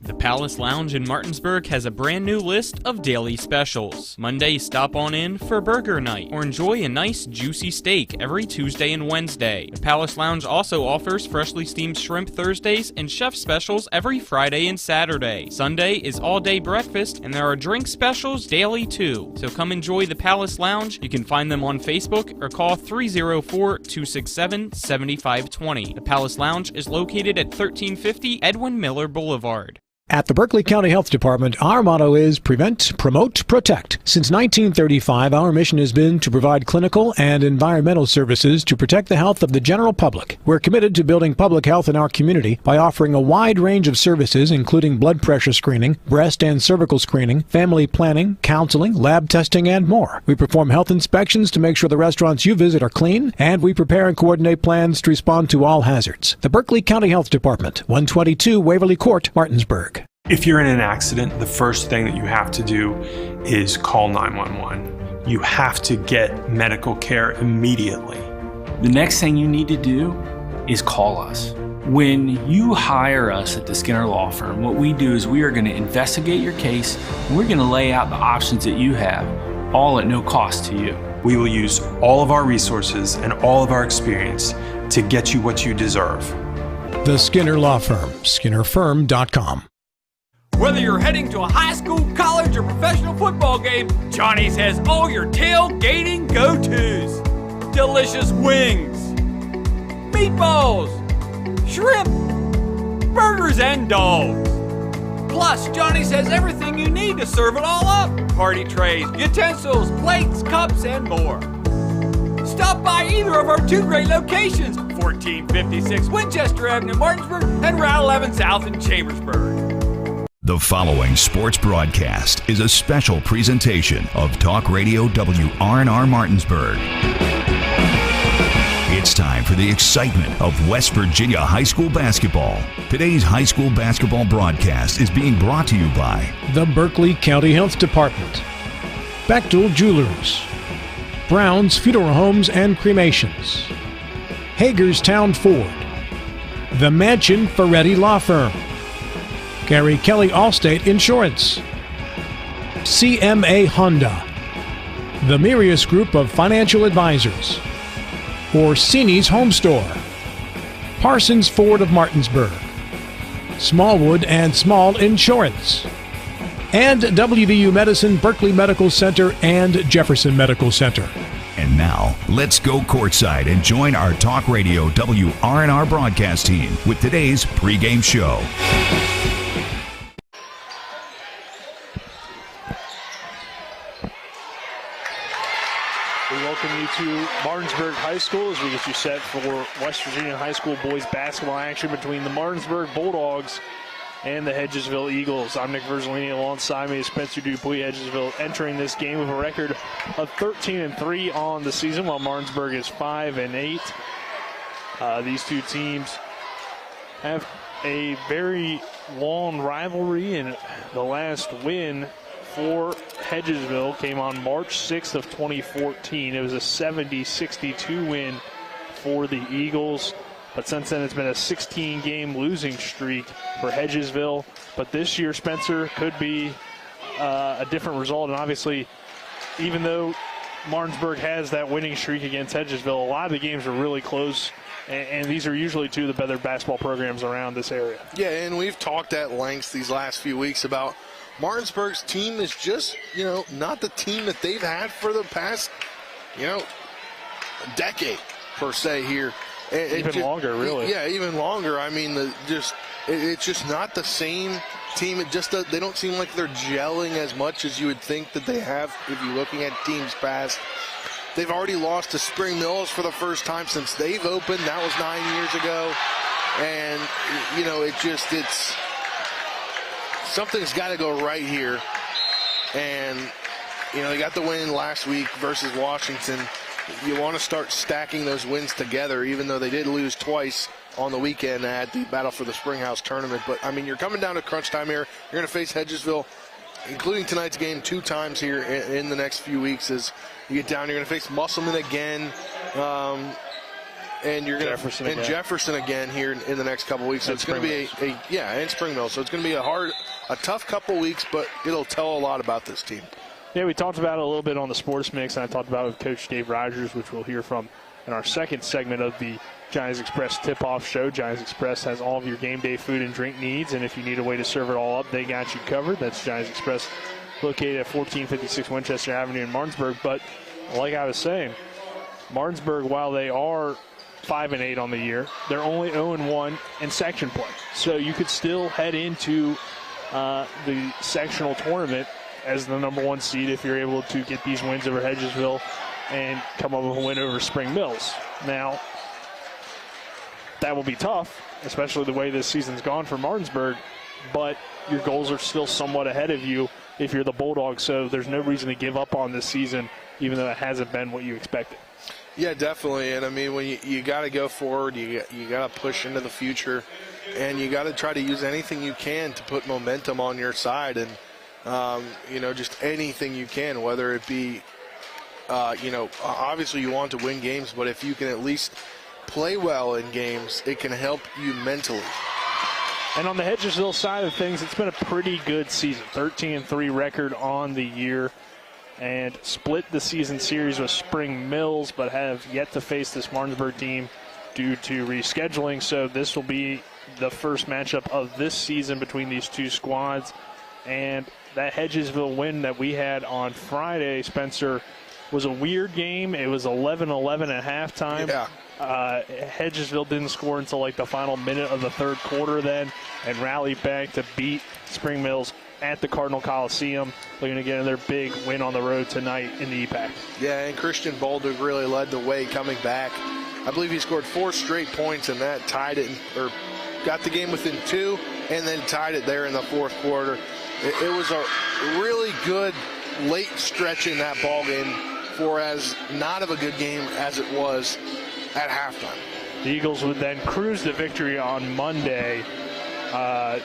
The Palace Lounge in Martinsburg has a brand new list of daily specials. Monday, stop on in for burger night or enjoy a nice juicy steak every Tuesday and Wednesday. The Palace Lounge also offers freshly steamed shrimp Thursdays and chef specials every Friday and Saturday. Sunday is all-day breakfast and there are drink specials daily too. So come enjoy the Palace Lounge. You can find them on Facebook or call 304-267-7520. The Palace Lounge is located at 1350 Edwin Miller Boulevard. At the Berkeley County Health Department, our motto is prevent, promote, protect. Since 1935, our mission has been to provide clinical and environmental services to protect the health of the general public. We're committed to building public health in our community by offering a wide range of services, including blood pressure screening, breast and cervical screening, family planning, counseling, lab testing, and more. We perform health inspections to make sure the restaurants you visit are clean, and we prepare and coordinate plans to respond to all hazards. The Berkeley County Health Department, 122 Waverly Court, Martinsburg. If you're in an accident, the first thing that you have to do is call 911. You have to get medical care immediately. The next thing you need to do is call us. When you hire us at the Skinner Law Firm, what we do is we are going to investigate your case and we're going to lay out the options that you have, all at no cost to you. We will use all of our resources and all of our experience to get you what you deserve. The Skinner Law Firm, SkinnerFirm.com. Whether you're heading to a high school, college, or professional football game, Johnny's has all your tailgating go-tos. Delicious wings, meatballs, shrimp, burgers, and dogs. Plus, Johnny's has everything you need to serve it all up. Party trays, utensils, plates, cups, and more. Stop by either of our two great locations, 1456 Winchester Avenue, Martinsburg, and Route 11 South in Chambersburg. The following sports broadcast is a special presentation of Talk Radio WRNR Martinsburg. It's time for the excitement of West Virginia high school basketball. Today's high school basketball broadcast is being brought to you by the Berkeley County Health Department, Bechtel Jewelers, Brown's Funeral Homes and Cremations, Hagerstown Ford, The Mansion Ferretti Law Firm, Gary Kelly Allstate Insurance, CMA Honda, the Mirius Group of Financial Advisors, Orsini's Home Store, Parsons Ford of Martinsburg, Smallwood and Small Insurance, and WVU Medicine, Berkeley Medical Center, and Jefferson Medical Center. And now, let's go courtside and join our Talk Radio WRNR broadcast team with today's pregame show. We welcome you to Martinsburg High School as we get you set for West Virginia High School boys basketball action between the Martinsburg Bulldogs and the Hedgesville Eagles. I'm Nick Verzolini. Alongside me is Spencer Dupuis. Hedgesville entering this game with a record of 13-3 on the season, while Martinsburg is 5-8. These two teams have a very long rivalry, and the last win for Hedgesville came on March 6th of 2014. It was a 70-62 win for the Eagles. But since then, it's been a 16-game losing streak for Hedgesville. But this year, Spencer, could be a different result. And obviously, even though Martinsburg has that winning streak against Hedgesville, a lot of the games are really close. And these are usually two of the better basketball programs around this area. Yeah, and we've talked at length these last few weeks about Martinsburg's team is just, not the team that they've had for the past, decade, per se, here. Even longer, really. Yeah, even longer. I mean, it's just not the same team. It just they don't seem like they're gelling as much as you would think that they have if you're looking at teams past. They've already lost to Spring Mills for the first time since they've opened. That was 9 years ago. And, it's something's got to go right here. And, they got the win last week versus Washington. You want to start stacking those wins together, even though they did lose twice on the weekend at the Battle for the Springhouse tournament. But, you're coming down to crunch time here. You're going to face Hedgesville, including tonight's game, 2 times here in the next few weeks. As you get down, you're going to face Musselman again. and you're going to Jefferson again here in the next couple weeks. So it's going to be and Spring Mill. So it's going to be a tough couple weeks, but it'll tell a lot about this team. Yeah, we talked about it a little bit on the Sports Mix, and I talked about it with Coach Dave Rogers, which we'll hear from in our second segment of the Giants Express tip-off show. Giants Express has all of your game day food and drink needs, and if you need a way to serve it all up, they got you covered. That's Giants Express, located at 1456 Winchester Avenue in Martinsburg. But like I was saying, Martinsburg, while they are 5-8 on the year, they're only 0-1 in section play. So you could still head into the sectional tournament as the number 1 seed if you're able to get these wins over Hedgesville and come up with a win over Spring Mills. Now, that will be tough, especially the way this season's gone for Martinsburg, but your goals are still somewhat ahead of you if you're the Bulldogs, so there's no reason to give up on this season, even though it hasn't been what you expected. Yeah, definitely. And, I mean, when you got to go forward, you got to push into the future, and you got to try to use anything you can to put momentum on your side. And, just anything you can, whether it be, obviously you want to win games, but if you can at least play well in games, it can help you mentally. And on the Hedgesville side of things, it's been a pretty good season. 13-3 record on the year, and split the season series with Spring Mills, but have yet to face this Martinsburg team due to rescheduling. So this will be the first matchup of this season between these two squads. And that Hedgesville win that we had on Friday, Spencer, was a weird game. It was 11-11 at halftime. Yeah. Hedgesville didn't score until like the final minute of the third quarter then, and rallied back to beat Spring Mills at the Cardinal Coliseum. Looking to get their big win on the road tonight in the EPAC. Yeah, and Christian Bolduc really led the way coming back. I believe he scored 4 straight points, and that tied it, or got the game within 2, and then tied it there in the fourth quarter. It was a really good late stretch in that ball game for as not of a good game as it was at halftime. The Eagles would then cruise to victory on Monday.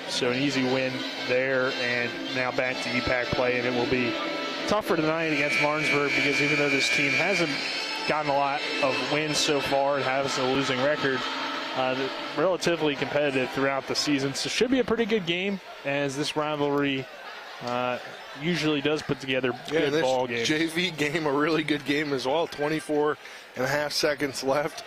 So an easy win there, and now back to EPAC play, and it will be tougher tonight against Martinsburg because even though this team hasn't gotten a lot of wins so far and has a losing record, relatively competitive throughout the season. So it should be a pretty good game, as this rivalry usually does put together good ball games. JV game, a really good game as well. 24.5 seconds left.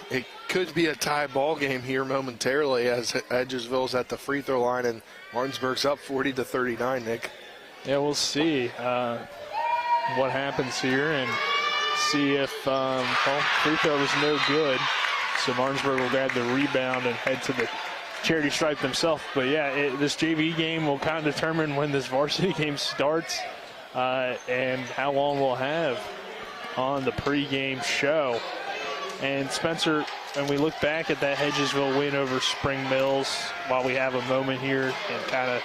It could be a tie ball game here momentarily as Hedgesville's at the free throw line and Martinsburg's up 40-39, Nick. Yeah, we'll see what happens here and see if free throw was no good. So Martinsburg will grab the rebound and head to the charity stripe themselves. But, yeah, this JV game will kind of determine when this varsity game starts and how long we'll have on the pregame show. And, Spencer, when we look back at that Hedgesville win over Spring Mills, while we have a moment here and kind of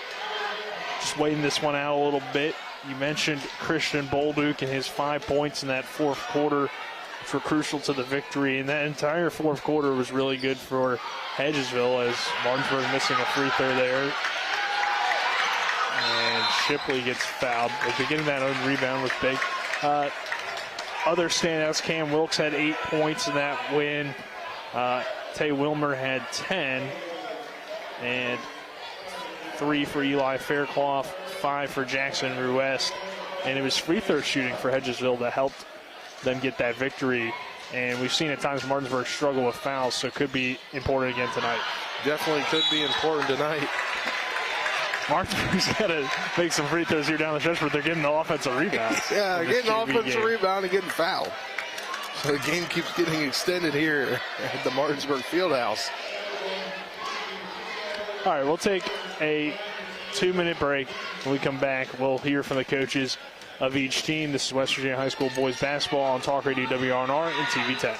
just waiting this one out a little bit, you mentioned Christian Bolduc and his 5 points in that fourth quarter, which were crucial to the victory. And that entire fourth quarter was really good for Hedgesville, as Martinsburg missing a free throw there. And Shipley gets fouled. They're getting that own rebound was big. Other standouts, Cam Wilkes had 8 points in that win. Tay Wilmer had 10. And 3 for Eli Fairclough, 5 for Jackson Ruest. And it was free throw shooting for Hedgesville that helped them get that victory. And we've seen at times Martinsburg struggle with fouls, so it could be important again tonight. Definitely could be important tonight. Martinsburg's got to make some free throws here down the stretch, but they're getting the offensive rebounds. Yeah, getting offensive rebound and getting fouled. So the game keeps getting extended here at the Martinsburg Fieldhouse. All right, we'll take a 2-minute break. When we come back, we'll hear from the coaches of each team. This is West Virginia High School boys basketball on Talk Radio WRNR and TV 10.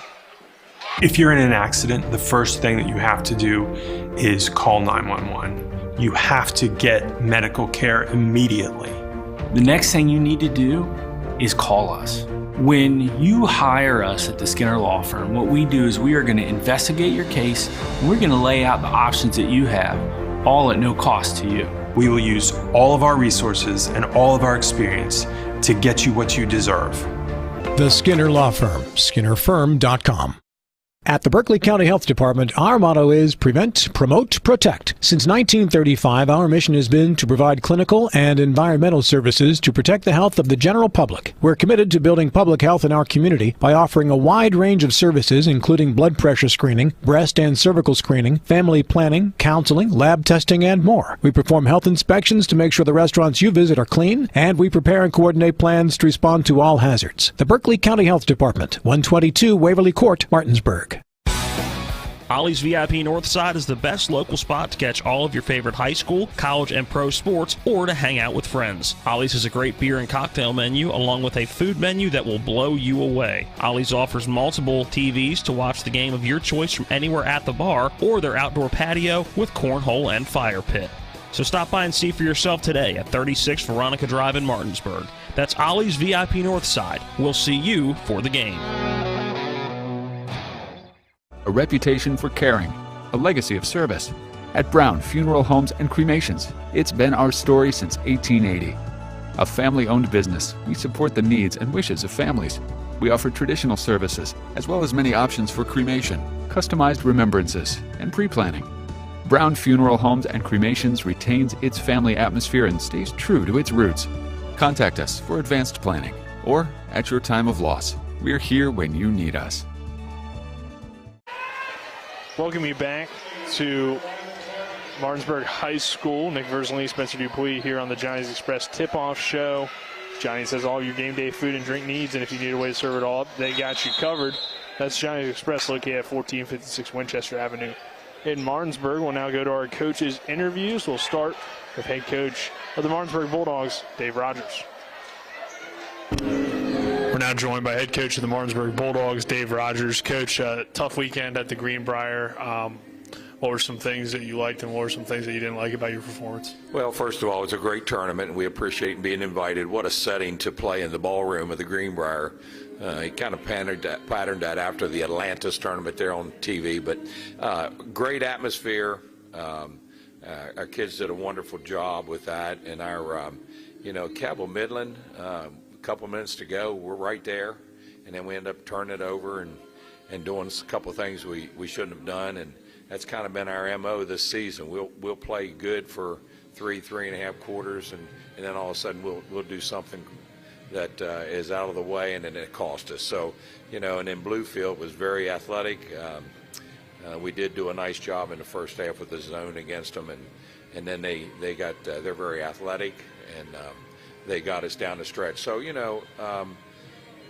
If you're in an accident, the first thing that you have to do is call 911. You have to get medical care immediately. The next thing you need to do is call us. When you hire us at the Skinner Law Firm, what we do is we are going to investigate your case, and we're going to lay out the options that you have, all at no cost to you. We will use all of our resources and all of our experience to get you what you deserve. The Skinner Law Firm, SkinnerFirm.com. At the Berkeley County Health Department, our motto is prevent, promote, protect. Since 1935, our mission has been to provide clinical and environmental services to protect the health of the general public. We're committed to building public health in our community by offering a wide range of services, including blood pressure screening, breast and cervical screening, family planning, counseling, lab testing, and more. We perform health inspections to make sure the restaurants you visit are clean, and we prepare and coordinate plans to respond to all hazards. The Berkeley County Health Department, 122 Waverly Court, Martinsburg. Ollie's VIP Northside is the best local spot to catch all of your favorite high school, college, and pro sports, or to hang out with friends. Ollie's has a great beer and cocktail menu, along with a food menu that will blow you away. Ollie's offers multiple TVs to watch the game of your choice from anywhere at the bar, or their outdoor patio with cornhole and fire pit. So stop by and see for yourself today at 36 Veronica Drive in Martinsburg. That's Ollie's VIP Northside. We'll see you for the game. A reputation for caring, a legacy of service. At Brown Funeral Homes and Cremations, it's been our story since 1880. A family-owned business, we support the needs and wishes of families. We offer traditional services, as well as many options for cremation, customized remembrances, and pre-planning. Brown Funeral Homes and Cremations retains its family atmosphere and stays true to its roots. Contact us for advanced planning, or at your time of loss. We're here when you need us. Welcome you back to Martinsburg High School. Nick Verzley, Spencer Dupuis here on the Johnny's Express tip-off show. Johnny's has all your game day food and drink needs, and if you need a way to serve it all up, they got you covered. That's Johnny's Express located at 1456 Winchester Avenue in Martinsburg. We'll now go to our coaches' interviews. We'll start with head coach of the Martinsburg Bulldogs, Dave Rogers. We're now joined by head coach of the Martinsburg Bulldogs, Dave Rogers. Coach, tough weekend at the Greenbrier. What were some things that you liked and what were some things that you didn't like about your performance? Well, first of all, it's a great tournament, and we appreciate being invited. What a setting to play in the ballroom of the Greenbrier. He kind of patterned that after the Atlantis tournament there on TV, but great atmosphere. Our kids did a wonderful job with that, and our, Cabell Midland, couple minutes to go, we're right there, and then we end up turning it over and doing a couple of things we shouldn't have done, and that's kind of been our MO this season. We'll play good for three and a half quarters, and then all of a sudden we'll do something that is out of the way, and then it cost us. So, and then Bluefield was very athletic. We did do a nice job in the first half with the zone against them, and then they got they're very athletic, and they got us down the stretch. So,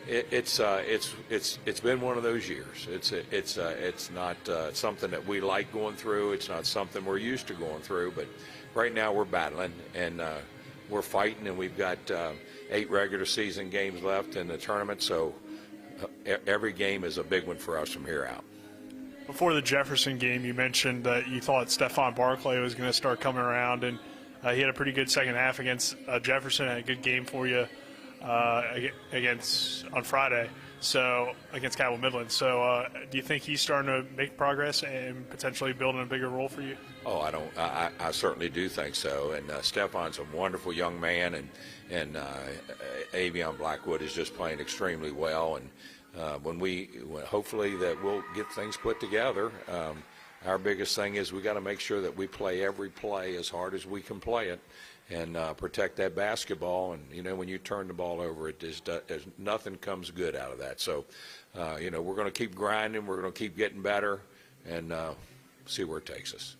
it's been one of those years. It's not something that we like going through. It's not something we're used to going through. But right now we're battling, and we're fighting, and we've got 8 regular season games left in the tournament. So every game is a big one for us from here out. Before the Jefferson game, you mentioned that you thought Stephon Barclay was going to start coming around, and he had a pretty good second half against Jefferson. Had a good game for you on Friday, so against Cabell Midland. So do you think he's starting to make progress and potentially building a bigger role for you? Oh, I certainly do think so. And Stephon's a wonderful young man, and Avion Blackwood is just playing extremely well. And hopefully that we'll get things put together. Our biggest thing is we got to make sure that we play every play as hard as we can play it, and protect that basketball. And when you turn the ball over, nothing comes good out of that. So, we're going to keep grinding. We're going to keep getting better, and see where it takes us.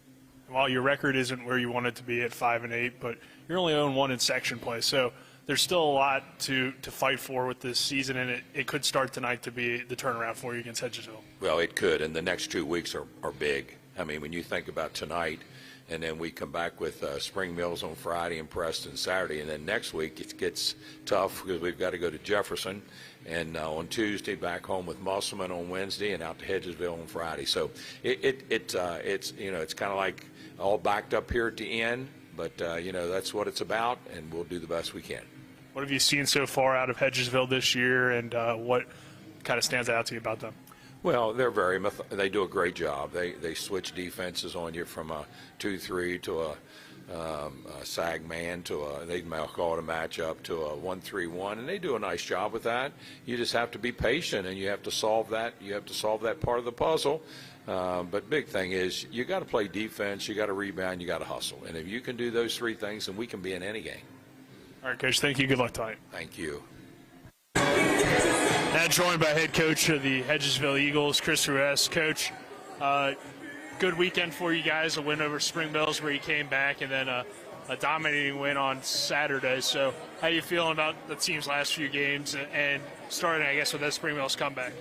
While your record isn't where you want it to be at 5-8, but you're only 0-1 in section play, so there's still a lot to fight for with this season, and it could start tonight to be the turnaround for you against Hedgesville. Well, it could, and the next 2 weeks are big. I mean, when you think about tonight, and then we come back with Spring Mills on Friday and Preston Saturday, and then next week it gets tough because we've got to go to Jefferson, and on Tuesday back home with Musselman on Wednesday, and out to Hedgesville on Friday. So it's kind of like all backed up here at the end, but that's what it's about, and we'll do the best we can. What have you seen so far out of Hedgesville this year, and what kind of stands out to you about them? Well, they do a great job. They switch defenses on you from a 2-3 to sag man to they might call it a matchup to a 1-3-1, and they do a nice job with that. You just have to be patient, and you have to solve that. You have to solve that part of the puzzle. But big thing is you got to play defense, you got to rebound, you got to hustle. And if you can do those three things, then we can be in any game. All right, Coach, thank you. Good luck tonight. Thank you. Now joined by head coach of the Hedgesville Eagles, Chris Ruiz. Coach, good weekend for you guys, a win over Spring Mills where you came back, and then a dominating win on Saturday. So how are you feeling about the team's last few games and starting, I guess, with that Spring Mills comeback?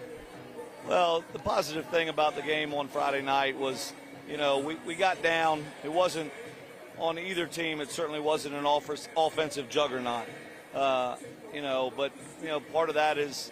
Well, the positive thing about the game on Friday night was, we got down. It wasn't on either team. It certainly wasn't an offensive juggernaut. But part of that is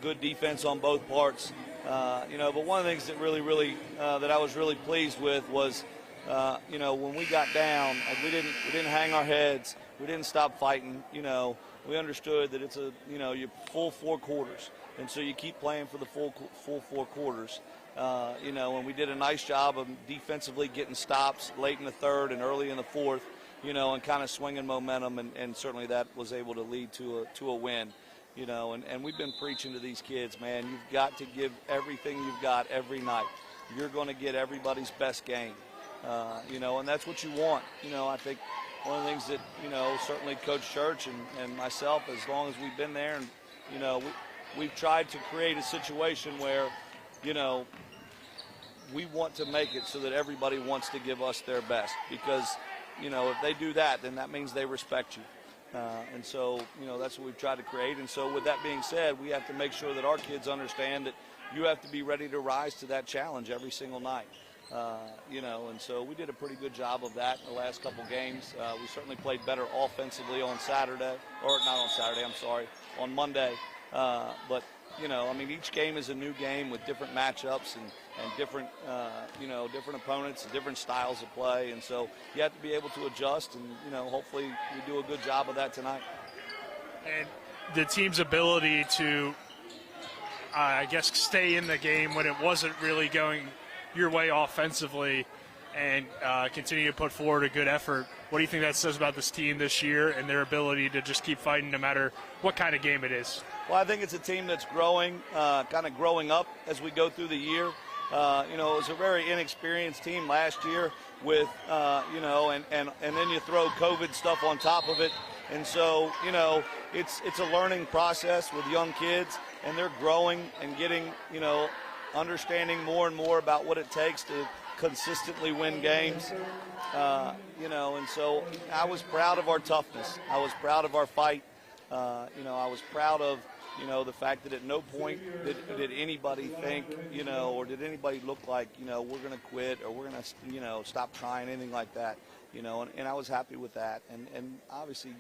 good defense on both parts. But one of the things that really that I was really pleased with was, when we got down, like we didn't hang our heads. We didn't stop fighting. We understood that it's your full 4 quarters. And so you keep playing for the full 4 quarters, and we did a nice job of defensively getting stops late in the third and early in the fourth, and kind of swinging momentum, and certainly that was able to lead to a win, and we've been preaching to these kids, man, you've got to give everything you've got every night. You're going to get everybody's best game, and that's what you want. I think one of the things that, certainly Coach Church and myself, as long as we've been there, and, we've tried to create a situation where, we want to make it so that everybody wants to give us their best because, if they do that, then that means they respect you. And so, that's what we've tried to create. And so with that being said, we have to make sure that our kids understand that you have to be ready to rise to that challenge every single night. And so we did a pretty good job of that in the last couple games. We certainly played better offensively on on Monday. But each game is a new game with different matchups and different, different opponents and different styles of play. And so you have to be able to adjust, and, hopefully we do a good job of that tonight. And the team's ability to, stay in the game when it wasn't really going your way offensively and continue to put forward a good effort. What do you think that says about this team this year and their ability to just keep fighting no matter what kind of game it is? Well, I think it's a team that's growing, kind of growing up as we go through the year. It was a very inexperienced team last year with, and then you throw COVID stuff on top of it. And so, it's a learning process with young kids, and they're growing and getting, understanding more and more about what it takes to consistently win games. And so I was proud of our toughness. I was proud of our fight. I was proud of, the fact that at no point did anybody think, or did anybody look like, we're going to quit or we're going to, stop trying, anything like that, and I was happy with that. And obviously,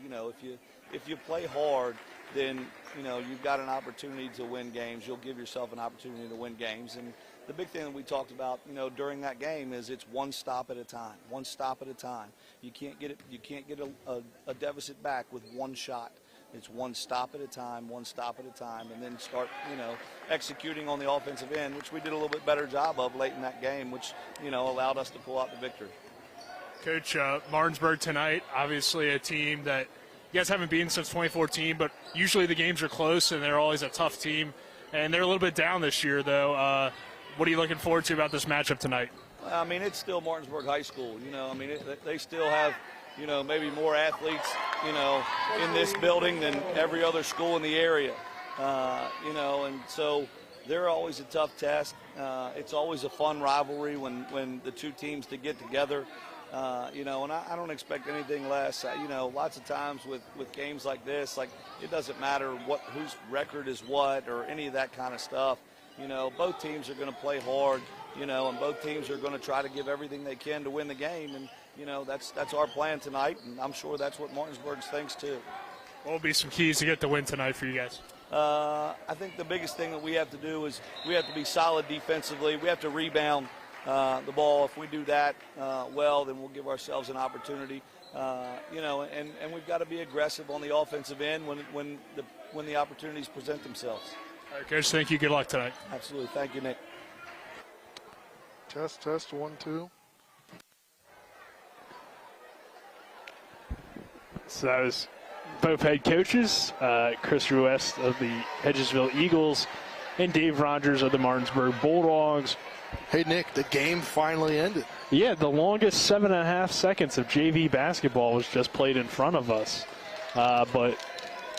if you play hard, then, you've got an opportunity to win games. You'll give yourself an opportunity to win games. And the big thing that we talked about, during that game is it's one stop at a time. One stop at a time. You can't get a deficit back with one shot. It's one stop at a time, and then start, executing on the offensive end, which we did a little bit better job of late in that game, which, allowed us to pull out the victory. Coach, Martinsburg tonight, obviously a team that you guys haven't beaten since 2014, but usually the games are close and they're always a tough team, and they're a little bit down this year, though. What are you looking forward to about this matchup tonight? It's still Martinsburg High School. They still have, maybe more athletes, in this building than every other school in the area. And so they're always a tough test. It's always a fun rivalry when the two teams to get together. And I don't expect anything less. Lots of times with games like this, like it doesn't matter whose record is what or any of that kind of stuff. Both teams are going to play hard, and both teams are going to try to give everything they can to win the game. And, that's our plan tonight, and I'm sure that's what Martinsburg thinks too. What will be some keys to get the win tonight for you guys? I think the biggest thing that we have to do is we have to be solid defensively. We have to rebound the ball. If we do that well, then we'll give ourselves an opportunity. And we've got to be aggressive on the offensive end when the opportunities present themselves. All right, Coach, thank you. Good luck tonight. Absolutely. Thank you, Nick. Test, 1, 2. So that was both head coaches, Chris Ruest of the Hedgesville Eagles and Dave Rogers of the Martinsburg Bulldogs. Hey, Nick, the game finally ended. Yeah, the longest 7.5 seconds of JV basketball was just played in front of us. But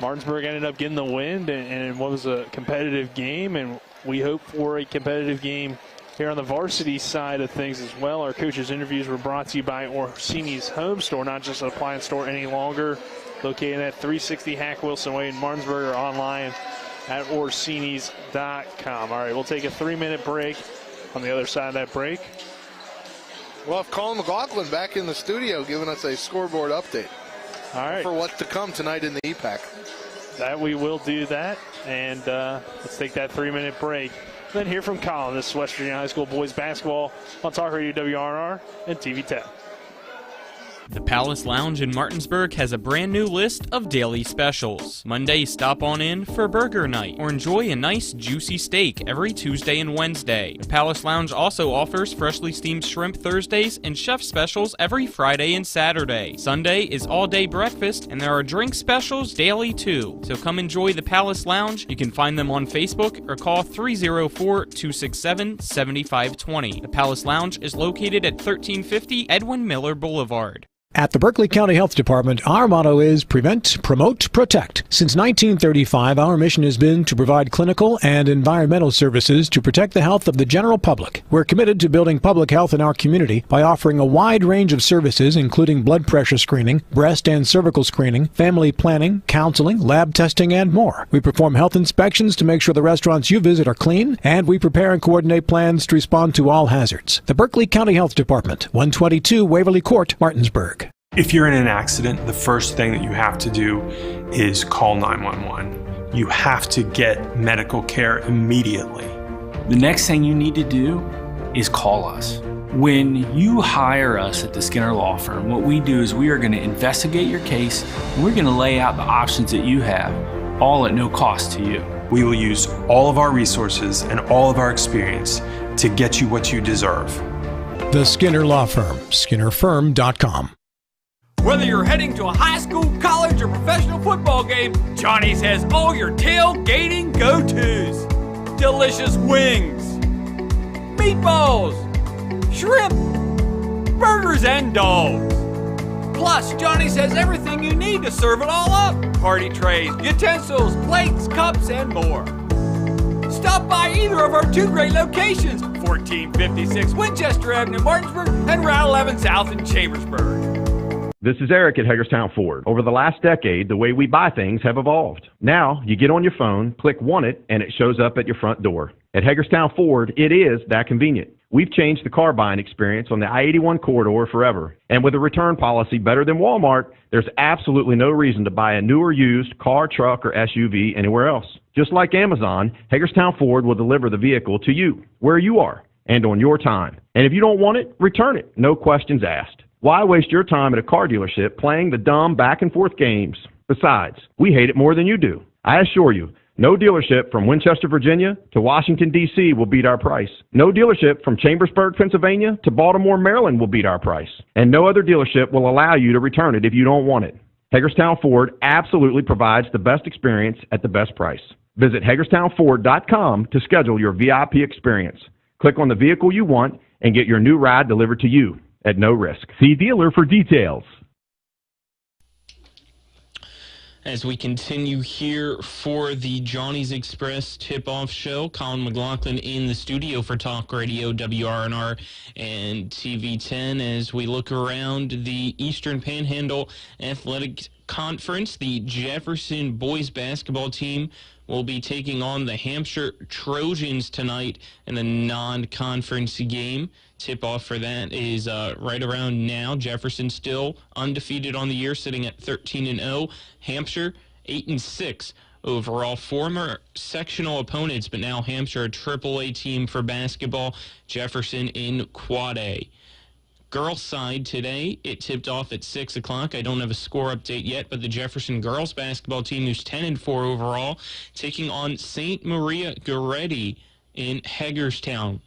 Martinsburg ended up getting the win, and what was a competitive game, and we hope for a competitive game here on the varsity side of things as well. Our coaches' interviews were brought to you by Orsini's Home Store, not just an appliance store any longer, located at 360 Hack Wilson Way in Martinsburg, or online at Orsinis.com. All right, we'll take a 3-minute break. On the other side of that break, we'll have Colin McLaughlin back in the studio giving us a scoreboard update. All right. For what's to come tonight in the EPAC. That we will do that, and let's take that 3-minute break. Then hear from Colin. This is West Virginia High School boys basketball on Talk Radio WRNR and TV 10. The Palace Lounge in Martinsburg has a brand new list of daily specials. Monday, stop on in for burger night or enjoy a nice juicy steak every Tuesday and Wednesday. The Palace Lounge also offers freshly steamed shrimp Thursdays and chef specials every Friday and Saturday. Sunday is all-day breakfast, and there are drink specials daily too. So come enjoy the Palace Lounge. You can find them on Facebook or call 304-267-7520. The Palace Lounge is located at 1350 Edwin Miller Boulevard. At the Berkeley County Health Department, our motto is prevent, promote, protect. Since 1935, our mission has been to provide clinical and environmental services to protect the health of the general public. We're committed to building public health in our community by offering a wide range of services, including blood pressure screening, breast and cervical screening, family planning, counseling, lab testing, and more. We perform health inspections to make sure the restaurants you visit are clean, and we prepare and coordinate plans to respond to all hazards. The Berkeley County Health Department, 122 Waverly Court, Martinsburg. If you're in an accident, the first thing that you have to do is call 911. You have to get medical care immediately. The next thing you need to do is call us. When you hire us at the Skinner Law Firm, what we do is we are going to investigate your case, and we're going to lay out the options that you have, all at no cost to you. We will use all of our resources and all of our experience to get you what you deserve. The Skinner Law Firm, SkinnerFirm.com. Whether you're heading to a high school, college, or professional football game, Johnny's has all your tailgating go-tos. Delicious wings, meatballs, shrimp, burgers, and dogs. Plus, Johnny's has everything you need to serve it all up. Party trays, utensils, plates, cups, and more. Stop by either of our 2 great locations, 1456 Winchester Avenue, Martinsburg, and Route 11 South in Chambersburg. This is Eric at Hagerstown Ford. Over the last decade, the way we buy things have evolved. Now, you get on your phone, click Want It, and it shows up at your front door. At Hagerstown Ford, it is that convenient. We've changed the car buying experience on the I-81 corridor forever. And with a return policy better than Walmart, there's absolutely no reason to buy a new or used car, truck, or SUV anywhere else. Just like Amazon, Hagerstown Ford will deliver the vehicle to you, where you are, and on your time. And if you don't want it, return it. No questions asked. Why waste your time at a car dealership playing the dumb back-and-forth games? Besides, we hate it more than you do. I assure you, no dealership from Winchester, Virginia to Washington, D.C. will beat our price. No dealership from Chambersburg, Pennsylvania to Baltimore, Maryland will beat our price. And no other dealership will allow you to return it if you don't want it. Hagerstown Ford absolutely provides the best experience at the best price. Visit HagerstownFord.com to schedule your VIP experience. Click on the vehicle you want and get your new ride delivered to you at no risk. See dealer for details. As we continue here for the Johnny's Express tip-off show, Colin McLaughlin in the studio for Talk Radio, WRNR, and TV 10. As we look around the Eastern Panhandle Athletic Conference, the Jefferson boys basketball team will be taking on the Hampshire Trojans tonight in the non-conference game. Tip-off for that is right around now. Jefferson still undefeated on the year, sitting at 13-0. Hampshire 8-6 overall. Former sectional opponents, but now Hampshire a AAA team for basketball. Jefferson in Quad A. Girls side today, it tipped off at 6 o'clock. I don't have a score update yet, but the Jefferson girls basketball team, who's 10-4 overall, taking on St. Maria Goretti in Hagerstown.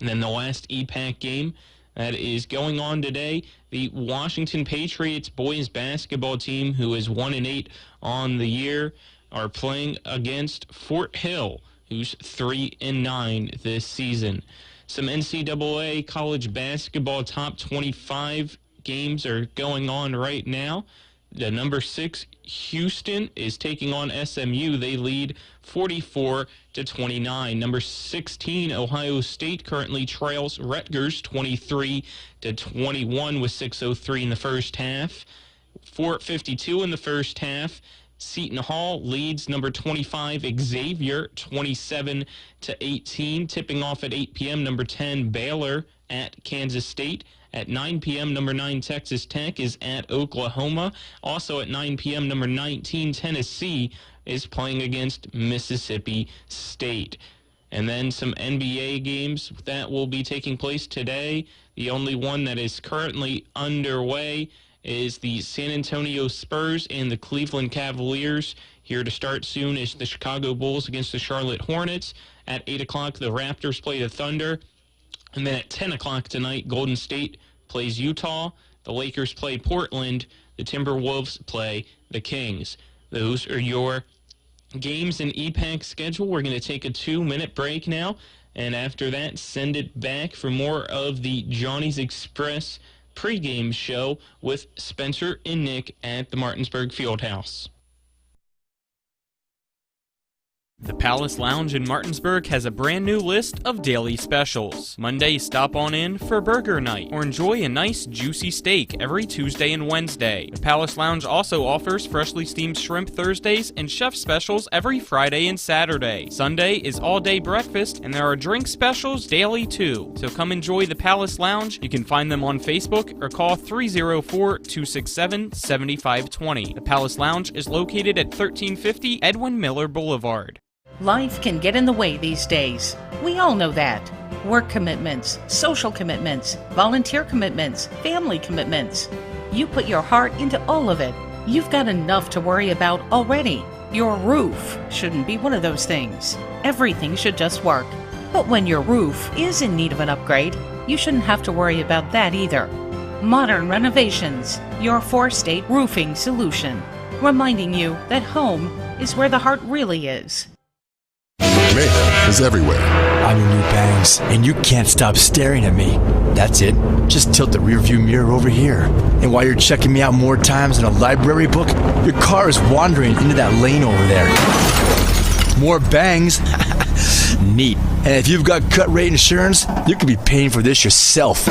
And then the last EPAC game, that is going on today. The Washington Patriots boys basketball team, who is 1-8 on the year, are playing against Fort Hill, who's 3-9 this season. Some NCAA college basketball top 25 games are going on right now. The number 6 Houston is taking on SMU. They lead 44-29. Number 16 Ohio State currently trails Rutgers 23-21 with 6:03 in the first half. 4:52 in the first half. Seton Hall leads number 25 Xavier 27-18. Tipping off at 8 p.m. number 10 Baylor at Kansas State. At 9 p.m., number 9 Texas Tech is at Oklahoma. Also at 9 p.m., number 19 Tennessee is playing against Mississippi State. And then some NBA games that will be taking place today. The only one that is currently underway is the San Antonio Spurs and the Cleveland Cavaliers. Here to start soon is the Chicago Bulls against the Charlotte Hornets. At 8 o'clock, the Raptors play the Thunder. And then at 10 o'clock tonight, Golden State plays Utah. The Lakers play Portland. The Timberwolves play the Kings. Those are your games in EPAC schedule. We're going to take a 2-minute break now. And after that, send it back for more of the Johnny's Express pregame show with Spencer and Nick at the Martinsburg Fieldhouse. The Palace Lounge in Martinsburg has a brand new list of daily specials. Monday, stop on in for burger night or enjoy a nice juicy steak every Tuesday and Wednesday. The Palace Lounge also offers freshly steamed shrimp Thursdays and chef specials every Friday and Saturday. Sunday is all-day breakfast and there are drink specials daily too. So come enjoy the Palace Lounge. You can find them on Facebook or call 304-267-7520. The Palace Lounge is located at 1350 Edwin Miller Boulevard. Life can get in the way these days. We all know that. Work commitments, social commitments, volunteer commitments, family commitments. You put your heart into all of it. You've got enough to worry about already. Your roof shouldn't be one of those things. Everything should just work. But when your roof is in need of an upgrade, you shouldn't have to worry about that either. Modern Renovations, your 4-state roofing solution. Reminding you that home is where the heart really is. Mayhem is everywhere. I'm your new bangs, and you can't stop staring at me. That's it. Just tilt the rearview mirror over here. And while you're checking me out more times than a library book, your car is wandering into that lane over there. More bangs. Neat. And if you've got cut rate insurance, you could be paying for this yourself.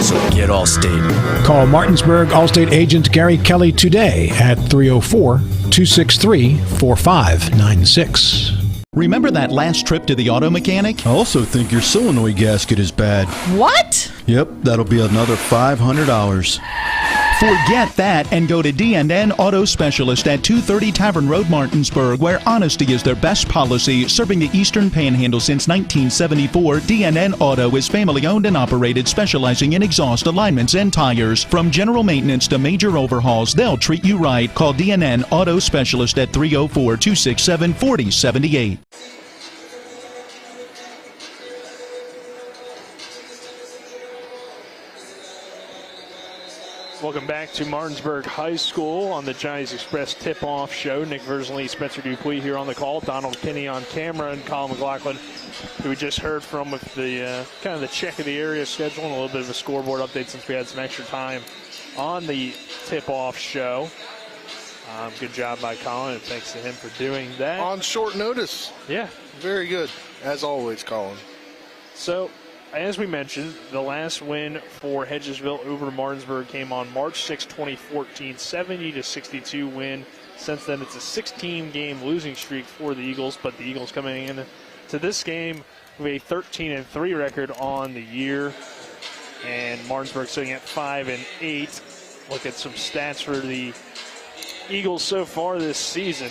So get Allstate. Call Martinsburg Allstate agent Gary Kelly today at 304-263-4596. Remember that last trip to the auto mechanic? I also think your solenoid gasket is bad. What? Yep, that'll be another $500. Forget that and go to D&N Auto Specialist at 230 Tavern Road, Martinsburg, where honesty is their best policy. Serving the Eastern Panhandle since 1974, D&N Auto is family-owned and operated, specializing in exhaust alignments and tires. From general maintenance to major overhauls, they'll treat you right. Call D&N Auto Specialist at 304-267-4078. Welcome back to Martinsburg High School on the Johnny's Express tip-off show. Nick Versley, Spencer Dupuis here on the call. Donald Kinney on camera, and Colin McLaughlin, who we just heard from with the kind of the check of the area schedule and a little bit of a scoreboard update since we had some extra time on the tip-off show. Good job by Colin, and thanks to him for doing that. On short notice. Yeah. Very good, as always, Colin. So, as we mentioned, the last win for Hedgesville over Martinsburg came on March 6, 2014, 70-62 win. Since then, it's a 16-game losing streak for the Eagles, but the Eagles coming in to this game with a 13-3 record on the year, and Martinsburg sitting at 5-8. Look at some stats for the Eagles so far this season.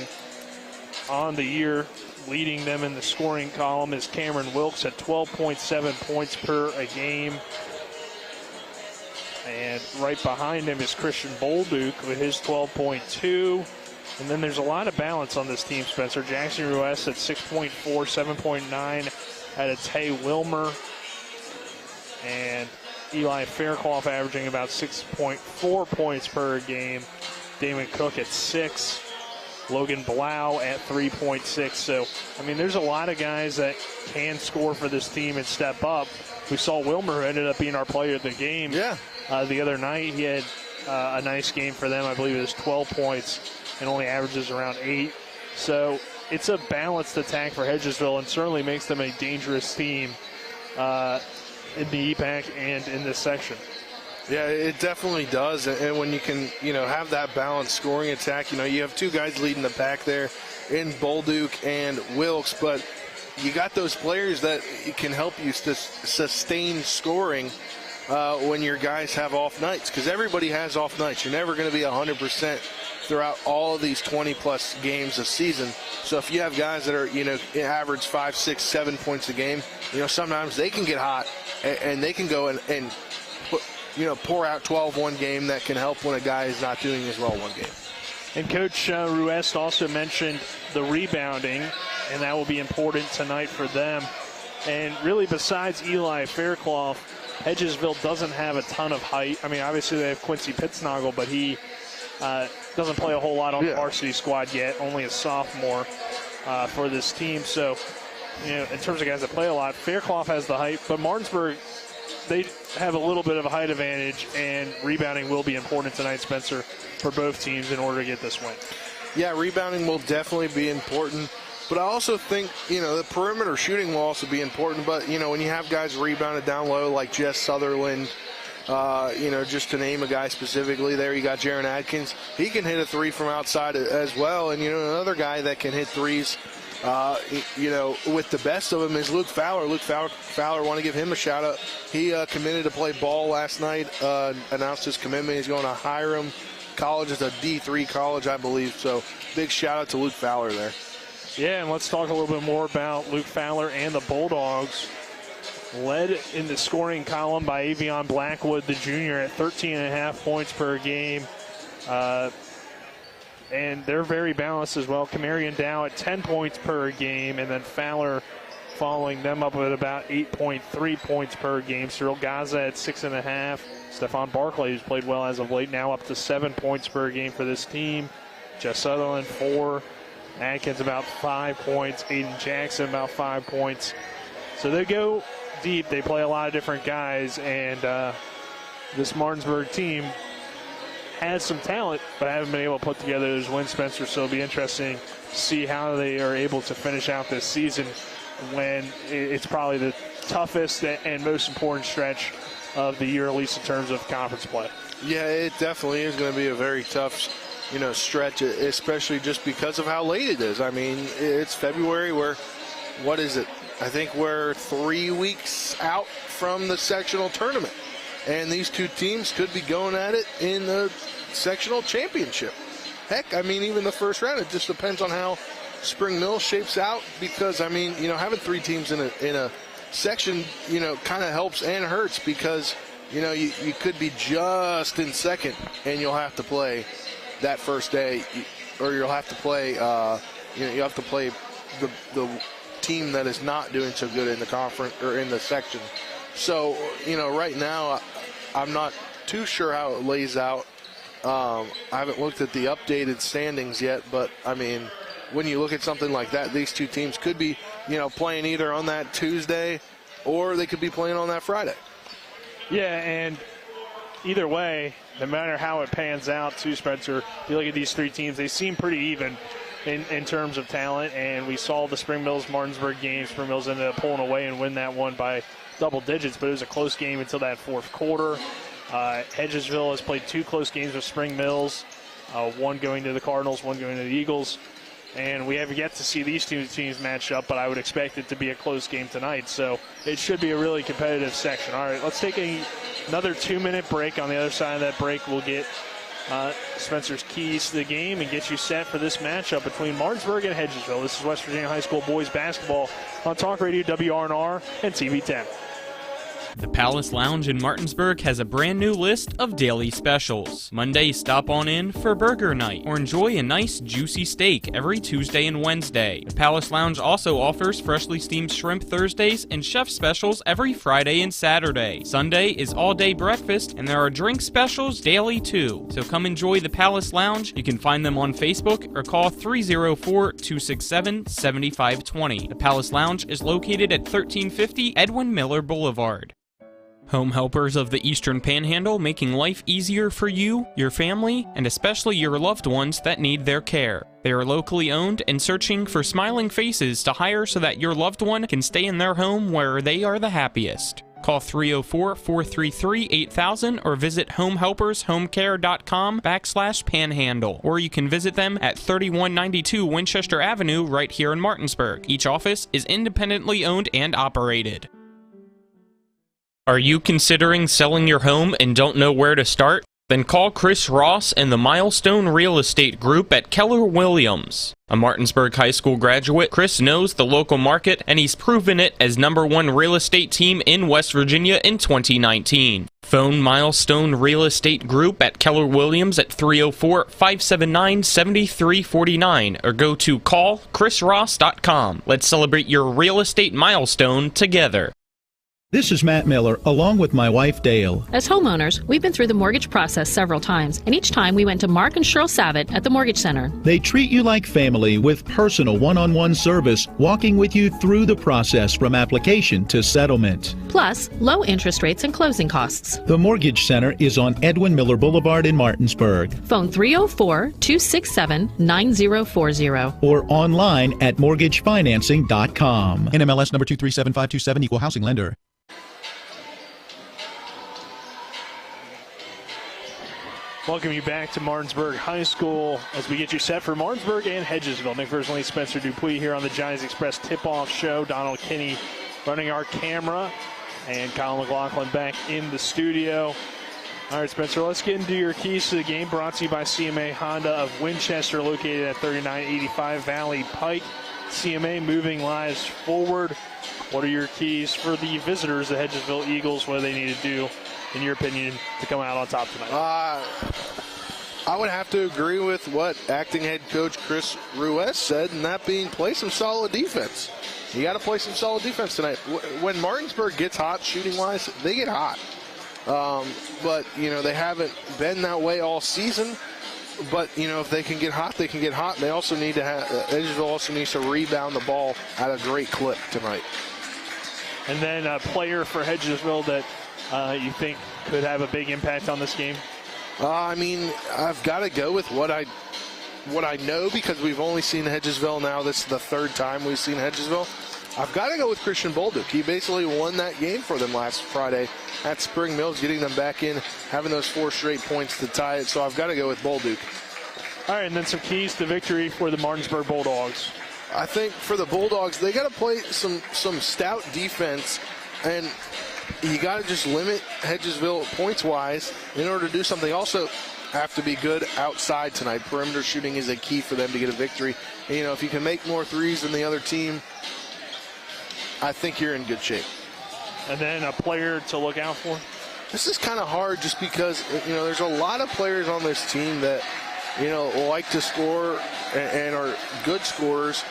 On the year, leading them in the scoring column is Cameron Wilkes at 12.7 points per a game. And right behind him is Christian Bolduc with his 12.2. And then there's a lot of balance on this team, Spencer. Jackson Ruiz at 6.4, 7.9 at a Tay Wilmer. And Eli Fairclough averaging about 6.4 points per game. Damon Cook at 6. Logan Blau at 3.6. So, I mean, there's a lot of guys that can score for this team and step up. We saw Wilmer, who ended up being our player of the game the other night. He had a nice game for them. I believe it was 12 points and only averages around 8. So it's a balanced attack for Hedgesville and certainly makes them a dangerous team in the EPAC and in this section. Yeah, it definitely does. And when you can, have that balanced scoring attack, you have two guys leading the pack there in Bolduc and Wilkes, but you got those players that can help you sustain scoring when your guys have off nights, because everybody has off nights. You're never going to be 100% throughout all of these 20-plus games a season. So if you have guys that are, average 5, 6, 7 points a game, sometimes they can get hot and they can go and pour out 12 one game that can help when a guy is not doing as well one game. And Coach Ruest also mentioned the rebounding, and that will be important tonight for them. And really, besides Eli Fairclough, Hedgesville doesn't have a ton of height. I mean, obviously they have Quincy Pittsnoggle, but he doesn't play a whole lot on the varsity squad yet, only a sophomore for this team. So, in terms of guys that play a lot, Fairclough has the height, but Martinsburg, they have a little bit of a height advantage, and rebounding will be important tonight, Spencer, for both teams in order to get this win. Yeah, rebounding will definitely be important. But I also think, the perimeter shooting will also be important. But, when you have guys rebounded down low like Jess Sutherland, just to name a guy specifically there, you got Jaron Adkins. He can hit a three from outside as well. And, another guy that can hit threes, with the best of them is Luke Fowler. Luke Fowler, want to give him a shout out. He committed to play ball last night, announced his commitment. He's going to Hiram College. It's a D3 college, I believe. So big shout out to Luke Fowler there. Yeah, and let's talk a little bit more about Luke Fowler and the Bulldogs. Led in the scoring column by Avion Blackwood, the junior, at 13.5 points per game. And they're very balanced as well. Camarion Dow at 10 points per game, and then Fowler following them up at about 8.3 points per game. Cyril Gaza at 6.5. Stephon Barclay, who's played well as of late, now up to 7 points per game for this team. Jess Sutherland, 4. Atkins about 5 points. Aiden Jackson about 5 points. So they go deep. They play a lot of different guys, and this Martinsburg team has some talent, but haven't been able to put together those wins, Spencer. So it'll be interesting to see how they are able to finish out this season when it's probably the toughest and most important stretch of the year, at least in terms of conference play. Yeah, it definitely is going to be a very tough stretch, especially just because of how late it is. I mean, it's February. What is it? I think we're 3 weeks out from the sectional tournament. And these two teams could be going at it in the sectional championship. Heck, I mean, even the first round, it just depends on how Spring Mill shapes out, because, I mean, having 3 teams in a section, kind of helps and hurts, because, you could be just in second and you'll have to play that first day, or you'll have to play, you have to play the team that is not doing so good in the conference or in the section. So, right now, I'm not too sure how it lays out. I haven't looked at the updated standings yet, but, I mean, when you look at something like that, these two teams could be, playing either on that Tuesday or they could be playing on that Friday. Yeah, and either way, no matter how it pans out, too, Spencer, you look at these 3 teams, they seem pretty even in terms of talent, and we saw the Spring Mills-Martinsburg game. Spring Mills ended up pulling away and win that one by double digits, but it was a close game until that fourth quarter. Hedgesville has played 2 close games with Spring Mills, one going to the Cardinals, one going to the Eagles, and we have yet to see these two teams match up, but I would expect it to be a close game tonight, so it should be a really competitive section. All right, let's take another 2-minute break. On the other side of that break, we'll get Spencer's keys to the game and get you set for this matchup between Martinsburg and Hedgesville. This is West Virginia High School boys basketball on Talk Radio WRNR and TV 10. The Palace Lounge in Martinsburg has a brand new list of daily specials. Monday, stop on in for burger night or enjoy a nice juicy steak every Tuesday and Wednesday. The Palace Lounge also offers freshly steamed shrimp Thursdays and chef specials every Friday and Saturday. Sunday is all-day breakfast and there are drink specials daily too. So come enjoy the Palace Lounge. You can find them on Facebook or call 304-267-7520. The Palace Lounge is located at 1350 Edwin Miller Boulevard. Home helpers of the Eastern Panhandle, making life easier for you, your family, and especially your loved ones that need their care. They are locally owned and searching for smiling faces to hire so that your loved one can stay in their home where they are the happiest. Call 304-433-8000 or visit homehelpershomecare.com/panhandle, or you can visit them at 3192 Winchester Avenue right here in Martinsburg. Each office is independently owned and operated. Are you considering selling your home and don't know where to start? Then call Chris Ross and the Milestone Real Estate Group at Keller Williams. A Martinsburg High School graduate, Chris knows the local market and he's proven it as #1 real estate team in West Virginia in 2019. Phone Milestone Real Estate Group at Keller Williams at 304-579-7349 or go to callchrisross.com. Let's celebrate your real estate milestone together. This is Matt Miller, along with my wife, Dale. As homeowners, we've been through the mortgage process several times, and each time we went to Mark and Cheryl Savitt at the Mortgage Center. They treat you like family with personal one-on-one service, walking with you through the process from application to settlement. Plus, low interest rates and closing costs. The Mortgage Center is on Edwin Miller Boulevard in Martinsburg. Phone 304-267-9040. Or online at mortgagefinancing.com. NMLS number 237527, Equal Housing Lender. Welcome you back to Martinsburg High School as we get you set for Martinsburg and Hedgesville. Nick Versley, Spencer Dupuis here on the Johnny's Express tip-off show. Donald Kinney running our camera and Kyle McLaughlin back in the studio. All right, Spencer, let's get into your keys to the game, brought to you by CMA Honda of Winchester, located at 3985 Valley Pike. CMA moving lives forward. What are your keys for the visitors, the Hedgesville Eagles? What do they need to do, in your opinion, to come out on top tonight? I would have to agree with what acting head coach Chris Ruiz said, and that being play some solid defense. You got to play some solid defense tonight. When Martinsburg gets hot shooting-wise, they get hot. But, you know, they haven't been that way all season. But, you know, if they can get hot, they can get hot. They also need to have, Hedgesville also needs to rebound the ball at a great clip tonight. And then a player for Hedgesville that you think could have a big impact on this game? I mean, I've got to go with what I know, because we've only seen Hedgesville now. This is the third time we've seen Hedgesville. I've got to go with Christian Bolduc. He basically won that game for them last Friday at Spring Mills, getting them back in, having those 4 straight points to tie it. So I've got to go with Bolduc. All right, and then some keys to victory for the Martinsburg Bulldogs. I think for the Bulldogs, they got to play some stout defense, and you got to just limit Hedgesville points-wise in order to do something. Also have to be good outside tonight. Perimeter shooting is a key for them to get a victory. And, you know, if you can make more threes than the other team, I think you're in good shape. And then a player to look out for? This is kind of hard just because, you know, there's a lot of players on this team that, you know, like to score and are good scorers.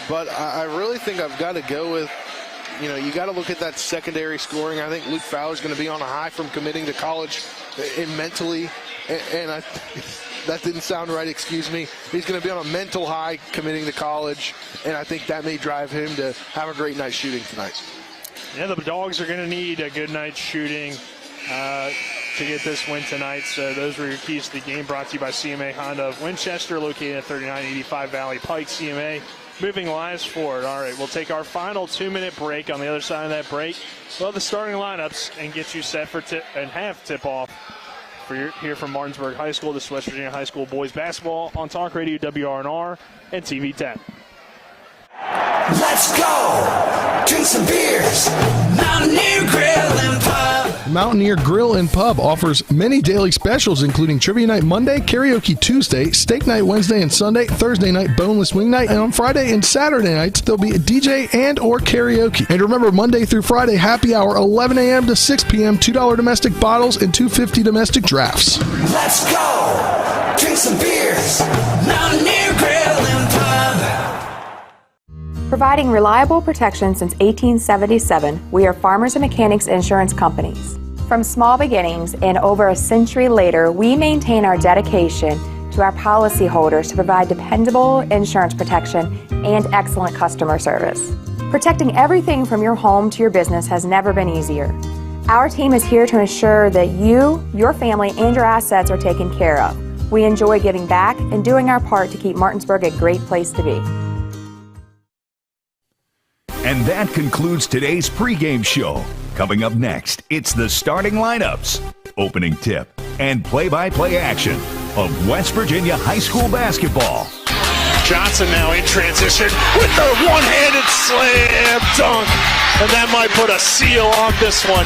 But I really think I've got to go with, you know, you got to look at that secondary scoring. I think Luke Fowler's going to be on a high from committing to college mentally. And that didn't sound right, excuse me. He's going to be on a mental high committing to college. And I think that may drive him to have a great night shooting tonight. Yeah, the Dogs are going to need a good night shooting to get this win tonight. So those were your keys to the game, brought to you by CMA Honda of Winchester, located at 3985 Valley Pike. CMA moving lives forward. All right, we'll take our final 2-minute break. On the other side of that break, we'll have the starting lineups and get you set for half tip-off. Here from Martinsburg High School. This is West Virginia High School boys basketball on Talk Radio WRNR and TV 10. Let's go! Drink some beers, Mountain Dew Grill and Pub. Mountaineer Grill and Pub offers many daily specials, including Trivia Night Monday, Karaoke Tuesday, Steak Night Wednesday and Sunday, Thursday night Boneless Wing Night, and on Friday and Saturday nights, there'll be a DJ and or karaoke. And remember, Monday through Friday, happy hour, 11 a.m. to 6 p.m., $2 domestic bottles and $2.50 domestic drafts. Let's go! Drink some beers! Mountaineer Grill and Pub! Providing reliable protection since 1877, we are Farmers and Mechanics Insurance Companies. From small beginnings and over a century later, we maintain our dedication to our policyholders to provide dependable insurance protection and excellent customer service. Protecting everything from your home to your business has never been easier. Our team is here to ensure that you, your family, and your assets are taken care of. We enjoy giving back and doing our part to keep Martinsburg a great place to be. And that concludes today's pregame show. Coming up next, it's the starting lineups, opening tip, and play-by-play action of West Virginia high school basketball. Johnson now in transition with the one-handed slam dunk. And that might put a seal on this one.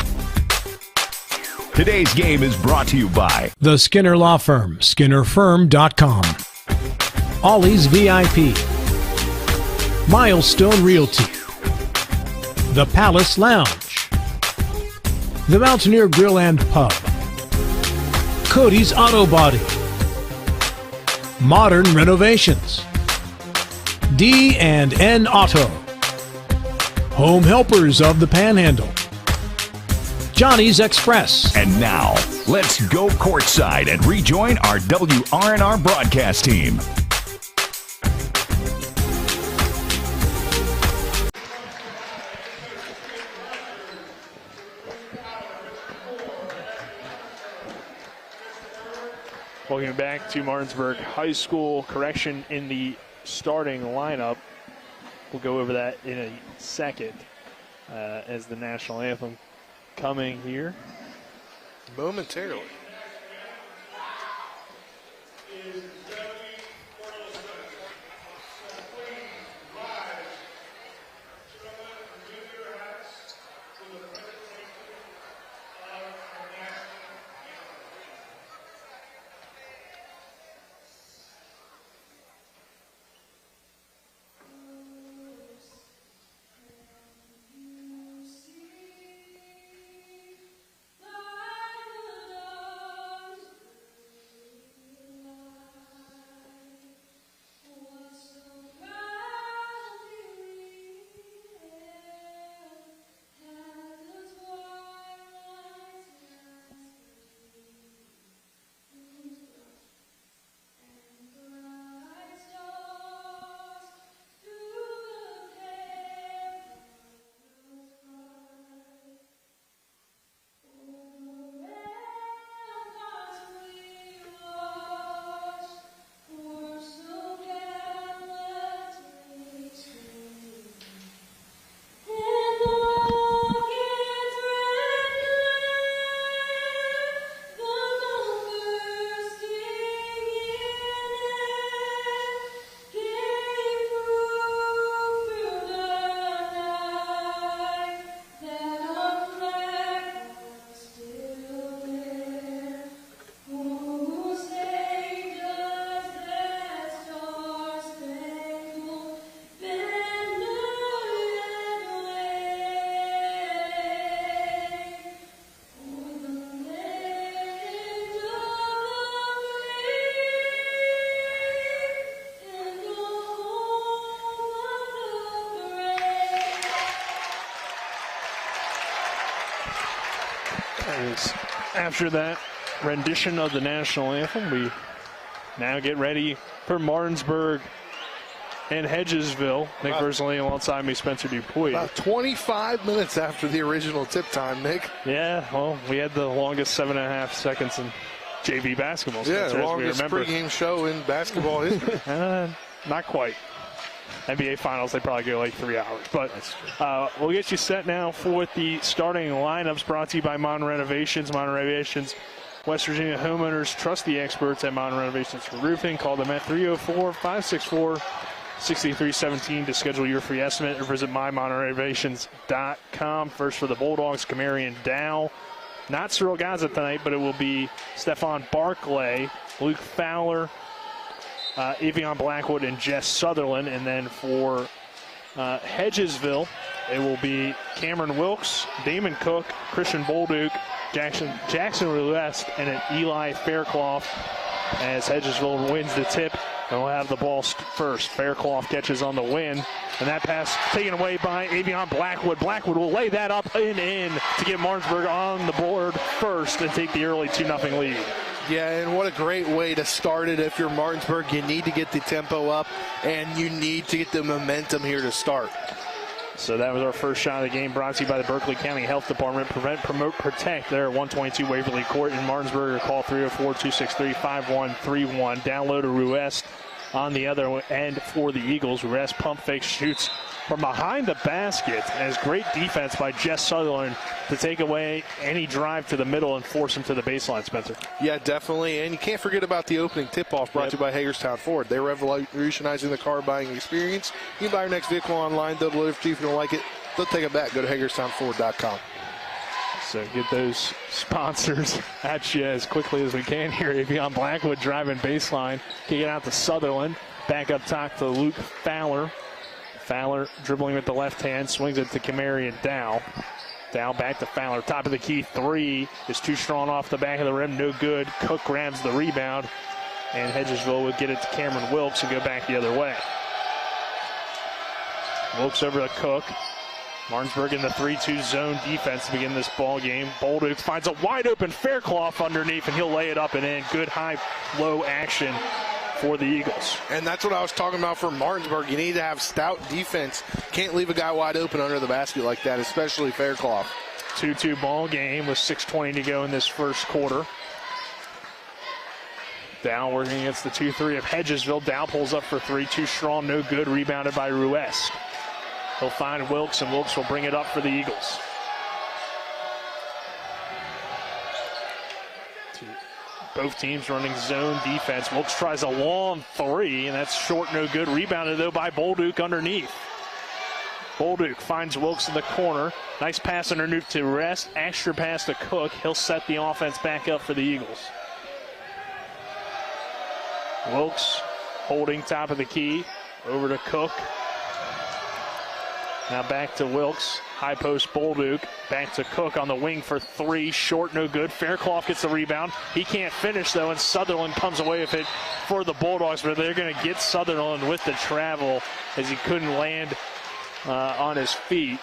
Today's game is brought to you by The Skinner Law Firm, SkinnerFirm.com. Ollie's VIP. Milestone Realty. The Palace Lounge. The Mountaineer Grill and Pub. Cody's Auto Body. Modern Renovations. D&N Auto. Home Helpers of the Panhandle. Johnny's Express. And now, let's go courtside and rejoin our WRNR broadcast team. Welcome back to Martinsburg High School. Correction in the starting lineup. We'll go over that in a second as the national anthem coming here momentarily. After that rendition of the national anthem, we now get ready for Martinsburg and Hedgesville. Nick Verzolini alongside me, Spencer Dupuy. About 25 minutes after the original tip time, Nick. Yeah, well, we had the longest 7.5 seconds in JV basketball. Yeah, Spencer, longest pregame show in basketball history. Not quite. NBA Finals, they probably go like 3 hours. But we'll get you set now for the starting lineups brought to you by Modern Renovations. Modern Renovations, West Virginia homeowners trust the experts at Modern Renovations for roofing. Call them at 304-564-6317 to schedule your free estimate or visit mymodernrenovations.com. First for the Bulldogs, Kamarian Dow not Cyril Gaza tonight, but it will be Stephon Barclay, Luke Fowler, Evian Blackwood, and Jess Sutherland. And then for Hedgesville, it will be Cameron Wilkes, Damon Cook, Christian Bolduc, Jackson Ruest, and an Eli Fairclough as Hedgesville wins the tip. And we'll have the ball first. Fairclough catches on the win. And that pass taken away by Avion Blackwood. Blackwood will lay that up and in to get Martinsburg on the board first and take the early 2-0 lead. Yeah, and what a great way to start it. If you're Martinsburg, you need to get the tempo up, and you need to get the momentum here to start. So that was our first shot of the game, brought to you by the Berkeley County Health Department. Prevent, promote, protect there at 122 Waverly Court in Martinsburg. Or call 304-263-5131. Download to Ruest on the other end for the Eagles. Ruest pump fake shoots from behind the basket as great defense by Jess Sutherland to take away any drive to the middle and force him to the baseline, Spencer. Yeah, definitely. And you can't forget about the opening tip-off brought to you by Hagerstown Ford. They're revolutionizing the car buying experience. You can buy your next vehicle online. They'll deliver to you if you don't like it. They'll take it back. Go to HagerstownFord.com. So get those sponsors at you as quickly as we can here. Avion Blackwood driving baseline. Kick it out to Sutherland. Back up top to Luke Fowler. Fowler dribbling with the left hand, swings it to Kamarian Dow. Dow back to Fowler. Top of the key, three is too strong off the back of the rim, no good. Cook grabs the rebound, and Hedgesville would get it to Cameron Wilkes and go back the other way. Wilkes over to Cook. Martinsburg in the 3-2 zone defense to begin this ball game. Bolduc finds a wide open Fairclough underneath, and he'll lay it up and in. Good high-low action for the Eagles. And that's what I was talking about for Martinsburg. You need to have stout defense. Can't leave a guy wide open under the basket like that, especially Fairclough. 2-2 ball game with 6:20 to go in this first quarter. Dow working against the 2-3 of Hedgesville. Dow pulls up for three. Too strong, no good. Rebounded by Ruest. He'll find Wilkes, and Wilkes will bring it up for the Eagles. Both teams running zone defense. Wilkes tries a long three, and that's short, no good. Rebounded, though, by Bolduc underneath. Bolduc finds Wilkes in the corner. Nice pass underneath to Rest. Extra pass to Cook. He'll set the offense back up for the Eagles. Wilkes holding top of the key. Over to Cook. Now back to Wilkes. High post Bolduc. Back to Cook on the wing for three. Short, no good. Fairclough gets the rebound. He can't finish, though, and Sutherland comes away with it for the Bulldogs, but they're going to get Sutherland with the travel as he couldn't land on his feet.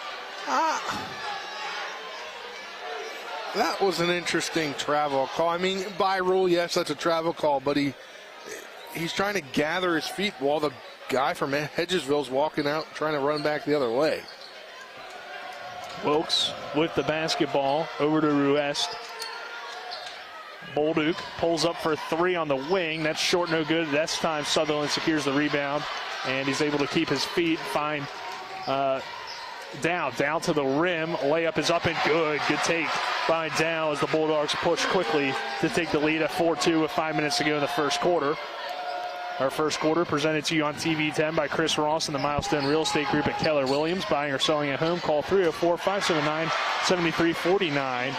That was an interesting travel call. I mean, by rule, yes, that's a travel call, but he's trying to gather his feet while the guy from Hedgesville's walking out trying to run back the other way. Wilkes with the basketball over to Ruest. Bolduc pulls up for three on the wing. That's short, no good. That's time Sutherland secures the rebound, and he's able to keep his feet. Find Dow to the rim. Layup is up and good. Good take by Dow as the Bulldogs push quickly to take the lead at 4-2 with 5 minutes to go in the first quarter. Our first quarter presented to you on TV 10 by Chris Ross and the Milestone Real Estate Group at Keller Williams. Buying or selling a home, call 304-579-7349.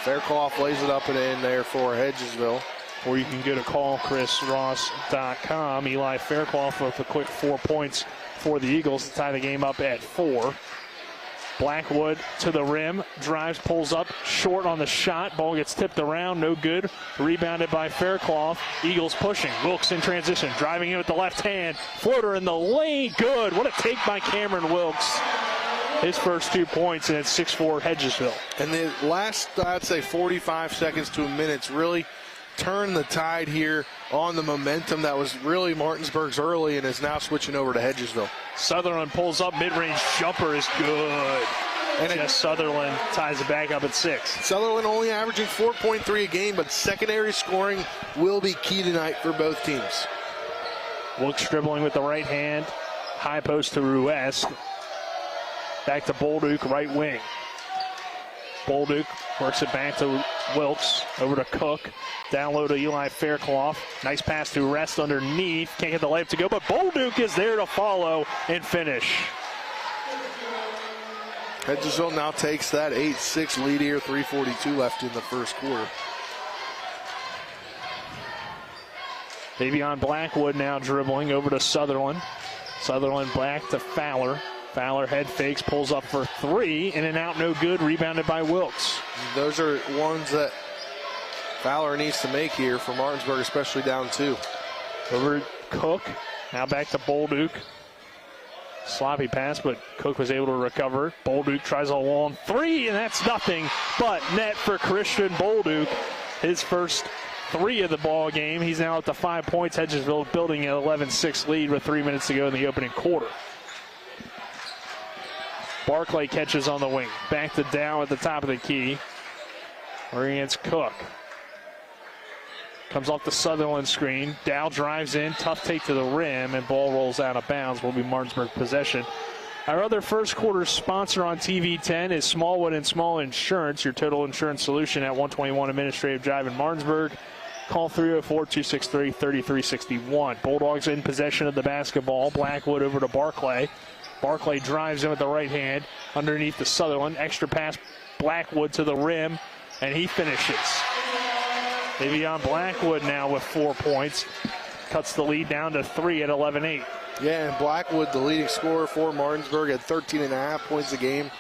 Fairclough lays it up and in there for Hedgesville. Or you can go to callchrisross.com. Eli Fairclough with a quick 4 points for the Eagles to tie the game up at 4. Blackwood to the rim, drives, pulls up, short on the shot. Ball gets tipped around, no good. Rebounded by Fairclough. Eagles pushing. Wilkes in transition, driving in with the left hand. Floater in the lane, good. What a take by Cameron Wilkes. His first 2 points, and it's 6-4 Hedgesville. And the last, I'd say, 45 seconds to a minute really turned the tide here on the momentum that was really Martinsburg's early and is now switching over to Hedgesville. Sutherland pulls up, mid-range jumper is good. And Jess Sutherland ties it back up at 6. Sutherland only averaging 4.3 a game, but secondary scoring will be key tonight for both teams. Wilkes dribbling with the right hand. High post to Ruest. Back to Bolduc, right wing. Bolduc works it back to Wilkes. Over to Cook. Down low to Eli Fairclough. Nice pass to Rest underneath. Can't get the layup to go, but Bolduc is there to follow and finish. Hedgesville now takes that 8-6 lead here, 3:42 left in the first quarter. Davion Blackwood now dribbling over to Sutherland. Sutherland back to Fowler. Fowler head fakes, pulls up for three, in and out, no good, rebounded by Wilkes. Those are ones that Fowler needs to make here for Martinsburg, especially down two. Over to Cook, now back to Bolduc. Sloppy pass, but Cook was able to recover. Bolduc tries a long three, and that's nothing but net for Christian Bolduc. His first three of the ball game. He's now up to 5 points. Hedgesville building an 11-6 lead with 3 minutes to go in the opening quarter. Barclay catches on the wing. Back to Dow at the top of the key. Against Cook. Comes off the Sutherland screen. Dow drives in. Tough take to the rim, and ball rolls out of bounds. Will be Martinsburg possession. Our other first quarter sponsor on TV10 is Smallwood and Small Insurance, your total insurance solution at 121 Administrative Drive in Martinsburg. Call 304-263-3361. Bulldogs in possession of the basketball. Blackwood over to Barclay. Barclay drives in with the right hand underneath the Sutherland. Extra pass, Blackwood to the rim, and he finishes. Davion Blackwood now with 4 points. Cuts the lead down to 3 at 11-8. Yeah, and Blackwood, the leading scorer for Martinsburg, at 13.5 points a game.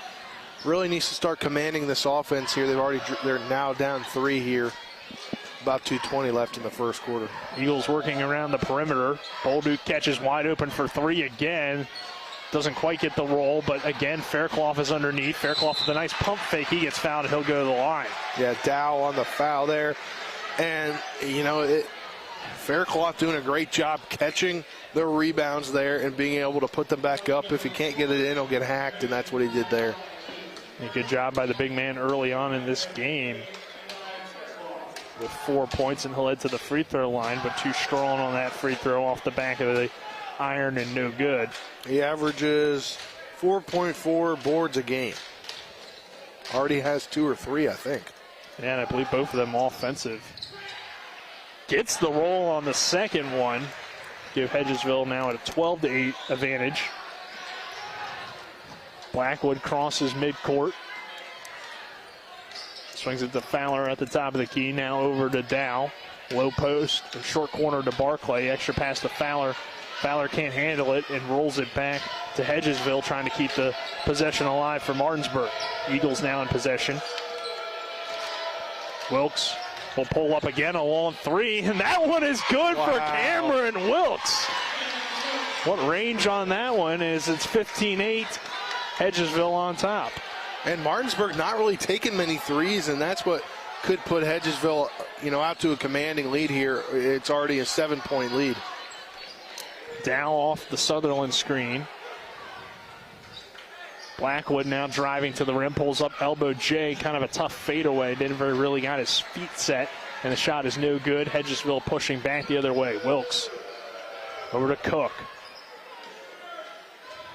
Really needs to start commanding this offense here. They're now down 3 here. About 2:20 left in the first quarter. Eagles working around the perimeter. Bolduc catches wide open for three again. Doesn't quite get the roll, but again, Fairclough is underneath. Fairclough with a nice pump fake. He gets fouled, and he'll go to the line. Yeah, Dow on the foul there. And, you know, Fairclough doing a great job catching the rebounds there and being able to put them back up. If he can't get it in, he'll get hacked, and that's what he did there. A good job by the big man early on in this game. With 4 points, and he'll head to the free throw line, but too strong on that free throw off the back of the iron and no good. He averages 4.4 boards a game. Already has 2 or 3, I think. Yeah, and I believe both of them offensive. Gets the roll on the second one. Give Hedgesville now at a 12-8 advantage. Blackwood crosses midcourt. Swings it to Fowler at the top of the key. Now over to Dow. Low post, short corner to Barclay. Extra pass to Fowler. Fowler can't handle it and rolls it back to Hedgesville, trying to keep the possession alive for Martinsburg. Eagles now in possession. Wilkes will pull up again, a long three, and that one is good for Cameron Wilkes. What range on that one is? It's 15-8. Hedgesville on top. And Martinsburg not really taking many threes, and that's what could put Hedgesville, out to a commanding lead here. It's already a 7-point lead. Dow off the Sutherland screen. Blackwood now driving to the rim, pulls up elbow J, kind of a tough fadeaway. Denver really got his feet set, and the shot is no good. Hedgesville pushing back the other way. Wilkes over to Cook.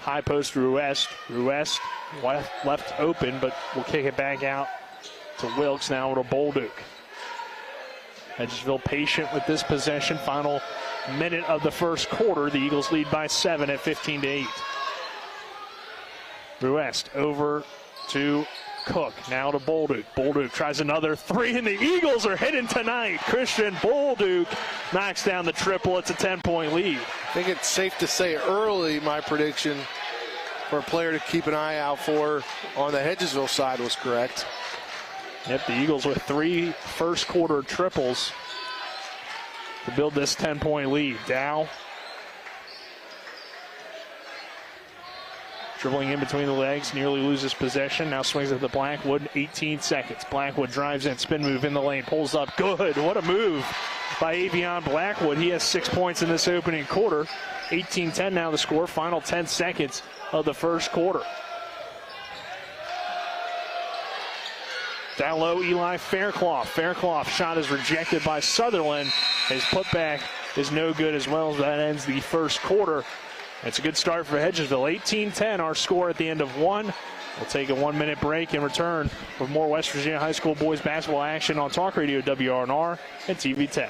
High post Ruest. Ruest left open, but will kick it back out to Wilkes, now to Bolduc. Hedgesville patient with this possession. Final minute of the first quarter. The Eagles lead by 7 at 15-8. Ruest over to Cook, now to Bolduc. Bolduc tries another three, and the Eagles are hitting tonight. Christian Bolduc knocks down the triple. It's a 10-point lead. I think it's safe to say early, my prediction for a player to keep an eye out for on the Hedgesville side was correct. Yep, the Eagles with 3 first quarter triples to build this 10-point lead. Dow dribbling in between the legs, nearly loses possession. Now swings it to Blackwood, 18 seconds. Blackwood drives in, spin move in the lane, pulls up, good. What a move by Avion Blackwood. He has 6 points in this opening quarter. 18-10 now the score, final 10 seconds of the first quarter. Down low, Eli Fairclough. Fairclough's shot is rejected by Sutherland. His putback is no good as well. That ends the first quarter. It's a good start for Hedgesville. 18-10, our score at the end of one. We'll take a 1-minute break and return with more West Virginia High School boys basketball action on Talk Radio WRNR and TV 10.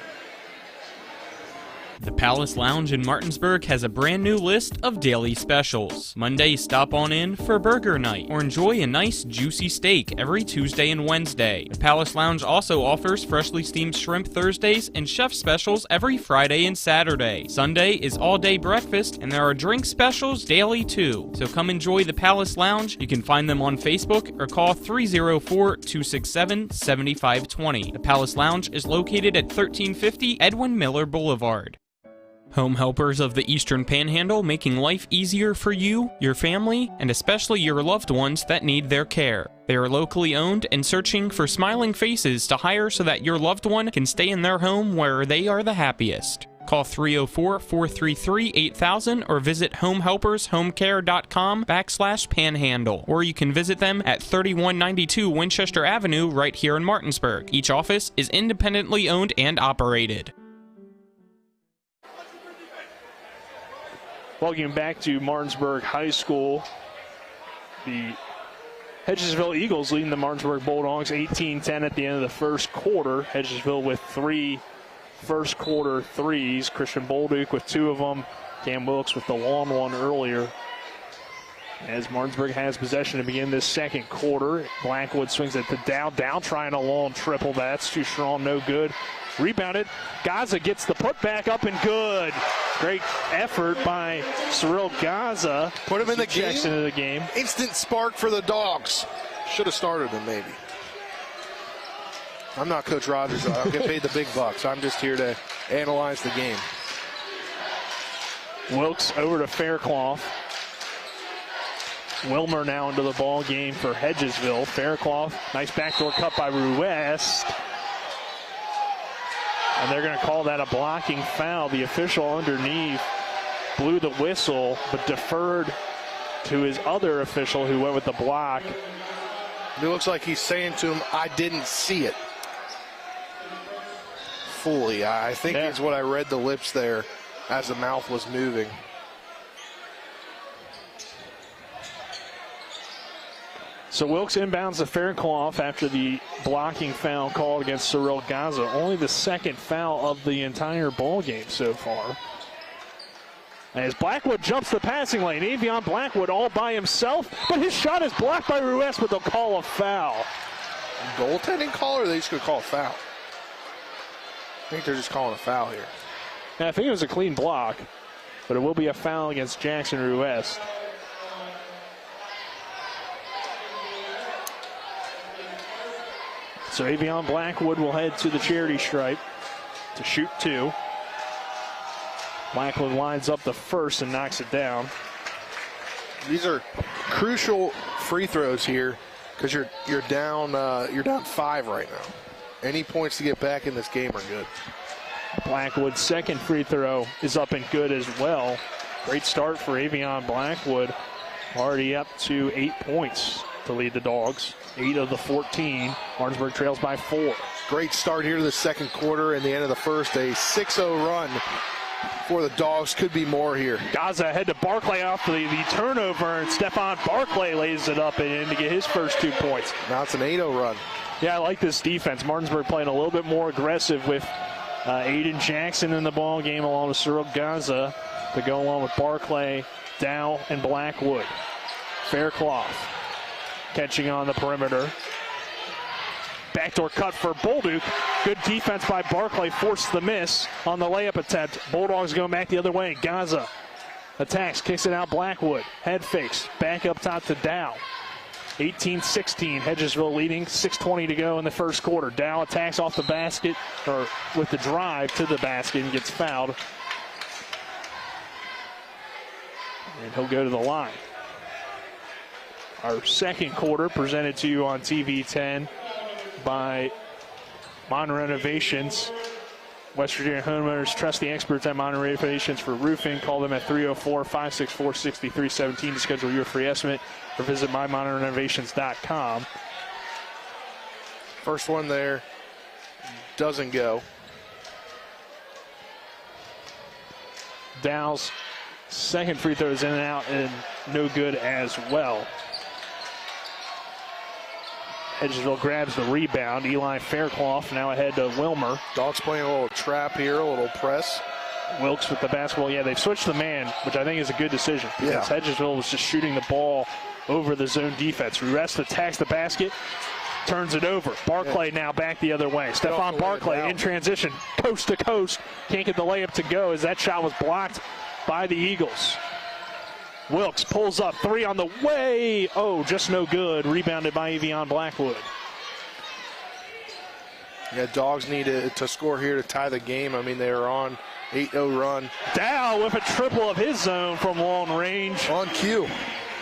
The Palace Lounge in Martinsburg has a brand new list of daily specials. Monday, stop on in for burger night or enjoy a nice juicy steak every Tuesday and Wednesday. The Palace Lounge also offers freshly steamed shrimp Thursdays and chef specials every Friday and Saturday. Sunday is all-day breakfast and there are drink specials daily too. So come enjoy the Palace Lounge. You can find them on Facebook or call 304-267-7520. The Palace Lounge is located at 1350 Edwin Miller Boulevard. Home helpers of the Eastern Panhandle, making life easier for you, your family, and especially your loved ones that need their care. They are locally owned and searching for smiling faces to hire so that your loved one can stay in their home where they are the happiest. Call 304-433-8000 or visit homehelpershomecare.com/panhandle. Or you can visit them at 3192 Winchester Avenue right here in Martinsburg. Each office is independently owned and operated. Welcome back to Martinsburg High School. The Hedgesville Eagles leading the Martinsburg Bulldogs 18-10 at the end of the first quarter. Hedgesville with 3 first quarter threes. Christian Bolduc with 2 of them. Cam Wilkes with the long one earlier. As Martinsburg has possession to begin this second quarter. Blackwood swings it to Dow. Dow trying a long triple. That's too strong, no good. Rebounded. Gaza gets the putback up and good. Great effort by Cyril Gaza. Put him in the game. Into the game. Instant spark for the Dogs. Should have started him maybe. I'm not Coach Rogers. I don't get paid the big bucks. I'm just here to analyze the game. Wilkes over to Faircloth. Wilmer now into the ball game for Hedgesville. Faircloth, nice backdoor cut by Ruest. And they're going to call that a blocking foul. The official underneath blew the whistle, but deferred to his other official who went with the block. It looks like he's saying to him, I didn't see it fully. I think is what I read the lips there as the mouth was moving. So Wilkes inbounds to Faircloth after the blocking foul called against Cyril Gaza. Only the second foul of the entire ball game so far. As Blackwood jumps the passing lane, Avion Blackwood all by himself, but his shot is blocked by Ruest, but they'll call a foul. Goaltending call, or are they just going to call a foul? I think they're just calling a foul here. Yeah, I think it was a clean block, but it will be a foul against Jackson Ruest. So Avion Blackwood will head to the charity stripe to shoot 2. Blackwood lines up the first and knocks it down. These are crucial free throws here because you're down 5 right now. Any points to get back in this game are good. Blackwood's second free throw is up and good as well. Great start for Avion Blackwood. Already up to 8 points to lead the Dogs. 8 of the 14. Martinsburg trails by 4. Great start here to the second quarter and the end of the first. A 6-0 run for the Dogs. Could be more here. Gaza ahead to Barclay off the turnover, and Stephon Barclay lays it up and in to get his first 2 points. Now it's an 8-0 run. Yeah, I like this defense. Martinsburg playing a little bit more aggressive with Aiden Jackson in the ball game along with Cyril Gaza to go along with Barclay, Dow, and Blackwood. Faircloth catching on the perimeter. Backdoor cut for Bolduc. Good defense by Barclay. Forced the miss on the layup attempt. Bulldogs going back the other way. Gaza attacks, kicks it out Blackwood. Head fakes. Back up top to Dow. 18-16. Hedgesville leading. 6:20 to go in the first quarter. Dow attacks off the basket, or with the drive to the basket, and gets fouled. And he'll go to the line. Our second quarter presented to you on TV 10 by Mon Renovations. West Virginia homeowners trust the experts at Mon Renovations for roofing. Call them at 304-564-6317 to schedule your free estimate or visit mymonrenovations.com. First one there doesn't go. Dow's second free throw is in and out and no good as well. Hedgesville grabs the rebound. Eli Faircloth now ahead to Wilmer. Dogs playing a little trap here, a little press. Wilkes with the basketball. Yeah, they've switched the man, which I think is a good decision because Hedgesville was just shooting the ball over the zone defense. Ruest attacks the basket, turns it over. Barclay now back the other way. Stephon Barclay in transition, coast to coast. Can't get the layup to go as that shot was blocked by the Eagles. Wilkes pulls up, 3 on the way. Oh, just no good. Rebounded by Evian Blackwood. Yeah, Dogs need to score here to tie the game. I mean, they are on 8-0 run. Dow with a triple of his own from long range. On cue.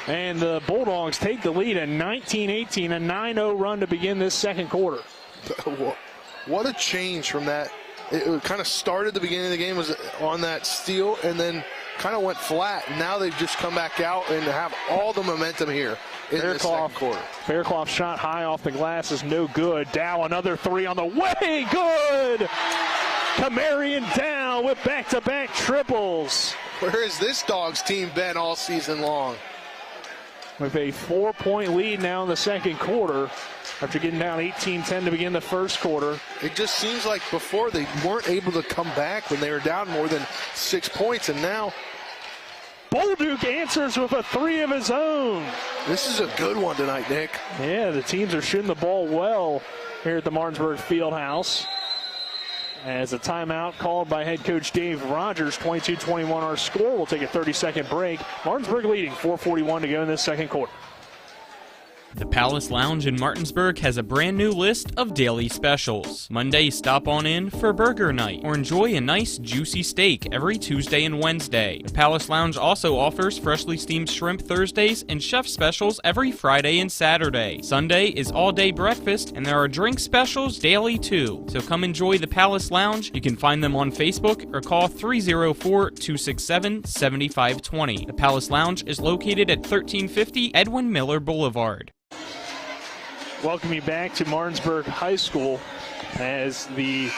And the Bulldogs take the lead at 19-18, a 9-0 run to begin this second quarter. What a change from that. It kind of started the beginning of the game was on that steal and then kind of went flat. Now they've just come back out and have all the momentum here in the second quarter. Faircloth shot high off the glass is no good. Dow another 3 on the way. Good! Camarion Dow with back-to-back triples. Where has this Dogs team been all season long? With a 4-point lead now in the second quarter after getting down 18-10 to begin the first quarter. It just seems like before they weren't able to come back when they were down more than 6 points, and now Bolduc answers with a 3 of his own. This is a good one tonight, Nick. Yeah, the teams are shooting the ball well here at the Martinsburg Fieldhouse. As a timeout called by head coach Dave Rogers, 22-21 our score. We'll take a 30-second break. Martinsburg leading, 4:41 to go in this second quarter. The Palace Lounge in Martinsburg has a brand new list of daily specials. Monday, stop on in for burger night or enjoy a nice juicy steak every Tuesday and Wednesday. The Palace Lounge also offers freshly steamed shrimp Thursdays and chef specials every Friday and Saturday. Sunday is all-day breakfast and there are drink specials daily too. So come enjoy the Palace Lounge. You can find them on Facebook or call 304-267-7520. The Palace Lounge is located at 1350 Edwin Miller Boulevard. Welcome you back to Martinsburg High School as the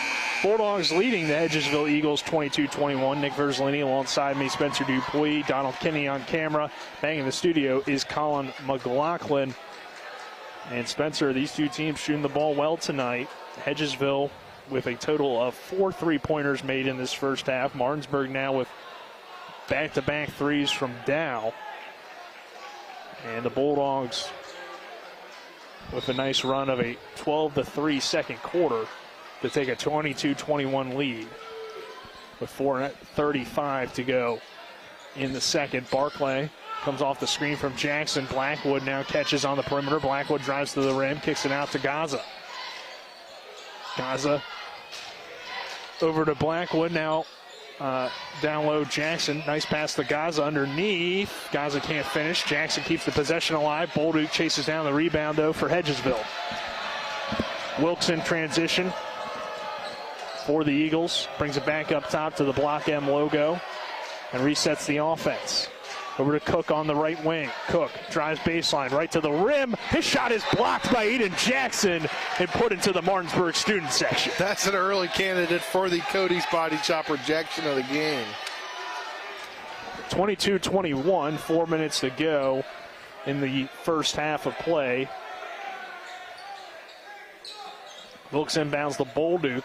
Bulldogs leading the Hedgesville Eagles 22-21. Nick Verzolini alongside me, Spencer Dupuis, Donald Kinney on camera. Bang in the studio is Colin McLaughlin. And Spencer, these two teams shooting the ball well tonight. Hedgesville with a total of 4 3-pointers made in this first half. Martinsburg now with back-to-back threes from Dow. And the Bulldogs with a nice run of a 12-3 second quarter to take a 22-21 lead with 4:35 to go in the second. Barclay comes off the screen from Jackson. Blackwood now catches on the perimeter. Blackwood drives to the rim, kicks it out to Gaza. Gaza over to Blackwood now. Down low, Jackson. Nice pass to Gaza underneath. Gaza can't finish. Jackson keeps the possession alive. Bolduc chases down the rebound, though, for Hedgesville. Wilkes in transition for the Eagles. Brings it back up top to the Block M logo and resets the offense. Over to Cook on the right wing. Cook drives baseline right to the rim. His shot is blocked by Eden Jackson and put into the Martinsburg student section. That's an early candidate for the Cody's Body Shop rejection of the game. 22-21, 4 minutes to go in the first half of play. Wilkes inbounds the Bolduc.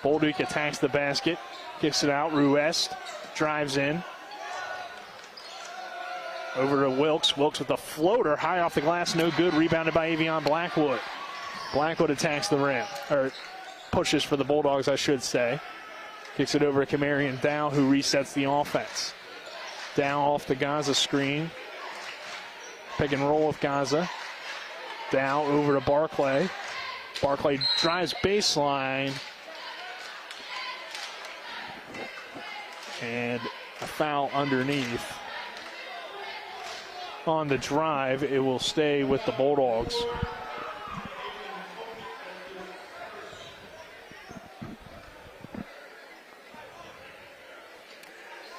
Bolduc attacks the basket, kicks it out. Ruest drives in. Over to Wilkes. Wilkes with the floater, high off the glass, no good. Rebounded by Evian Blackwood. Blackwood attacks the rim, or pushes for the Bulldogs, I should say. Kicks it over to Camarion Dow, who resets the offense. Dow off the Gaza screen. Pick and roll with Gaza. Dow over to Barclay. Barclay drives baseline. And a foul underneath. On the drive, it will stay with the Bulldogs.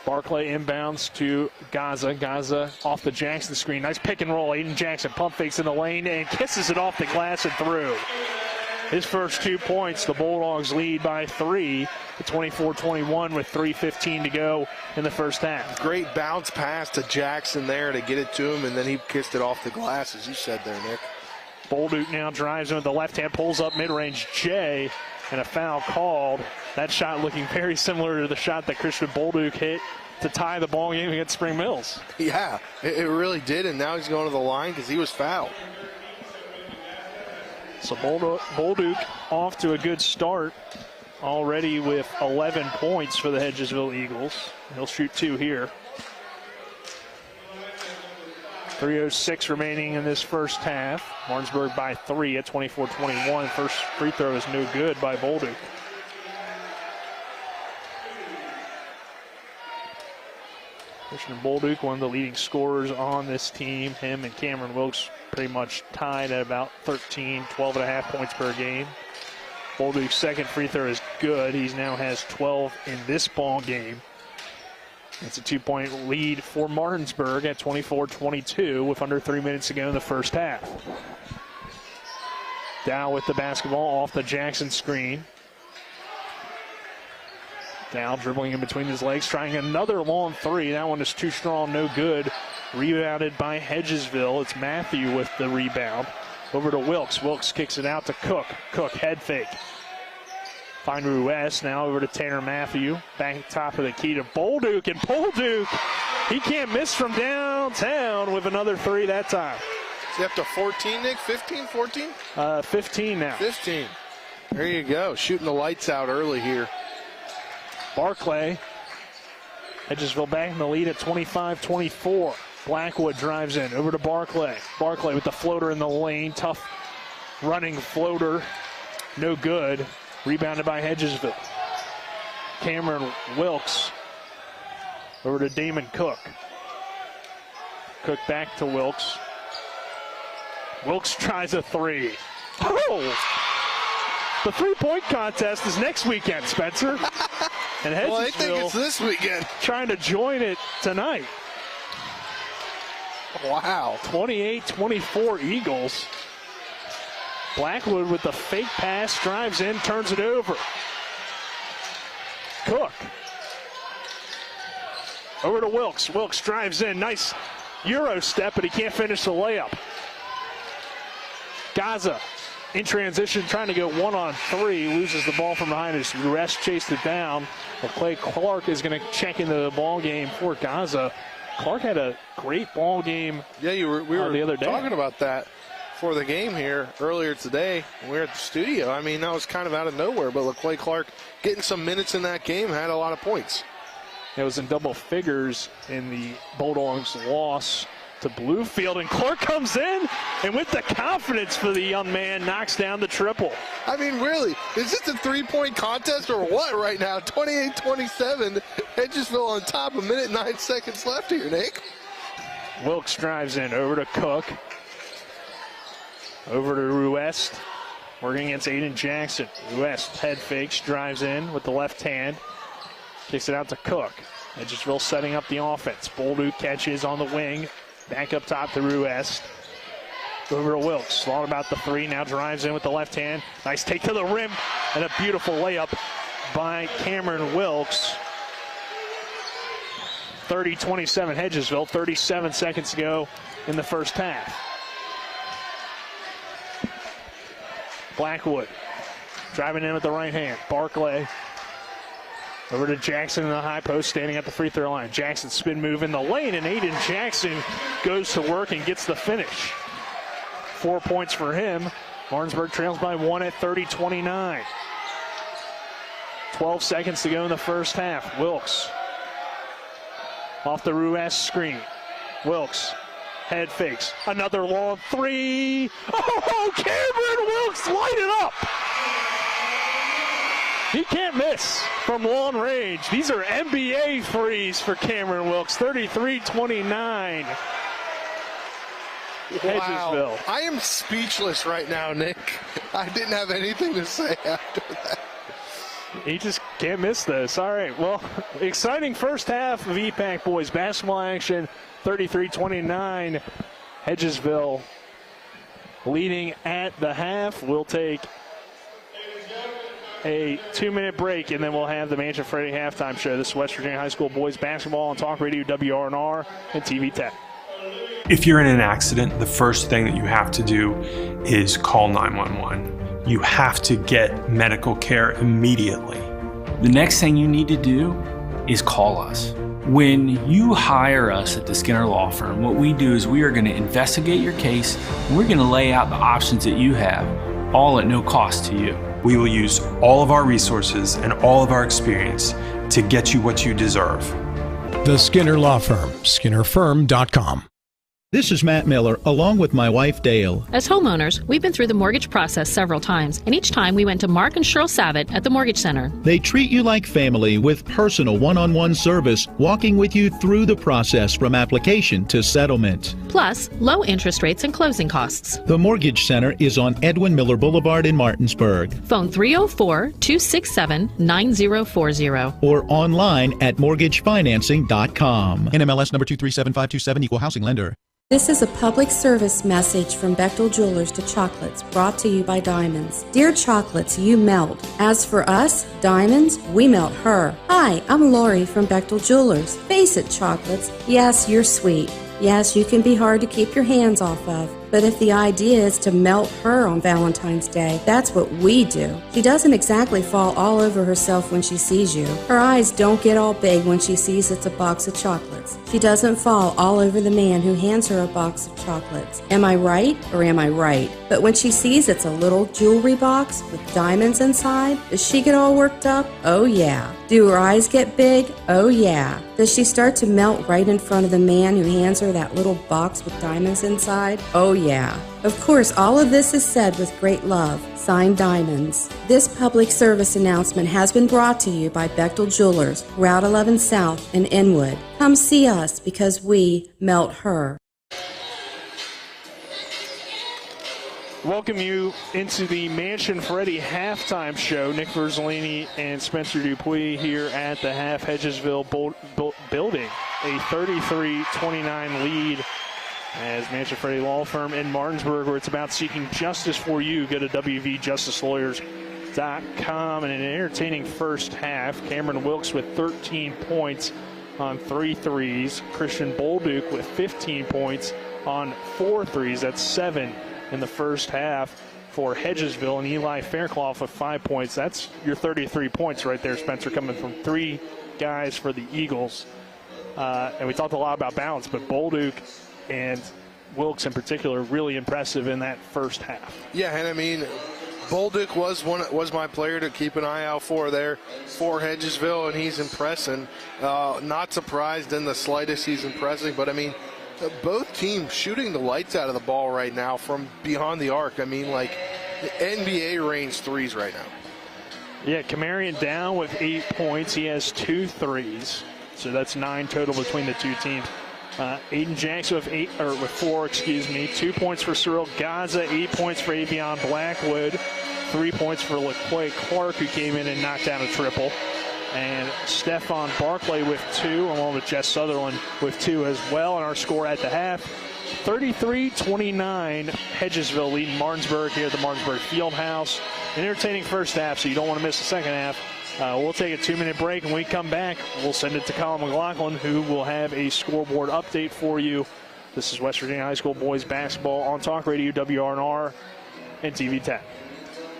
Barclay inbounds to Gaza. Gaza off the Jackson screen. Nice pick and roll. Aiden Jackson pump fakes in the lane and kisses it off the glass and through. His first 2 points, the Bulldogs lead by 3 to 24-21 with 3:15 to go in the first half. Great bounce pass to Jackson there to get it to him, and then he kissed it off the glass, as you said there, Nick. Bolduc now drives in with the left hand, pulls up mid-range. Jay and a foul called. That shot looking very similar to the shot that Christian Bolduc hit to tie the ball game against Spring Mills. Yeah, it really did, and now he's going to the line because he was fouled. So Bolduc off to a good start already with 11 points for the Hedgesville Eagles. He'll shoot 2 here. 3:06 remaining in this first half. Martinsburg by 3 at 24-21. First free throw is no good by Bolduc. Christian Bolduc, one of the leading scorers on this team. Him and Cameron Wilkes pretty much tied at about 12.5 points per game. Bolduc's second free throw is good. He now has 12 in this ball game. It's a 2-point lead for Martinsburg at 24-22 with under 3 minutes to go in the first half. Dow with the basketball off the Jackson screen. Dow dribbling in between his legs, trying another long 3. That one is too strong, no good. Rebounded by Hedgesville. It's Matthew with the rebound. Over to Wilkes. Wilkes kicks it out to Cook. Cook head fake. Find Ruiz. Now over to Tanner Matthew. Back top of the key to Bolduc. And Bolduc, he can't miss from downtown with another 3 that time. Is he up to 14, Nick? 15, 14? 15 now. 15. There you go. Shooting the lights out early here. Barclay. Hedgesville back in the lead at 25-24. Blackwood drives in. Over to Barclay. Barclay with the floater in the lane. Tough running floater. No good. Rebounded by Hedgesville. Cameron Wilkes. Over to Damon Cook. Cook back to Wilkes. Wilkes tries a 3. Oh! The 3-point contest is next weekend, Spencer. And Hedgesville, well, I think it's this weekend. Trying to join it tonight. Wow. 28-24 Eagles. Blackwood with the fake pass, drives in, turns it over. Cook. Over to Wilkes. Wilkes drives in. Nice Euro step, but he can't finish the layup. Gaza in transition, trying to go 1-on-3. Loses the ball from behind us. Ruiz chased it down. But Clay Clark is going to check into the ball game for Gaza. Clark had a great ball game. Yeah, we were the other day talking about that for the game here earlier today when we were at the studio. I mean, that was kind of out of nowhere, but Clay Clark getting some minutes in that game had a lot of points. It was in double figures in the Bulldogs' loss to Bluefield, and Clark comes in and with the confidence for the young man knocks down the triple. I mean, really, is this a 3-point contest or what right now? 28-27, Hedgesville on top, 1 minute 9 seconds left here, Nick. Wilkes drives in, over to Cook. Over to Ruiz, working against Aiden Jackson. Ruiz head fakes, drives in with the left hand. Kicks it out to Cook. Hedgesville setting up the offense. Bolduc catches on the wing. Back up top to Ruiz. Over to Wilkes. Thought about the 3. Now drives in with the left hand. Nice take to the rim. And a beautiful layup by Cameron Wilkes. 30-27 Hedgesville. 37 seconds to go in the first half. Blackwood driving in with the right hand. Barclay. Over to Jackson in the high post, standing at the free throw line. Jackson spin move in the lane, and Aiden Jackson goes to work and gets the finish. 4 points for him. Martinsburg trails by 1 at 30-29. 12 seconds to go in the first half. Wilkes off the Ruiz screen. Wilkes head fakes. Another long 3. Oh, Cameron Wilkes light it up. He can't miss from long range. These are NBA threes for Cameron Wilkes. 33-29. Hedgesville. Wow. I am speechless right now, Nick. I didn't have anything to say after that. He just can't miss this. All right, well, exciting first half of EPAC boys basketball action. 33-29. Hedgesville leading at the half. We'll take a 2-minute break, and then we'll have the Mansion Freddy halftime show. This is West Virginia High School boys basketball on Talk Radio WRNR and TV 10. If you're in an accident, the first thing that you have to do is call 911. You have to get medical care immediately. The next thing you need to do is call us. When you hire us at the Skinner Law Firm, what we do is we are going to investigate your case, and we're going to lay out the options that you have, all at no cost to you. We will use all of our resources and all of our experience to get you what you deserve. The Skinner Law Firm, SkinnerFirm.com. This is Matt Miller, along with my wife, Dale. As homeowners, we've been through the mortgage process several times, and each time we went to Mark and Cheryl Savitt at the Mortgage Center. They treat you like family with personal one-on-one service, walking with you through the process from application to settlement. Plus, low interest rates and closing costs. The Mortgage Center is on Edwin Miller Boulevard in Martinsburg. Phone 304-267-9040. Or online at mortgagefinancing.com. NMLS number 237527, Equal Housing Lender. This is a public service message from Bechtel Jewelers to Chocolates, brought to you by Diamonds. Dear Chocolates, you melt. As for us, Diamonds, we melt her. Hi, I'm Lori from Bechtel Jewelers. Face it, Chocolates. Yes, you're sweet. Yes, you can be hard to keep your hands off of. But if the idea is to melt her on Valentine's Day, that's what we do. She doesn't exactly fall all over herself when she sees you. Her eyes don't get all big when she sees it's a box of chocolates. She doesn't fall all over the man who hands her a box of chocolates. Am I right or am I right? But when she sees it's a little jewelry box with diamonds inside, does she get all worked up? Oh yeah. Do her eyes get big? Oh yeah. Does she start to melt right in front of the man who hands her that little box with diamonds inside? Oh yeah. Of course, all of this is said with great love. Signed, Diamonds. This public service announcement has been brought to you by Bechtel Jewelers, Route 11 South in Inwood. Come see us because we melt her. Welcome you into the Mansion Freddy halftime show. Nick Verzolini and Spencer Dupuis here at the Hedgesville building. A 33-29 lead as Mansion Freddy Law Firm in Martinsburg, where it's about seeking justice for you. Go to WVJusticeLawyers.com. And an entertaining first half. Cameron Wilkes with 13 points on 3 threes. Christian Bolduc with 15 points on 4 threes. That's 7 in the first half for Hedgesville, and Eli Fairclough with 5 points. That's your 33 points right there, Spencer, coming from 3 guys for the Eagles. And we talked a lot about balance, but Bolduc and Wilkes in particular really impressive in that first half. Yeah, and I mean, Bolduc was my player to keep an eye out for there for Hedgesville, and he's impressing. Not surprised in the slightest he's impressing, but I mean, both teams shooting the lights out of the ball right now from beyond the arc. I mean, like NBA range threes right now. Yeah, Camarion down with 8 points. He has 2 threes, so that's 9 total between the two teams. Aiden Jackson with 4, 2 points for Cyril Gaza, 8 points for Avion Blackwood, 3 points for LaQuay Clark, who came in and knocked down a triple. And Stephon Barclay with 2, along with Jess Sutherland with 2 as well. And our score at the half, 33-29, Hedgesville leading Martinsburg here at the Martinsburg Fieldhouse. An entertaining first half, so you don't want to miss the second half. We'll take a 2-minute break, and when we come back, we'll send it to Colin McLaughlin, who will have a scoreboard update for you. This is West Virginia High School boys basketball on Talk Radio, WRNR, and TV 10.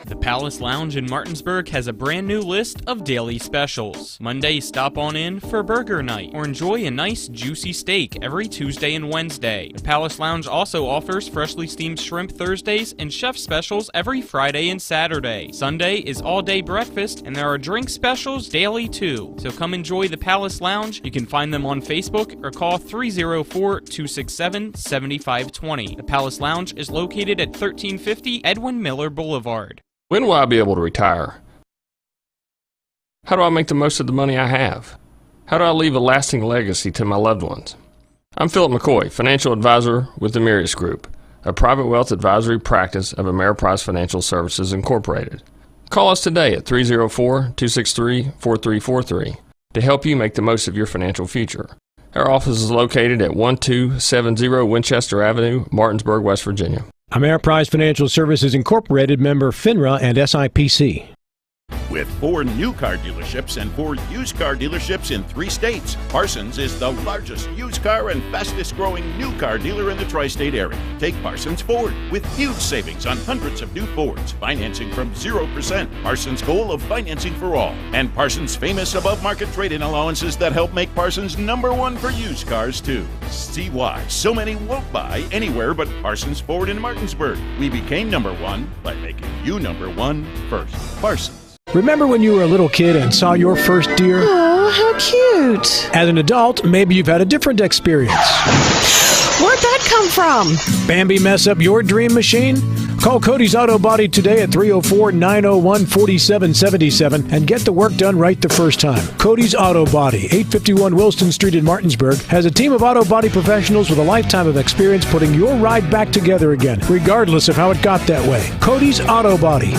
The Palace Lounge in Martinsburg has a brand new list of daily specials. Monday, stop on in for burger night or enjoy a nice juicy steak every Tuesday and Wednesday. The Palace Lounge also offers freshly steamed shrimp Thursdays and chef specials every Friday and Saturday. Sunday is all-day breakfast and there are drink specials daily too. So come enjoy the Palace Lounge. You can find them on Facebook or call 304-267-7520. The Palace Lounge is located at 1350 Edwin Miller Boulevard. When will I be able to retire? How do I make the most of the money I have? How do I leave a lasting legacy to my loved ones? I'm Philip McCoy, financial advisor with the Mirius Group, a private wealth advisory practice of Ameriprise Financial Services Incorporated. Call us today at 304-263-4343 to help you make the most of your financial future. Our office is located at 1270 Winchester Avenue, Martinsburg, West Virginia. Ameriprise Financial Services Incorporated, member FINRA and SIPC. With 4 new car dealerships and 4 used car dealerships in 3 states, Parsons is the largest used car and fastest growing new car dealer in the tri-state area. Take Parsons Ford with huge savings on hundreds of new Fords, financing from 0%. Parsons' goal of financing for all, and Parsons' famous above-market trade-in allowances that help make Parsons #1 for used cars too. See why so many won't buy anywhere but Parsons Ford in Martinsburg. We became #1 by making you #1 first. Parsons. Remember when you were a little kid and saw your first deer? Oh, how cute. As an adult, maybe you've had a different experience. Where'd that come from? Bambi mess up your dream machine? Call Cody's Auto Body today at 304-901-4777 and get the work done right the first time. Cody's Auto Body, 851 Wilston Street in Martinsburg, has a team of auto body professionals with a lifetime of experience putting your ride back together again, regardless of how it got that way. Cody's Auto Body.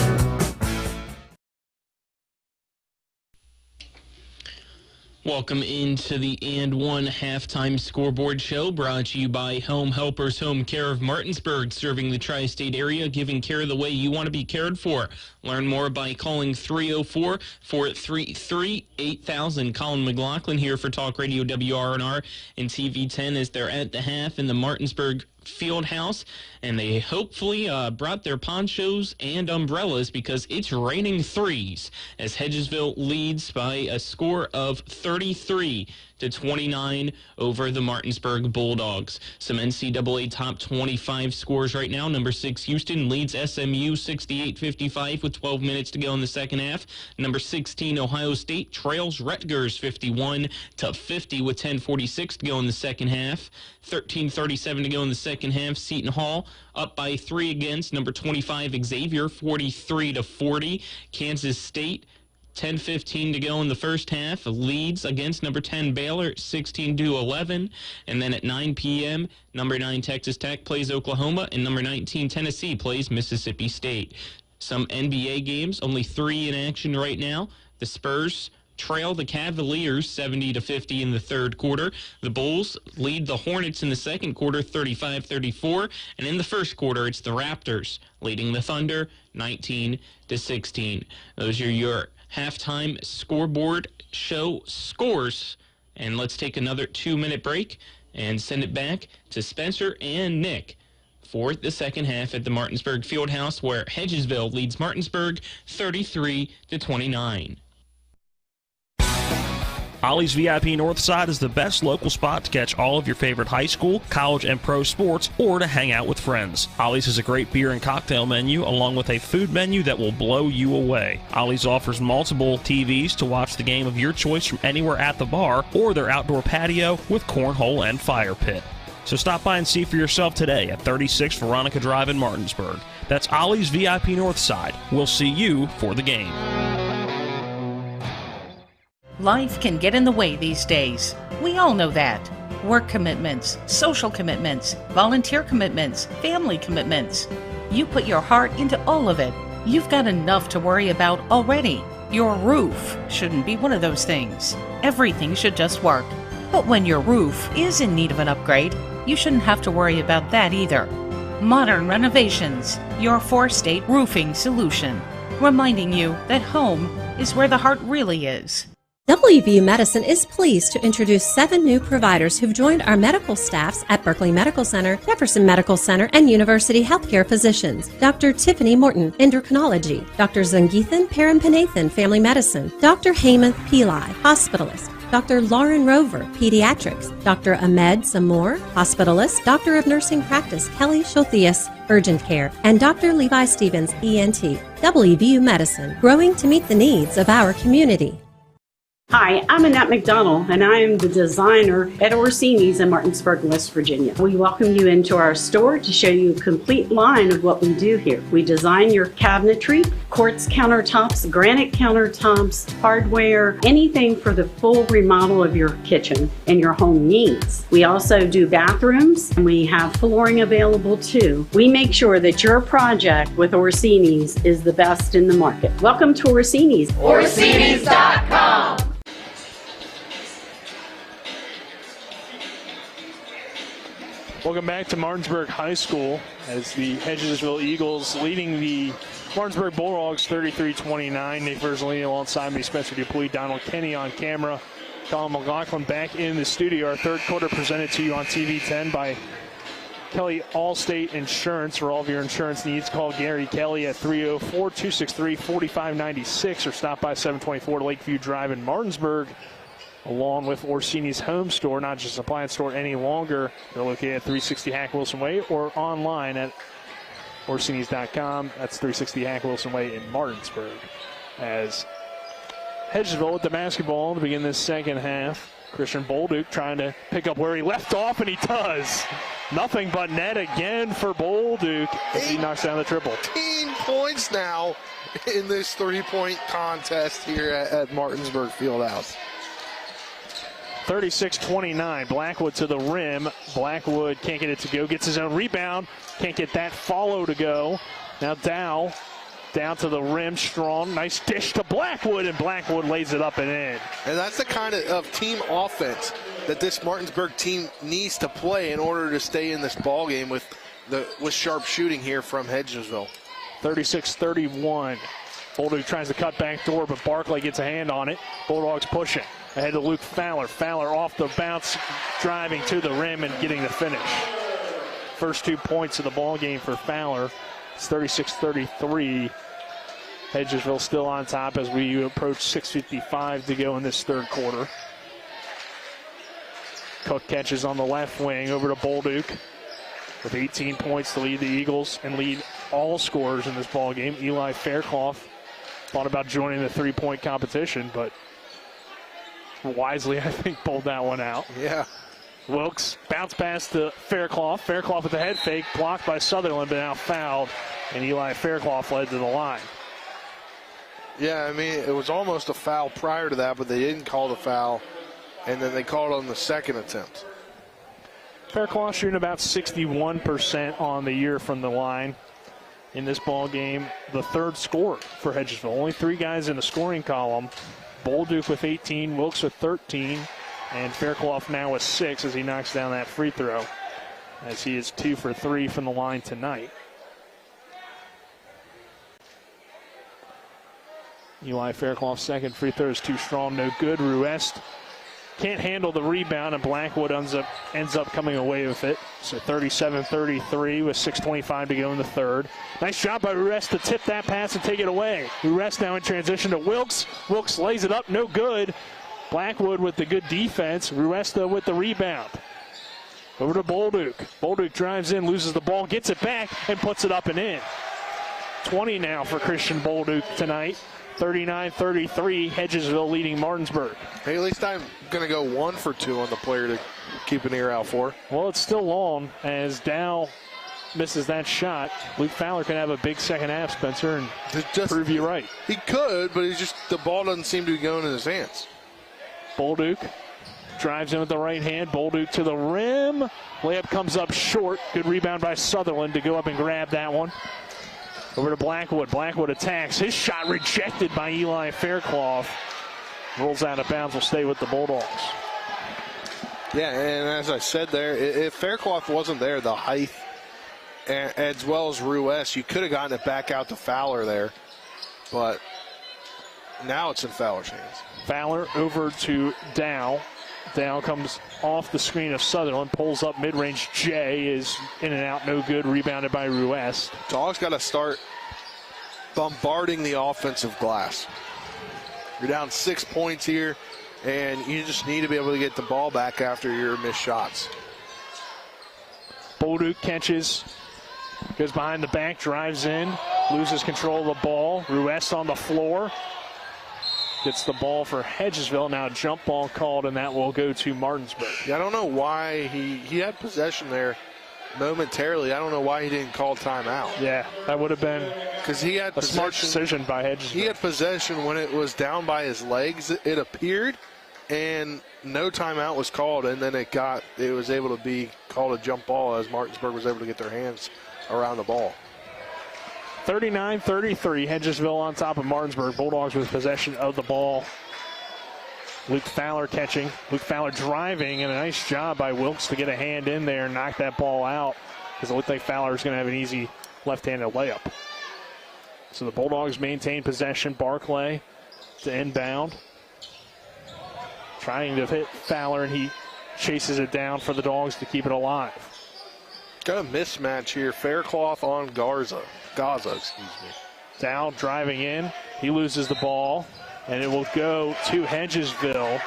Welcome into the And One Halftime Scoreboard Show, brought to you by Home Helpers Home Care of Martinsburg, serving the tri-state area, giving care the way you want to be cared for. Learn more by calling 304-433-8000. Colin McLaughlin here for Talk Radio WRNR and TV10 as they're at the half in the Martinsburg Field House, and they hopefully brought their ponchos and umbrellas because it's raining threes as Hedgesville leads by a score of 33-29 over the Martinsburg Bulldogs. Some NCAA top 25 scores right now. Number 6 Houston leads SMU 68-55 with 12 minutes to go in the second half. Number 16 Ohio State trails Rutgers 51-50 with 10:46 to go in the second half. 13:37 to go in the second half. Seton Hall up by 3 against number 25 Xavier 43-40. Kansas State 10:15 to go in the first half, leads against number 10 Baylor 16-11, and then at 9 p.m. number 9 Texas Tech plays Oklahoma, and number 19 Tennessee plays Mississippi State. Some NBA games, only 3 in action right now. The Spurs trail the Cavaliers 70-50 in the third quarter. The Bulls lead the Hornets in the second quarter 35-34, and in the first quarter it's the Raptors leading the Thunder 19-16. Those are your halftime scoreboard show scores, and let's take another 2-minute break and send it back to Spencer and Nick for the second half at the Martinsburg Fieldhouse, where Hedgesville leads Martinsburg 33-29. Ollie's VIP Northside is the best local spot to catch all of your favorite high school, college, and pro sports, or to hang out with friends. Ollie's has a great beer and cocktail menu, along with a food menu that will blow you away. Ollie's offers multiple TVs to watch the game of your choice from anywhere at the bar, or their outdoor patio with cornhole and fire pit. So stop by and see for yourself today at 36 Veronica Drive in Martinsburg. That's Ollie's VIP Northside. We'll see you for the game. Life can get in the way these days. We all know that. Work commitments, social commitments, volunteer commitments, family commitments. You put your heart into all of it. You've got enough to worry about already. Your roof shouldn't be one of those things. Everything should just work. But when your roof is in need of an upgrade, you shouldn't have to worry about that either. Modern Renovations, your 4-state roofing solution. Reminding you that home is where the heart really is. WVU Medicine is pleased to introduce 7 new providers who've joined our medical staffs at Berkeley Medical Center, Jefferson Medical Center, and University Healthcare Physicians. Dr. Tiffany Morton, Endocrinology. Dr. Zangeethan Parampanathan, Family Medicine. Dr. Heymanth Pillai, Hospitalist. Dr. Lauren Rover, Pediatrics. Dr. Ahmed Samor, Hospitalist. Doctor of Nursing Practice, Kelly Shothius, Urgent Care. And Dr. Levi Stevens, ENT. WVU Medicine, growing to meet the needs of our community. Hi, I'm Annette McDonald, and I am the designer at Orsini's in Martinsburg, West Virginia. We welcome you into our store to show you a complete line of what we do here. We design your cabinetry, quartz countertops, granite countertops, hardware, anything for the full remodel of your kitchen and your home needs. We also do bathrooms, and we have flooring available too. We make sure that your project with Orsini's is the best in the market. Welcome to Orsini's. Orsini's.com. Welcome back to Martinsburg High School as the Hedgesville Eagles leading the Martinsburg Bulldogs 33-29. Nate Verzolini alongside me, Spencer Dupuis, Donald Kenny on camera. Colin McLaughlin back in the studio. Our third quarter presented to you on TV 10 by Kelly Allstate Insurance. For all of your insurance needs, call Gary Kelly at 304-263-4596 or stop by 724 Lakeview Drive in Martinsburg, along with Orsini's Home Store, not just appliance store any longer. They're located at 360 Hack Wilson Way or online at Orsinis.com. That's 360 Hack Wilson Way in Martinsburg. As Hedgesville with the basketball to begin this second half. Christian Bolduc trying to pick up where he left off, and he does. Nothing but net again for Bolduc as he knocks down the triple. 18 points now in this three-point contest here at Martinsburg Fieldhouse. 36-29, Blackwood to the rim. Blackwood can't get it to go, gets his own rebound, can't get that follow to go. Now Dow down to the rim, strong, nice dish to Blackwood, and Blackwood lays it up and in. And that's the kind of team offense that this Martinsburg team needs to play in order to stay in this ball game with sharp shooting here from Hedgesville. 36-31. Bolduc tries to cut back door, but Barclay gets a hand on it. Bulldogs pushing. Ahead to Luke Fowler. Fowler off the bounce, driving to the rim and getting the finish. First 2 points of the ball game for Fowler. It's 36-33. Hedgesville still on top as we approach 6:55 to go in this third quarter. Cook catches on the left wing over to Bolduc with 18 points to lead the Eagles and lead all scorers in this ball game. Eli Fairclough thought about joining the three-point competition, but wisely, I think, pulled that one out. Yeah. Wilkes bounce pass to Fairclough. Fairclough with the head fake, blocked by Sutherland, but now fouled, and Eli Fairclough led to the line. Yeah, I mean, it was almost a foul prior to that, but they didn't call the foul, and then they called on the second attempt. Fairclough shooting about 61% on the year from the line in this ball game. The third scorer for Hedgesville. Only three guys in the scoring column. Bolduc with 18, Wilkes with 13, and Fairclough now with 6 as he knocks down that free throw, as he is 2 for 3 from the line tonight. Eli Fairclough's second free throw is too strong, no good. Ruest can't handle the rebound, and Blackwood ends up coming away with it. So 37-33 with 6:25 to go in the third. Nice job by Ruest to tip that pass and take it away. Ruest now in transition to Wilkes. Wilkes lays it up, no good. Blackwood with the good defense. Ruest with the rebound. Over to Bolduc. Bolduc drives in, loses the ball, gets it back, and puts it up and in. 20 now for Christian Bolduc tonight. 39-33, Hedgesville leading Martinsburg. Hey, at least I'm going to go 1 for 2 on the player to keep an ear out for. Well, it's still long as Dow misses that shot. Luke Fowler can have a big second half, Spencer, and prove you right. He could, but he's just, the ball doesn't seem to be going in his hands. Bolduc drives in with the right hand. Bolduc to the rim. Layup comes up short. Good rebound by Sutherland to go up and grab that one. Over to Blackwood. Blackwood attacks. His shot rejected by Eli Fairclough. Rolls out of bounds. Will stay with the Bulldogs. Yeah, and as I said there, if Fairclough wasn't there, the height as well as Ruest, you could have gotten it back out to Fowler there. But now it's in Fowler's hands. Fowler over to Dow. Dow comes off the screen of Sutherland, pulls up mid-range. Jay is in and out, no good, rebounded by Ruest. Dogs got to start bombarding the offensive glass. You're down 6 points here, and you just need to be able to get the ball back after your missed shots. Bolduc catches, goes behind the back, drives in, loses control of the ball. Ruest on the floor. Gets the ball for Hedgesville. Now a jump ball called, and that will go to Martinsburg. Yeah, I don't know why he had possession there momentarily. I don't know why he didn't call timeout. Yeah, that would have been because he had a smart decision by Hedgesville. He had possession when it was down by his legs, it appeared, and no timeout was called, and then it was able to be called a jump ball as Martinsburg was able to get their hands around the ball. 39-33, Hedgesville on top of Martinsburg. Bulldogs with possession of the ball Luke Fowler catching. Luke Fowler driving, and a nice job by Wilkes to get a hand in there and knock that ball out, because it looked like Fowler is going to have an easy left-handed layup. So the Bulldogs maintain possession. Barclay to inbound. Trying to hit Fowler, and he chases it down for the Dogs to keep it alive. Got a mismatch here. Faircloth on Gaza, excuse me. Dow driving in. He loses the ball, and it will go to Hedgesville.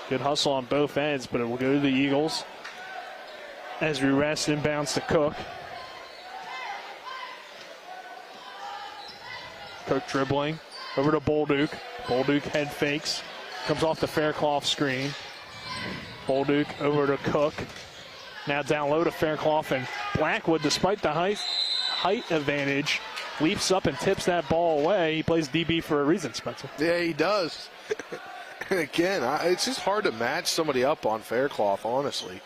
Good hustle on both ends, but it will go to the Eagles. As we rest, inbounds to Cook. Cook dribbling over to Bolduc. Bolduc head fakes. Comes off the Faircloth screen. Bolduc over to Cook. Now down low to Faircloth, and Blackwood, despite the height advantage, leaps up and tips that ball away. He plays DB for a reason, Spencer. Yeah, he does. And again, it's just hard to match somebody up on Faircloth, honestly,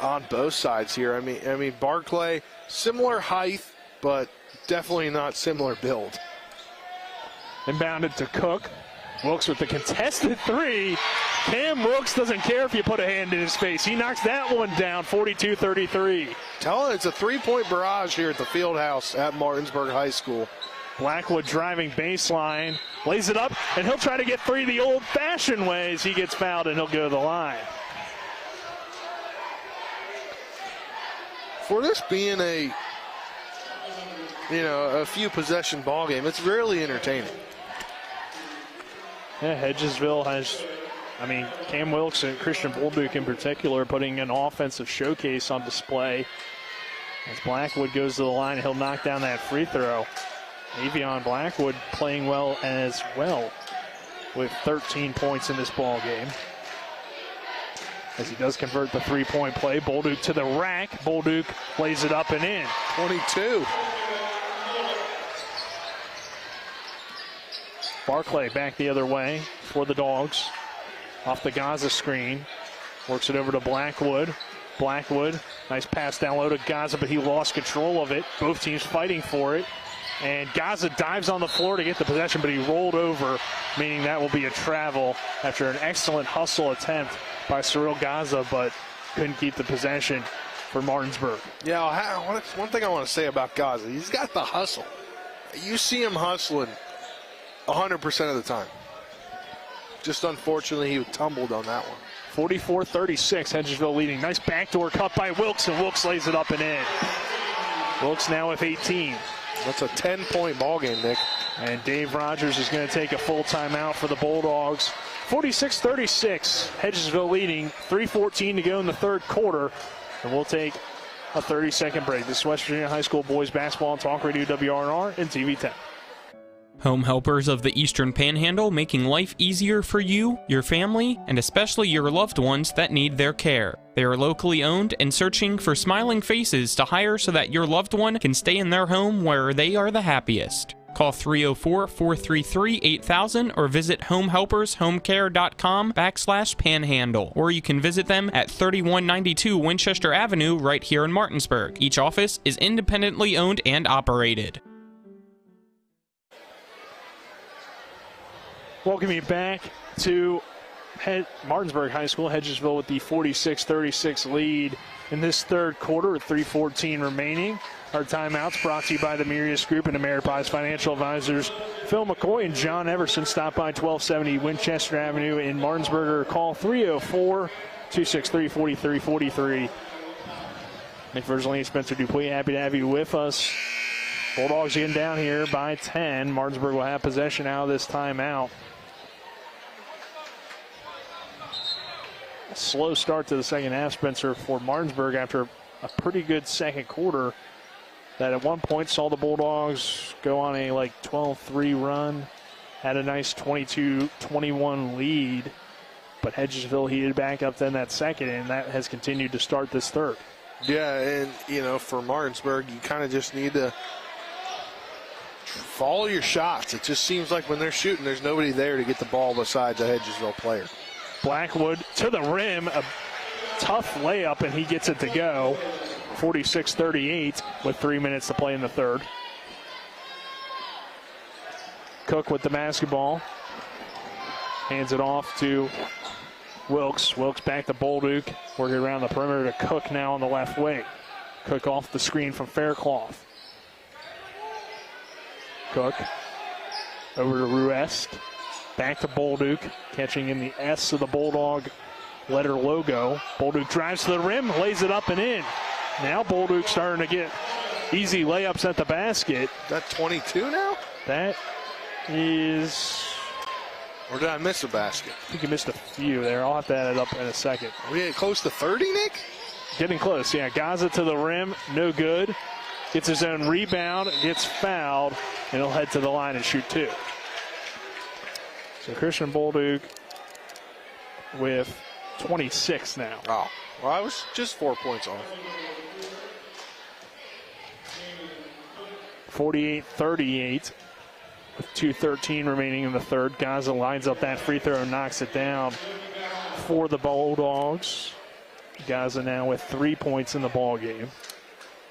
on both sides here. I mean, Barclay, similar height, but definitely not similar build. Inbounded to Cook. Wilkes with the contested three. Cam Wilkes doesn't care if you put a hand in his face. He knocks that one down, 42-33. Tell him it's a three-point barrage here at the field house at Martinsburg High School. Blackwood driving baseline, lays it up, and he'll try to get three the old-fashioned way as he gets fouled, and he'll go to the line. For this being a few possession ball game, it's really entertaining. Yeah, Hedgesville has, Cam Wilkes and Christian Bolduc in particular putting an offensive showcase on display. As Blackwood goes to the line, he'll knock down that free throw. Avion Blackwood playing well as well with 13 points in this ball game. As he does convert the three-point play, Bolduc to the rack. Bolduc lays it up and in. 22. Barclay back the other way for the Dogs. Off the Gaza screen. Works it over to Blackwood. Blackwood, nice pass down low to Gaza, but he lost control of it. Both teams fighting for it. And Gaza dives on the floor to get the possession, but he rolled over, meaning that will be a travel after an excellent hustle attempt by Cyril Gaza, but couldn't keep the possession for Martinsburg. Yeah, one thing I want to say about Gaza, he's got the hustle. You see him hustling 100% of the time. Just unfortunately, he tumbled on that one. 44-36, Hedgesville leading. Nice backdoor cut by Wilkes, and Wilkes lays it up and in. Wilkes now with 18. That's a 10-point ball game, Nick. And Dave Rogers is going to take a full timeout for the Bulldogs. 46-36, Hedgesville leading. 3:14 to go in the third quarter. And we'll take a 30-second break. This is West Virginia High School boys basketball on Talk Radio WRNR and TV 10. Home Helpers of the Eastern Panhandle, making life easier for you, your family, and especially your loved ones that need their care. They are locally owned and searching for smiling faces to hire so that your loved one can stay in their home where they are the happiest. Call 304-433-8000 or visit homehelpershomecare.com/panhandle, or you can visit them at 3192 Winchester Avenue right here in Martinsburg. Each office is independently owned and operated. Welcome you back to Martinsburg High School. Hedgesville with the 46-36 lead in this third quarter with 3:14 remaining. Our timeouts brought to you by the Mirius Group and Ameriprise Financial Advisors. Phil McCoy and John Everson stop by 1270 Winchester Avenue in Martinsburg, or call 304-263-4343. Nick Verzolini and Spencer Dupuis, happy to have you with us. Bulldogs getting down here by 10. Martinsburg will have possession out of this timeout. A slow start to the second half, Spencer, for Martinsburg after a pretty good second quarter that at one point saw the Bulldogs go on a 12-3 run, had a nice 22-21 lead, but Hedgesville heated back up then that second, and that has continued to start this third. Yeah, and, for Martinsburg, you kind of just need to follow your shots. It just seems like when they're shooting, there's nobody there to get the ball besides a Hedgesville player. Blackwood to the rim, a tough layup, and he gets it to go. 46-38 with 3 minutes to play in the third. Cook with the basketball. Hands it off to Wilkes. Wilkes back to Bolduc. Working around the perimeter to Cook now on the left wing. Cook off the screen from Faircloth. Cook over to Ruest. Back to Bolduc. Catching in the S of the Bulldog letter logo. Bolduc drives to the rim, lays it up and in. Now Bolduc starting to get easy layups at the basket. That 22 now? That is... Or did I miss a basket? I think you missed a few there. I'll have to add it up in a second. Are we getting close to 30, Nick? Getting close, yeah. Gaza to the rim, no good. Gets his own rebound, gets fouled, and he'll head to the line and shoot 2. So Christian Bolduc with 26 now. Oh, well, I was just 4 points off. 48-38 with 2:13 remaining in the third. Gaza lines up that free throw and knocks it down for the Bulldogs. Gaza now with 3 points in the ball game.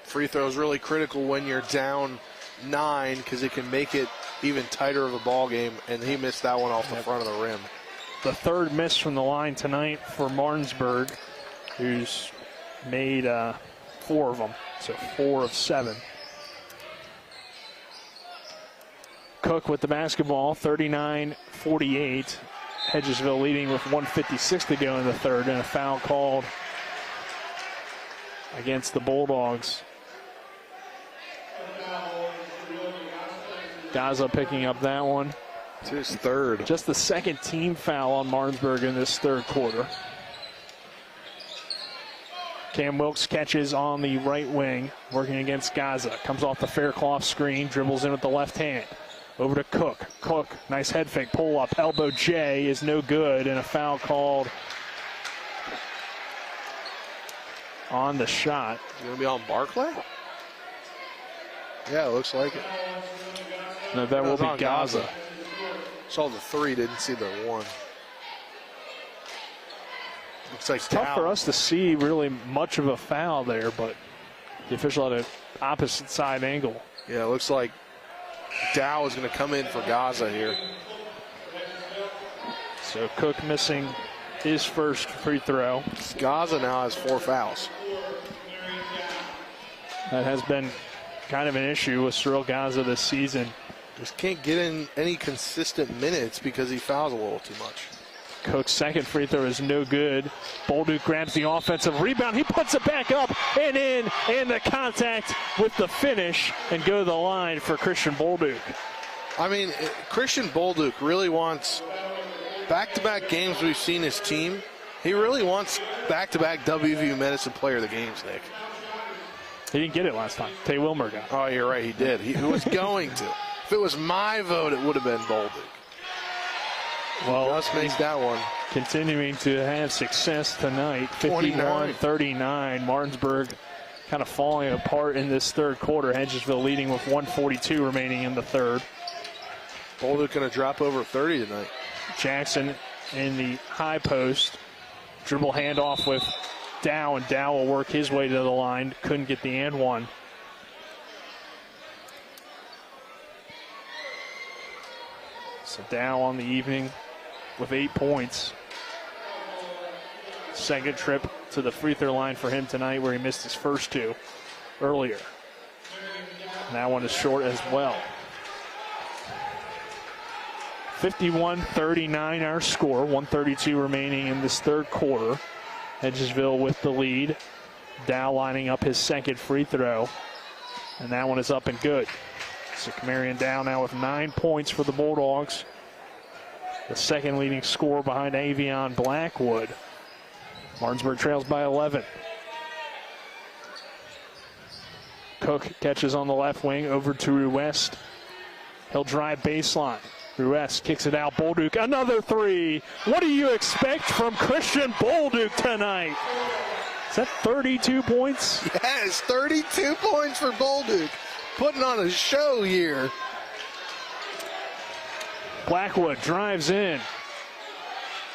Free throw is really critical when you're down 9 because it can make it even tighter of a ball game, and he missed that one off the front of the rim. The third miss from the line tonight for Martinsburg, who's made 4 of them, so 4 of 7. Cook with the basketball, 39-48. Hedgesville leading with 1:56 to go in the third, and a foul called against the Bulldogs. Gaza picking up that one. It's his third. Just the second team foul on Martinsburg in this third quarter. Cam Wilkes catches on the right wing, working against Gaza. Comes off the Faircloth screen, dribbles in with the left hand. Over to Cook. Cook, nice head fake, pull up. Elbow J is no good, and a foul called on the shot. Is it going to be on Barclay? Yeah, it looks like it. No, that will be Gaza. Saw the 3, didn't see the 1. Looks like it's tough for us to see really much of a foul there, but the official had an opposite side angle. Yeah, it looks like Dow is going to come in for Gaza here. So Cook missing his first free throw. Gaza now has 4 fouls. That has been kind of an issue with Cyril Gaza this season. Just can't get in any consistent minutes because he fouls a little too much. Cook's second free throw is no good. Bolduc grabs the offensive rebound. He puts it back up and in, and the contact with the finish, and go to the line for Christian Bolduc. I mean, Christian Bolduc really wants back-to-back games we've seen his team. He really wants back-to-back WVU Medicine Player of the Games, Nick. He didn't get it last time. Tay Wilmer got it. Oh, you're right, he did. He was going to. If it was my vote, it would have been Bolduc. Well, just makes that one. Continuing to have success tonight. 51-39. Martinsburg kind of falling apart in this third quarter. Hedgesville leading with 1:42 remaining in the third. Bolduc going to drop over 30 tonight. Jackson in the high post. Dribble handoff with Dow, and Dow will work his way to the line. Couldn't get the and one. So Dow on the evening with 8 points. Second trip to the free throw line for him tonight, where he missed his first 2 earlier. And that one is short as well. 51-39 our score, 1:32 remaining in this third quarter. Hedgesville with the lead. Dow lining up his second free throw, and that one is up and good. So Camarion Dow now with 9 points for the Bulldogs. The second leading scorer behind Avion Blackwood. Martinsburg trails by 11. Cook catches on the left wing over to Ruest. He'll drive baseline. Ruest kicks it out. Bolduc, another 3. What do you expect from Christian Bolduc tonight? Is that 32 points? Yes, 32 points for Bolduc. Putting on a show here. Blackwood drives in.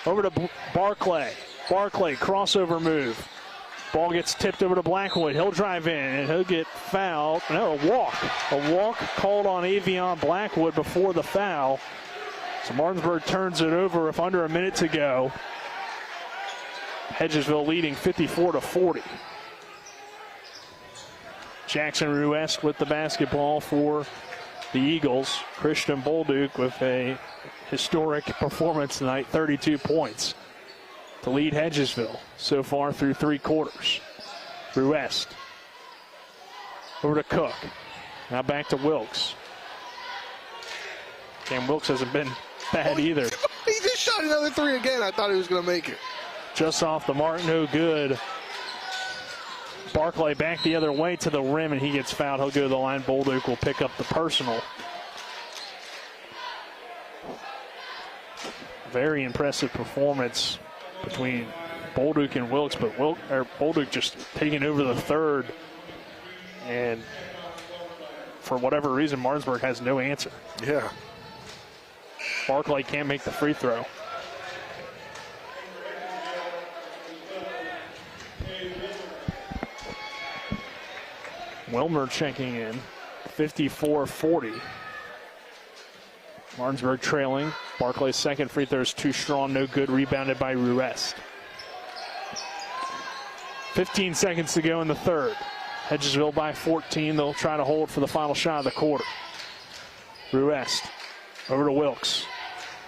Over to Barclay. Barclay, crossover move. Ball gets tipped over to Blackwood. He'll drive in, and he'll get fouled. No, a walk. A walk called on Avion Blackwood before the foul. So Martinsburg turns it over with under a minute to go. Hedgesville leading 54-40. Jackson Ruest with the basketball for the Eagles. Christian Bolduc with a historic performance tonight, 32 points to lead Hedgesville so far through 3 quarters. Ruest over to Cook. Now back to Wilkes. Cam Wilkes hasn't been bad either. He just shot another 3 again. I thought he was going to make it. Just off the mark, no good. Barclay back the other way to the rim, and he gets fouled. He'll go to the line. Bolduc will pick up the personal. Very impressive performance between Bolduc and Wilkes, but Bolduc just taking over the third. And for whatever reason, Martinsburg has no answer. Yeah. Barclay can't make the free throw. Wilmer checking in, 54-40. Martinsburg trailing. Barclay's second free throw is too strong, no good, rebounded by Ruest. 15 seconds to go in the third. Hedgesville by 14. They'll try to hold for the final shot of the quarter. Ruest over to Wilkes.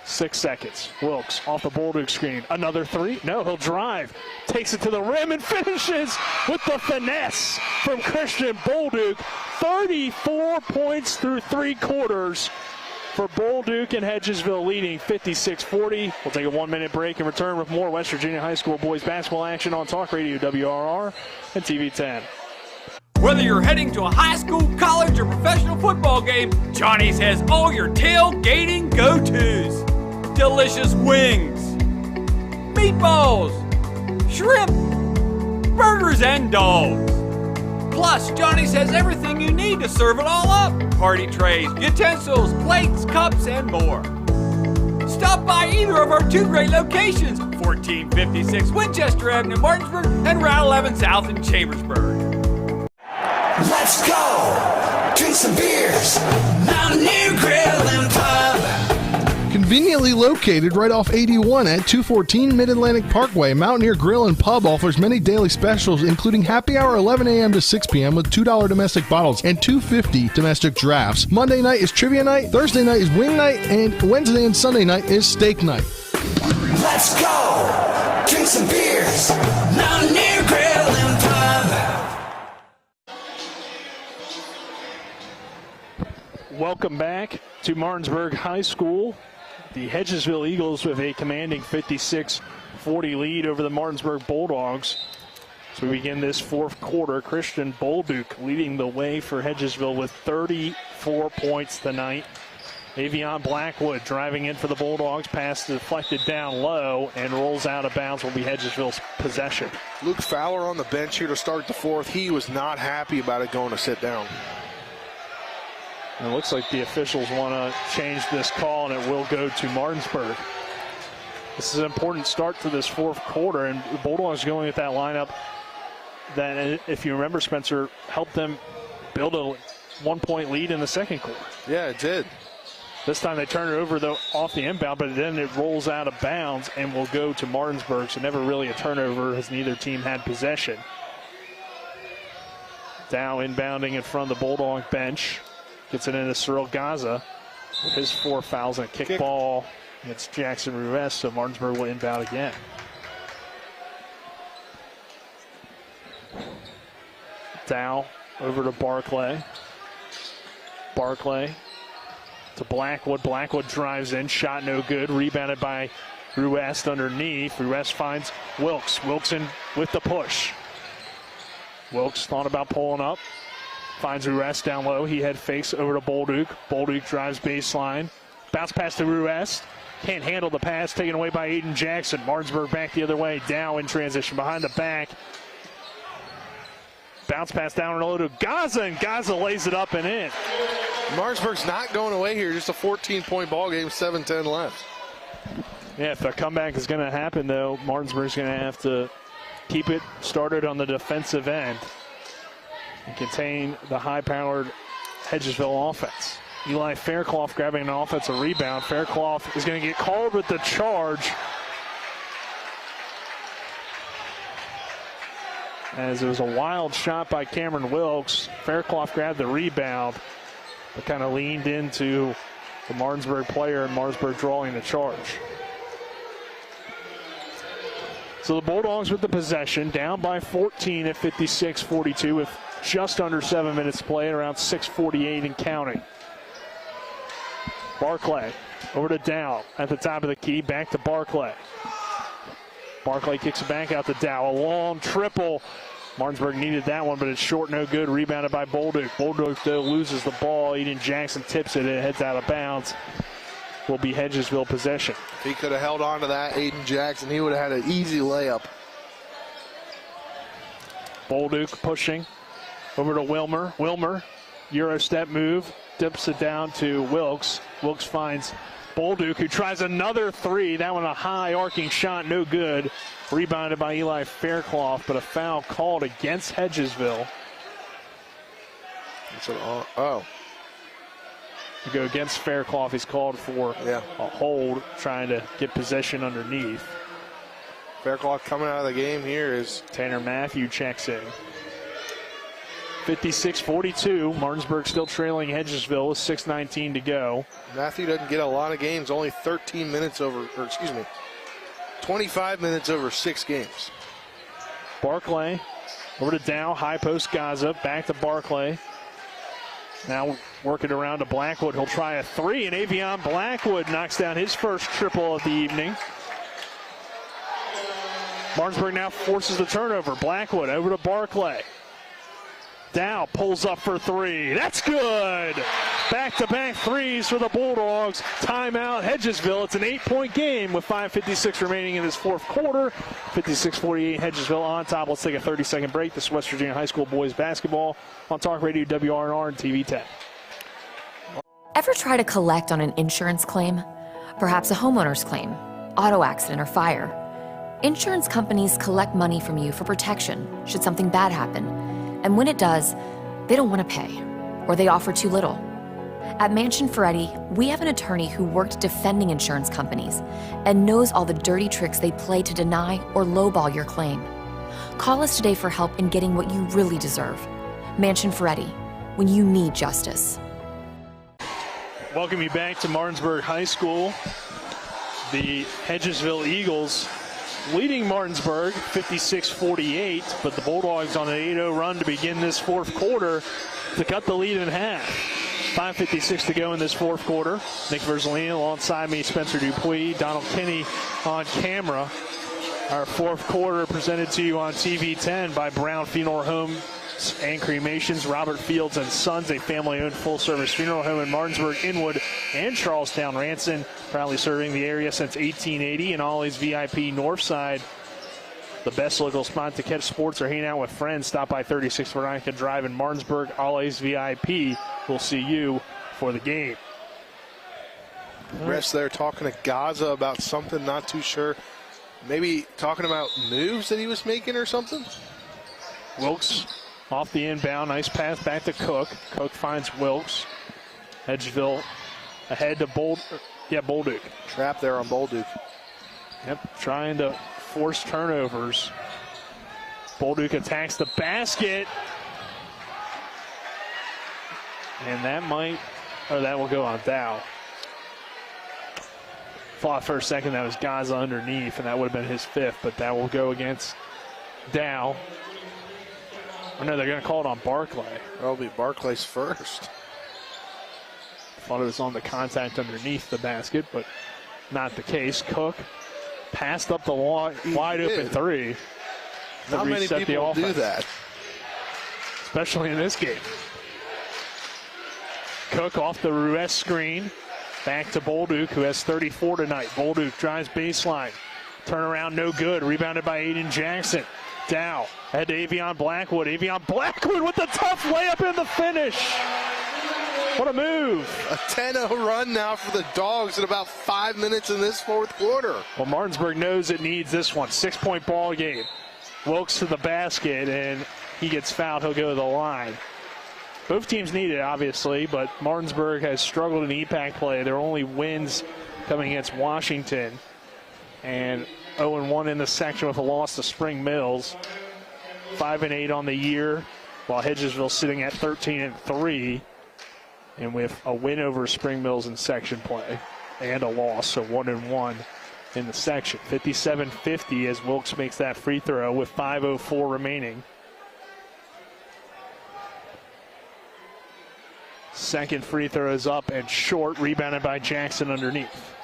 6 seconds. Wilkes off the Bolduc screen. Another 3. No, he'll drive. Takes it to the rim and finishes with the finesse from Christian Bolduc. 34 points through 3 quarters for Bolduc, and Hedgesville leading 56-40. We'll take a 1-minute break and return with more West Virginia High School boys basketball action on Talk Radio WRR and TV 10. Whether you're heading to a high school, college, or professional football game, Johnny's has all your tailgating go-tos. Delicious wings, meatballs, shrimp, burgers, and dogs. Plus, Johnny's has everything you need to serve it all up. Party trays, utensils, plates, cups, and more. Stop by either of our 2 great locations, 1456 Winchester Avenue in Martinsburg and Route 11 South in Chambersburg. Let's go! Drink some beers! Mountaineer Grill and Pub! Conveniently located right off 81 at 214 Mid-Atlantic Parkway, Mountaineer Grill and Pub offers many daily specials, including happy hour 11 a.m. to 6 p.m. with $2 domestic bottles and $2.50 domestic drafts. Monday night is trivia night, Thursday night is wing night, and Wednesday and Sunday night is steak night. Let's go! Drink some beers! Mountaineer Grill and Pub! Welcome back to Martinsburg High School. The Hedgesville Eagles with a commanding 56-40 lead over the Martinsburg Bulldogs. So we begin this 4th quarter. Christian Bolduc leading the way for Hedgesville with 34 points tonight. Avion Blackwood driving in for the Bulldogs. Pass deflected down low and rolls out of bounds. Will be Hedgesville's possession. Luke Fowler on the bench here to start the 4th. He was not happy about it going to sit down. It looks like the officials want to change this call, and it will go to Martinsburg. This is an important start to this 4th quarter, and the Bulldogs going with that lineup that, if you remember, Spencer, helped them build a 1-point lead in the 2nd quarter. Yeah, it did. This time they turn it over off the inbound, but then it rolls out of bounds and will go to Martinsburg, so never really a turnover as neither team had possession. Dow inbounding in front of the Bulldog bench. Gets it into Cyril Gaza. His 4 fouls and a kick ball against Jackson Ruest, so Martinsburg will inbound again. Dow over to Barclay. Barclay to Blackwood. Blackwood drives in, shot no good. Rebounded by Ruest underneath. Ruest finds Wilkes. Wilkes in with the push. Wilkes thought about pulling up. Finds Ruest down low. He head fakes over to Bolduc. Bolduc drives baseline. Bounce pass to Ruest. Can't handle the pass. Taken away by Aiden Jackson. Martinsburg back the other way. Dow in transition behind the back. Bounce pass down low to Gaza, and Gaza lays it up and in. Martinsburg's not going away here. Just a 14-point ball game, 7-10 left. Yeah, if a comeback is going to happen, though, Martinsburg's going to have to keep it started on the defensive end and contain the high-powered Hedgesville offense. Eli Fairclough grabbing an offensive rebound. Fairclough is going to get called with the charge, as it was a wild shot by Cameron Wilkes. Fairclough grabbed the rebound, but kind of leaned into the Martinsburg player, and Martinsburg drawing the charge. So the Bulldogs with the possession, down by 14 at 56-42 with just under 7 minutes to play, around 6:48 and counting. Barclay over to Dow at the top of the key, back to Barclay. Barclay kicks it back out to Dow. A long triple. Martinsburg needed that one, but it's short, no good. Rebounded by Bolduc. Bolduc, though, loses the ball. Eden Jackson tips it. It heads out of bounds. Will be Hedgesville possession. If he could have held on to that, Aiden Jackson, he would have had an easy layup. Bolduc pushing over to Wilmer. Wilmer, Euro step move, dips it down to Wilkes. Wilkes finds Bolduc, who tries another three. That one a high arcing shot, no good. Rebounded by Eli Fairclough, but a foul called against Hedgesville. To go against Fairclough, he's called for a hold, trying to get possession underneath. Fairclough coming out of the game here is Tanner Matthew checks in. 56-42. Martinsburg still trailing Hedgesville with 6:19 to go. Matthew doesn't get a lot of games, only 25 minutes over 6 games. Barclay over to Dow, high post Gaza, back to Barclay. Now working around to Blackwood. He'll try a three, and Avion Blackwood knocks down his first triple of the evening. Martinsburg now forces the turnover. Blackwood over to Barclay. Dow pulls up for three. That's good. Back-to-back threes for the Bulldogs. Timeout, Hedgesville. It's an 8-point game with 5:56 remaining in this fourth quarter. 56-48, Hedgesville on top. Let's take a 30-second break. This is West Virginia High School boys basketball on Talk Radio WRNR and TV 10. Ever try to collect on an insurance claim? Perhaps a homeowner's claim, auto accident, or fire. Insurance companies collect money from you for protection should something bad happen. And when it does, they don't want to pay, or they offer too little. At Mansion Ferretti, we have an attorney who worked defending insurance companies and knows all the dirty tricks they play to deny or lowball your claim. Call us today for help in getting what you really deserve. Mansion Ferretti, when you need justice. Welcome you back to Martinsburg High School. The Hedgesville Eagles leading Martinsburg 56-48, but the Bulldogs on an 8-0 run to begin this fourth quarter to cut the lead in half. 5:56 to go in this fourth quarter. Nick Verzolini alongside me, Spencer Dupuis, Donald Kinney on camera. Our fourth quarter presented to you on TV 10 by Brown Funeral Homes and Cremations, Robert Fields and Sons, a family-owned full-service funeral home in Martinsburg, Inwood, and Charlestown. Ranson, proudly serving the area since 1880, and Ollie's VIP Northside, the best local spot to catch sports or hang out with friends. Stop by 36 Veronica Drive in Martinsburg. Ollie's VIP will see you for the game. Rest there talking to Gaza about something, not too sure. Maybe talking about moves that he was making or something? Wilkes off the inbound, nice pass back to Cook. Cook finds Wilkes. Hedgesville ahead to Bolduc. Trap there on Bolduc. Yep, trying to force turnovers. Bolduc attacks the basket. And that will go on Dow. Thought for a second that was Gaza underneath, and that would have been his fifth, but that will go against Dow. Oh, no, they're going to call it on Barclay. That'll be Barclay's first. Thought it was on the contact underneath the basket, but not the case. Cook passed up the wide open three. Not many people do that. Especially in this game. Cook off the Ruiz screen. Back to Bolduc, who has 34 tonight. Bolduc drives baseline. Turnaround, no good. Rebounded by Aiden Jackson. Dow ahead to Avion Blackwood. Avion Blackwood with the tough layup in the finish. What a move. A 10-0 run now for the Dogs in about 5 minutes in this fourth quarter. Well, Martinsburg knows it needs this one. 6-point ball game. Wilkes to the basket, and he gets fouled. He'll go to the line. Both teams need it, obviously, but Martinsburg has struggled in EPAC play. Their only wins coming against Washington, and 0-1 in the section with a loss to Spring Mills. 5-8 on the year, while Hedgesville sitting at 13-3, and with a win over Spring Mills in section play and a loss, so 1-1 in the section. 57-50 as Wilkes makes that free throw with 5:04 remaining. Second free throw is up and short, rebounded by Jackson underneath.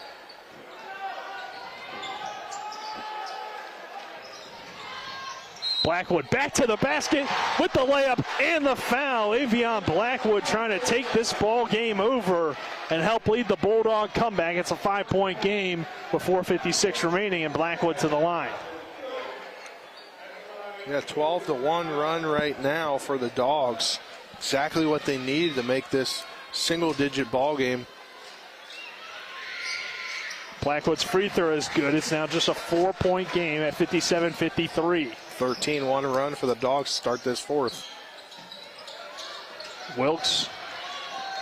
Blackwood back to the basket with the layup and the foul. Avion Blackwood trying to take this ball game over and help lead the Bulldog comeback. It's a 5-point game with 4:56 remaining, and Blackwood to the line. Yeah, 12-1 run right now for the Dogs. Exactly what they needed to make this single-digit ball game. Blackwood's free throw is good. It's now just a 4-point game at 57-53. 13-1 run for the Dogs to start this fourth. Wilkes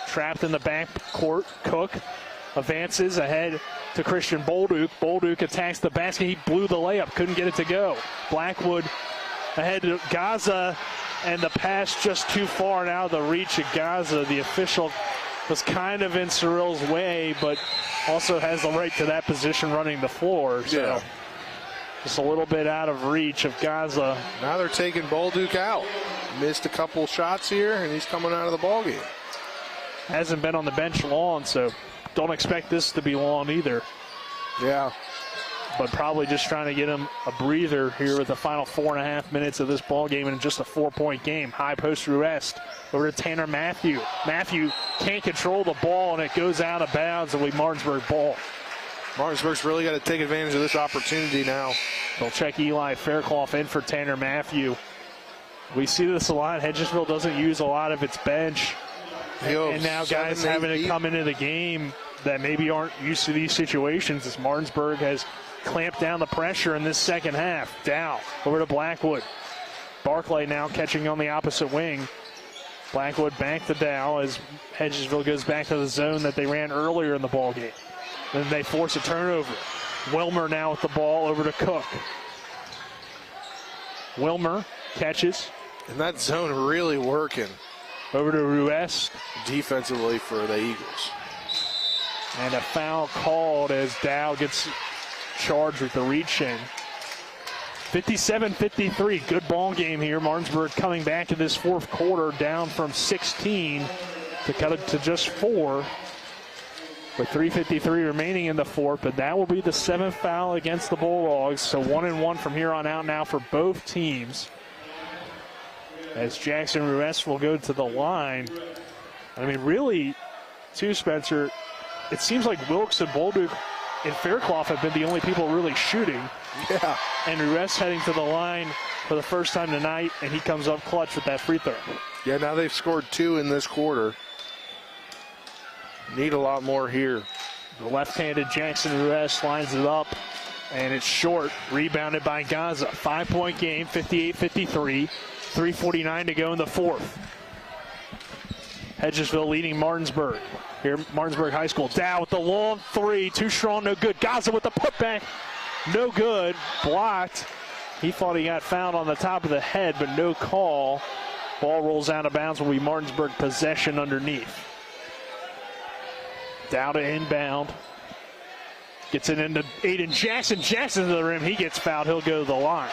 trapped in the backcourt. Cook advances ahead to Christian Bolduc. Bolduc attacks the basket. He blew the layup, couldn't get it to go. Blackwood ahead to Gaza, and the pass just too far and out of the reach of Gaza. The official was kind of in Cyril's way, but also has the right to that position running the floor. So yeah. Just a little bit out of reach of Gaza. Now they're taking Bolduc out. Missed a couple shots here, and he's coming out of the ballgame. Hasn't been on the bench long, so don't expect this to be long either. Yeah. But probably just trying to get him a breather here with the final 4.5 minutes of this ball game and just a 4-point game. High post Ruest over to Tanner Matthew. Matthew can't control the ball, and it goes out of bounds. It'll be Martinsburg ball. Martinsburg's really got to take advantage of this opportunity now. They'll check Eli Fairclough in for Tanner Matthew. We see this a lot. Hedgesville doesn't use a lot of its bench. And now guys having to come into the game that maybe aren't used to these situations, as Martinsburg has clamped down the pressure in this second half. Dow over to Blackwood. Barclay now catching on the opposite wing. Blackwood back to Dow as Hedgesville goes back to the zone that they ran earlier in the ball game. Then they force a turnover. Wilmer now with the ball over to Cook. Wilmer catches. And that zone really working. Over to Ruest. Defensively for the Eagles. And a foul called as Dow gets charged with the reach in. 57-53, good ball game here. Martinsburg coming back in this fourth quarter, down from 16 to cut it to just 4. With 3:53 remaining in the fourth, but that will be the 7th foul against the Bulldogs. So 1-1 from here on out now for both teams. As Jackson Ruest will go to the line. I mean, really, too, Spencer, it seems like Wilkes and Bolduc and Fairclough have been the only people really shooting. Yeah. And Ruest heading to the line for the first time tonight, and he comes up clutch with that free throw. Yeah, now they've scored 2 in this quarter. Need a lot more here. The left-handed Jackson Ruest lines it up, and it's short. Rebounded by Gaza. 5-point game, 58-53. 3:49 to go in the fourth. Hedgesville leading Martinsburg. Here, Martinsburg High School. Dow with the long three. Too strong, no good. Gaza with the putback. No good. Blocked. He thought he got fouled on the top of the head, but no call. Ball rolls out of bounds. Will be Martinsburg possession underneath. Dow to inbound. Gets it into Aiden Jackson. Jackson to the rim. He gets fouled. He'll go to the line.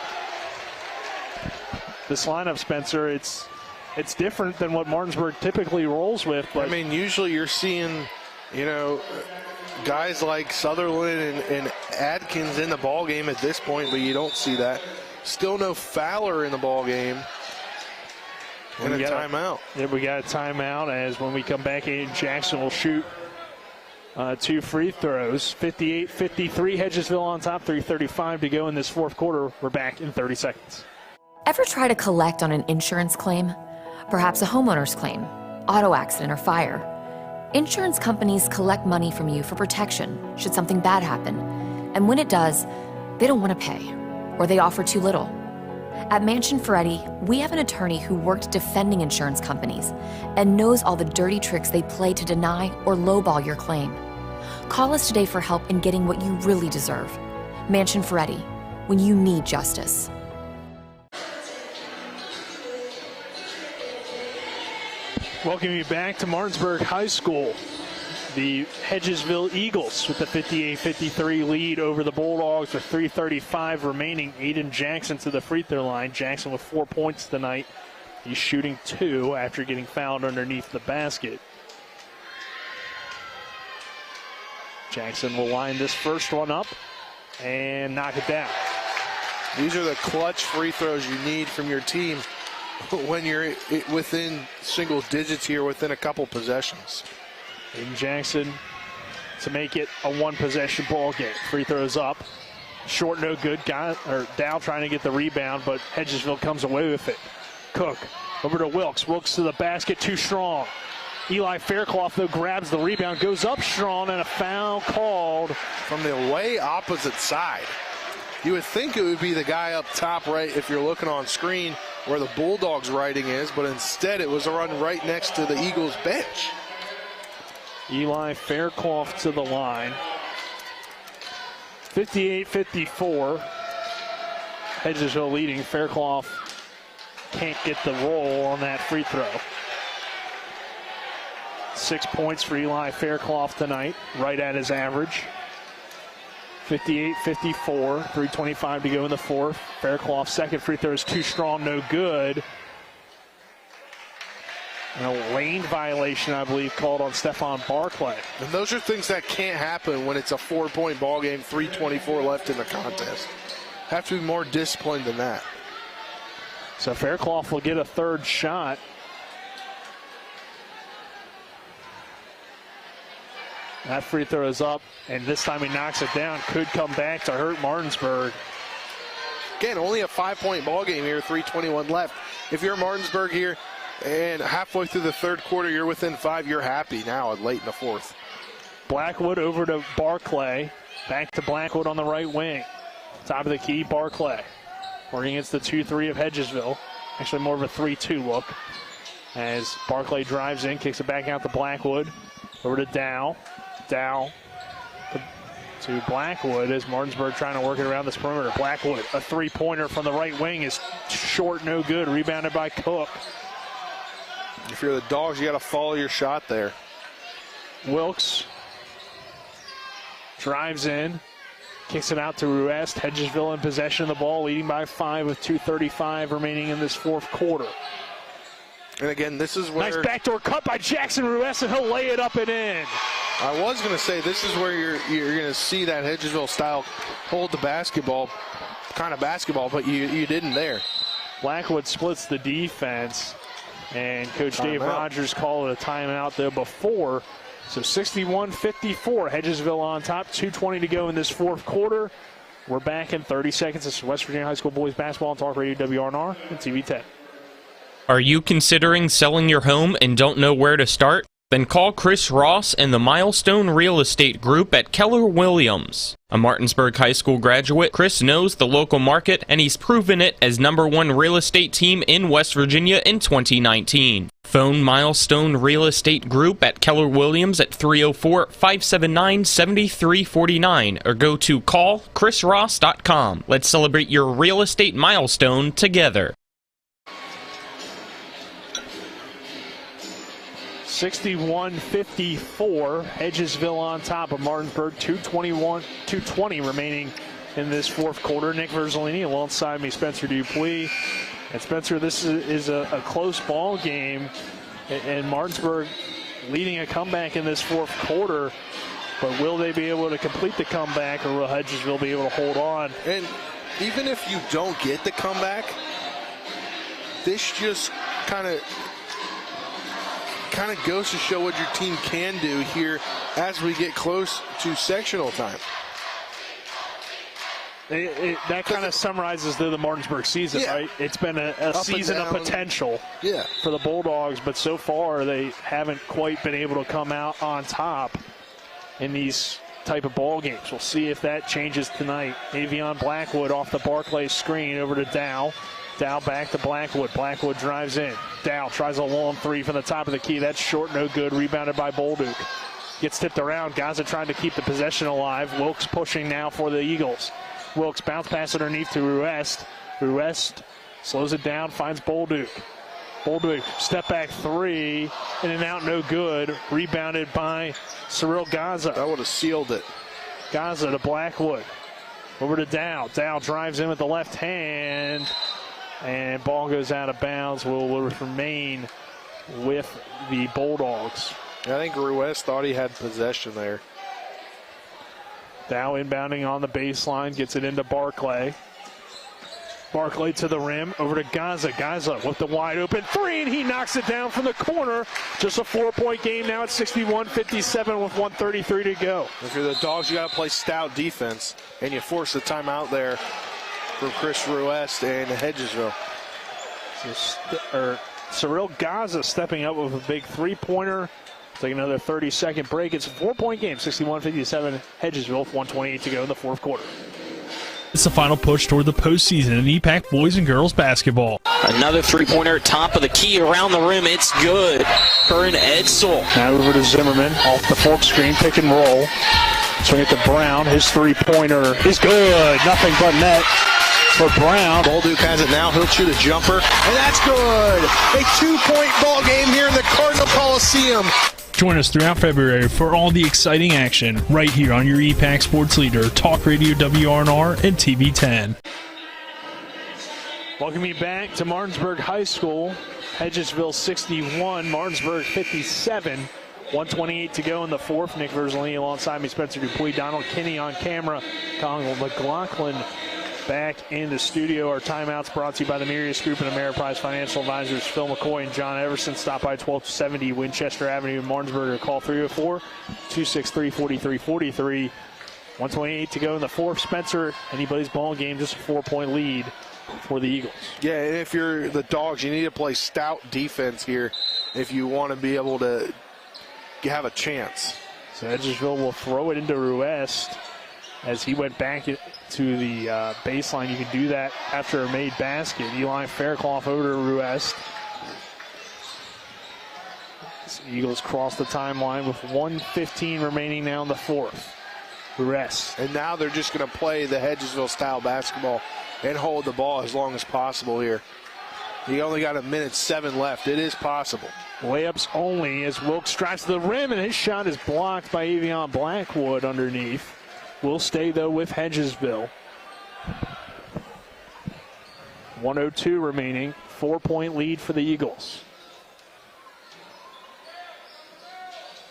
This lineup, Spencer, it's different than what Martinsburg typically rolls with. But I mean, usually you're seeing, guys like Sutherland and Adkins in the ball game at this point, but you don't see that. Still no Fowler in the ball game. And a timeout. Yeah, we got a timeout as when we come back, Aiden Jackson will shoot 2 free throws. 58-53, Hedgesville on top, 3:35 to go in this fourth quarter. We're back in 30 seconds. Ever try to collect on an insurance claim? Perhaps a homeowner's claim, auto accident, or fire. Insurance companies collect money from you for protection should something bad happen. And when it does, they don't want to pay, or they offer too little. At Mansion Ferretti, we have an attorney who worked defending insurance companies and knows all the dirty tricks they play to deny or lowball your claim. Call us today for help in getting what you really deserve. Mansion Ferretti, when you need justice. Welcome you back to Martinsburg High School. The Hedgesville Eagles with the 58-53 lead over the Bulldogs with 3:35 remaining. Aiden Jackson to the free throw line. Jackson with 4 points tonight. He's shooting 2 after getting fouled underneath the basket. Jackson will line this first one up and knock it down. These are the clutch free throws you need from your team when you're within single digits here, within a couple possessions. Aiden Jackson to make it a one-possession ball game. Free throws up. Short, no good. Dow trying to get the rebound, but Hedgesville comes away with it. Cook over to Wilkes. Wilkes to the basket, too strong. Eli Faircloth, though, grabs the rebound, goes up strong, and a foul called from the way opposite side. You would think it would be the guy up top right if you're looking on screen where the Bulldogs' writing is, but instead it was a run right next to the Eagles' bench. Eli Faircloth to the line. 58-54. Hedgesville leading. Faircloth can't get the roll on that free throw. 6 points for Eli Faircloth tonight, right at his average. 58-54, 3:25 to go in the fourth. Faircloth's second free throw is too strong, no good. And a lane violation, I believe, called on Stephon Barclay. And those are things that can't happen when it's a 4-point ball game, 3:24 left in the contest. Have to be more disciplined than that. So Faircloth will get a third shot. That free throw is up, and this time he knocks it down. Could come back to hurt Martinsburg. Again, only a 5-point ball game here, 3:21 left. If you're Martinsburg here, and halfway through the third quarter, you're within 5, you're happy now late in the fourth. Blackwood over to Barclay. Back to Blackwood on the right wing. Top of the key, Barclay. Working against the 2-3 of Hedgesville. Actually more of a 3-2 look. As Barclay drives in, kicks it back out to Blackwood. Over to Dow. Dow to Blackwood as Martinsburg trying to work it around this perimeter. Blackwood, a three-pointer from the right wing is short, no good. Rebounded by Cook. If you're the Dogs, you got to follow your shot there. Wilkes drives in, kicks it out to Ruest. Hedgesville in possession of the ball, leading by 5 with 2:35 remaining in this fourth quarter. And again, this is where... Nice backdoor cut by Jackson Ruest, and he'll lay it up and in. I was going to say, this is where you're going to see that Hedgesville style hold the basketball, kind of basketball, but you didn't there. Blackwood splits the defense. And Coach Dave Rogers called it a timeout there before. So 61-54, Hedgesville on top, 2:20 to go in this fourth quarter. We're back in 30 seconds. This is West Virginia High School Boys Basketball on Talk Radio WRNR and TV 10. Are you considering selling your home and don't know where to start? Then call Chris Ross and the Milestone Real Estate Group at Keller Williams. A Martinsburg High School graduate, Chris knows the local market, and he's proven it as #1 real estate team in West Virginia in 2019. Phone Milestone Real Estate Group at Keller Williams at 304-579-7349 or go to callchrisross.com. Let's celebrate your real estate milestone together. 61-54, Hedgesville on top of Martinsburg, 2:20 remaining in this fourth quarter. Nick Verzolini alongside me, Spencer Dupuis. And Spencer, this is a close ball game, and Martinsburg leading a comeback in this fourth quarter. But will they be able to complete the comeback, or will Hedgesville be able to hold on? And even if you don't get the comeback, this just kind of goes to show what your team can do here as we get close to sectional time. That kind of summarizes the Martinsburg season, right? It's been a season of potential for the Bulldogs, but so far they haven't quite been able to come out on top in these type of ball games. We'll see if that changes tonight. Avion Blackwood off the Barclay screen over to Dow. Dow back to Blackwood. Blackwood drives in. Dow tries a long three from the top of the key. That's short, no good. Rebounded by Bolduc. Gets tipped around. Gaza trying to keep the possession alive. Wilkes pushing now for the Eagles. Wilkes bounce pass underneath to Ruest. Ruest slows it down, finds Bolduc. Bolduc, step back three, in and out, no good. Rebounded by Cyril Gaza. That would have sealed it. Gaza to Blackwood. Over to Dow. Dow drives in with the left hand, and ball goes out of bounds. Will remain with the Bulldogs. I think Ruest thought he had possession there. Dow inbounding on the baseline, gets it into Barclay. Barclay to the rim, over to Gaza. Gaza with the wide open three, and he knocks it down from the corner. Just a 4-point game now at 61-57 with 1:33 to go. If you're the Dogs, you got to play stout defense, and you force the timeout there from Chris Ruest and Hedgesville. Cyril Gaza stepping up with a big three-pointer. Take another 30-second break. It's a 4-point game, 61-57. Hedgesville with 1:28 to go in the fourth quarter. It's the final push toward the postseason in EPAC boys and girls basketball. Another three-pointer, top of the key, around the rim. It's good. Curran Edsel. Now over to Zimmerman, off the fork screen, pick and roll. Swing it to Brown. His three-pointer is good. Nothing but net for Brown. Bolduc has it now. He'll shoot a jumper, and that's good. A 2-point ball game here in the Cardinal Coliseum. Join us throughout February for all the exciting action right here on your EPAC Sports Leader, Talk Radio WRNR and TV 10. Welcome you back to Martinsburg High School. Hedgesville 61, Martinsburg 57. 1:28 to go in the fourth. Nick Verzolini alongside me, Spencer Dupuis, Donald Kinney on camera, Colin McLaughlin back in the studio. Our timeouts brought to you by the Mirius Group and Ameriprise Financial Advisors Phil McCoy and John Everson. Stop by 1270 Winchester Avenue in Martinsburg or call 304-263-4343. 1:28 to go in the fourth. Spencer, anybody's ball game, just a 4-point lead for the Eagles. Yeah, and if you're the Dogs, you need to play stout defense here if you want to be able to have a chance. So Hedgesville will throw it into Ruest as he went back to the baseline. You can do that after a made basket. Eli Fairclough over to Ruest. The Eagles cross the timeline with 1:15 remaining now in the fourth. Ruest. And now they're just going to play the Hedgesville style basketball and hold the ball as long as possible here. You only got 1:07 left. It is possible. Layups only as Wilkes drives to the rim, and his shot is blocked by Avion Blackwood underneath. Will stay, though, with Hedgesville. 1:02 remaining. 4-point lead for the Eagles.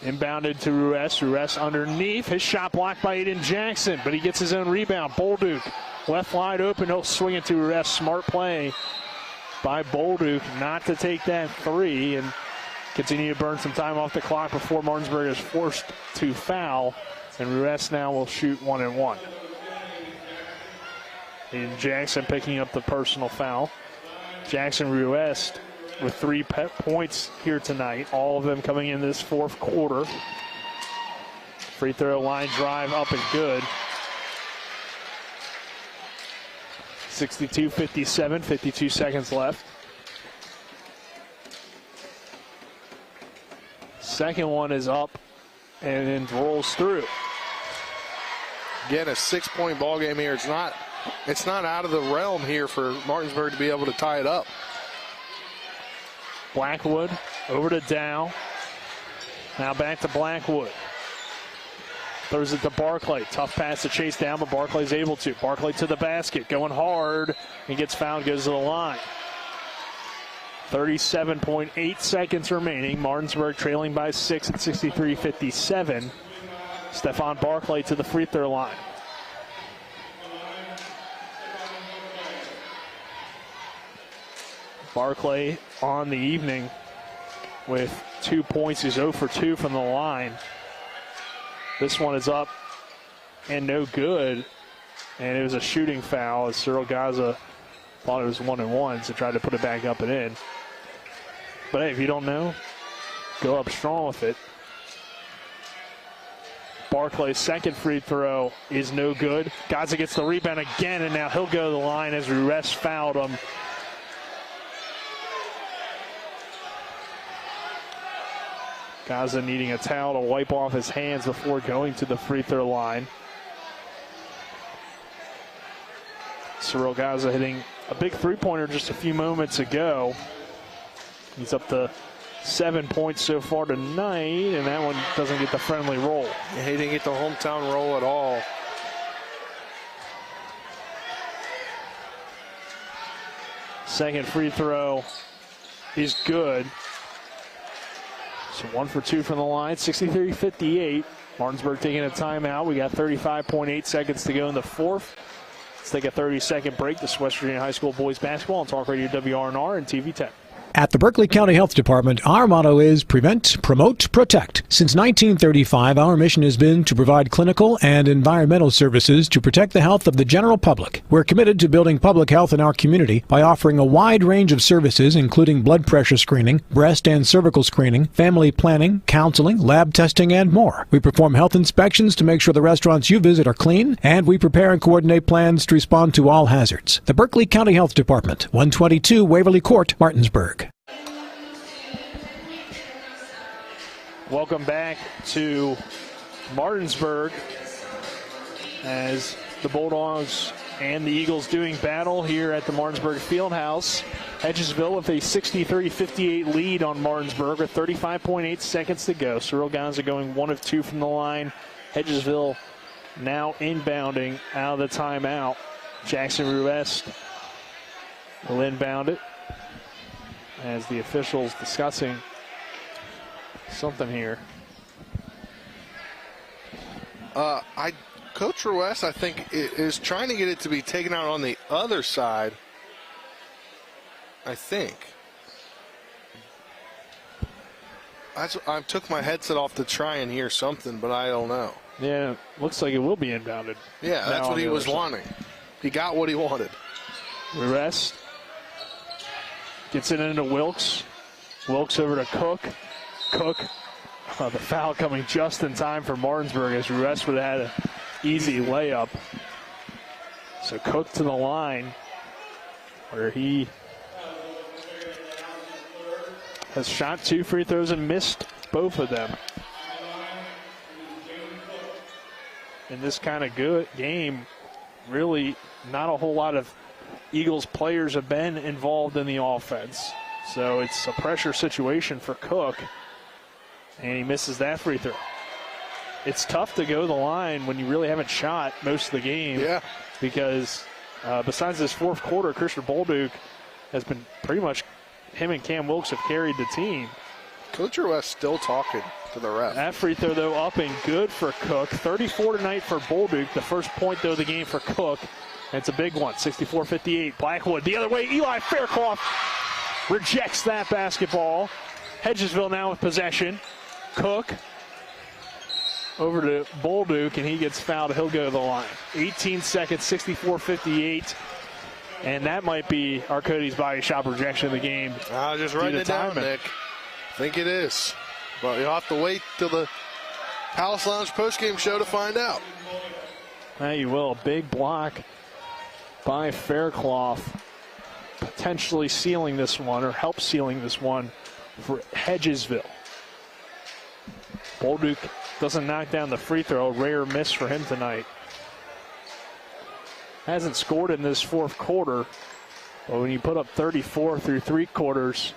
Inbounded to Ruest. Ruest underneath. His shot blocked by Aiden Jackson, but he gets his own rebound. Bolduc left wide open. He'll swing it to Ruest. Smart play by Bolduc not to take that three and continue to burn some time off the clock before Martinsburg is forced to foul. And Ruest now will shoot 1-1. And Jackson picking up the personal foul. Jackson Ruest with 3 points here tonight, all of them coming in this fourth quarter. Free throw line drive up and good. 62-57, 52 seconds left. Second one is up and then rolls through. Again, a 6-point ball game here. It's not out of the realm here for Martinsburg to be able to tie it up. Blackwood over to Dow. Now back to Blackwood. Throws it to Barclay. Tough pass to chase down, but Barclay's able to. Barclay to the basket, going hard, and gets fouled, goes to the line. 37.8 seconds remaining. Martinsburg trailing by 6 at 63-57. Stephon Barclay to the free throw line. Barclay on the evening with 2 points. He's 0 for 2 from the line. This one is up and no good. And it was a shooting foul as Cyril Gaza thought it was 1-1, so tried to put it back up and in. But hey, if you don't know, go up strong with it. Barclay's second free throw is no good. Gaza gets the rebound again, and now he'll go to the line as Ruest fouled him. Gaza needing a towel to wipe off his hands before going to the free throw line. Cyril Gaza hitting a big three-pointer just a few moments ago. He's up to 7 points so far tonight, and that one doesn't get the friendly roll. Yeah, he didn't get the hometown roll at all. Second free throw is good. So 1 for 2 from the line, 63-58. Martinsburg taking a timeout. We got 35.8 seconds to go in the fourth. Let's take a 30-second break. This is West Virginia High School boys basketball on Talk Radio WRNR and TV 10. At the Berkeley County Health Department, our motto is prevent, promote, protect. Since 1935, our mission has been to provide clinical and environmental services to protect the health of the general public. We're committed to building public health in our community by offering a wide range of services, including blood pressure screening, breast and cervical screening, family planning, counseling, lab testing, and more. We perform health inspections to make sure the restaurants you visit are clean, and we prepare and coordinate plans to respond to all hazards. The Berkeley County Health Department, 122 Waverly Court, Martinsburg. Welcome back to Martinsburg as the Bulldogs and the Eagles doing battle here at the Martinsburg Fieldhouse. Hedgesville with a 63-58 lead on Martinsburg with 35.8 seconds to go. Cyril Gaza going 1 of 2 from the line. Hedgesville now inbounding out of the timeout. Jackson Ruest will inbound it as the officials discussing something here. Coach Ruest, I think, is trying to get it to be taken out on the other side. I think. I took my headset off to try and hear something, but I don't know. Yeah, looks like it will be inbounded. Yeah, that's what he was wanting. He got what he wanted. Ruest gets it into Wilkes. Wilkes over to Cook. Cook, the foul coming just in time for Martinsburg as Ruest would have had an easy layup. So Cook to the line where he has shot 2 free throws and missed both of them. In this kind of good game, really not a whole lot of Eagles players have been involved in the offense. So it's a pressure situation for Cook. And he misses that free throw. It's tough to go the line when you really haven't shot most of the game. Yeah. Because besides this fourth quarter, Christian Bolduc has been pretty much, him and Cam Wilkes have carried the team. Coach Ruest still talking to the ref. That free throw, though, up and good for Cook. 34 tonight for Bolduc. The first point, though, of the game for Cook. And it's a big one, 64-58. Blackwood the other way. Eli Fairclough rejects that basketball. Hedgesville now with possession. Cook over to Bolduc, and he gets fouled. He'll go to the line. 18 seconds, 64-58. And that might be Arcody's body shot rejection of the game. Just writing it down, Nick. I think it is. But you'll have to wait till the Palace Lounge postgame show to find out. Now you will. A big block by Fairclough, potentially sealing this one, or help sealing this one for Hedgesville. Bolduc doesn't knock down the free throw. Rare miss for him tonight. Hasn't scored in this fourth quarter. But when you put up 34 through 3 quarters.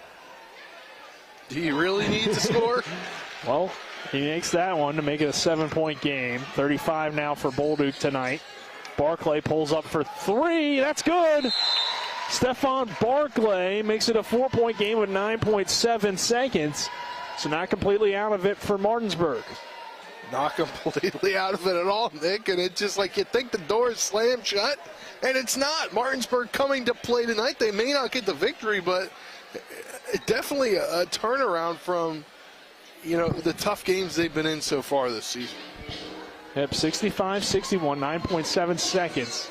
Do you really need to score? Well, he makes that one to make it a 7-point game. 35 now for Bolduc tonight. Barclay pulls up for 3. That's good. Stephon Barclay makes it a 4-point game with 9.7 seconds. So not completely out of it for Martinsburg. Not completely out of it at all, Nick. And it's just like you think the door is slammed shut, and it's not. Martinsburg coming to play tonight. They may not get the victory, but definitely a turnaround from, the tough games they've been in so far this season. Yep, 65-61, 9.7 seconds.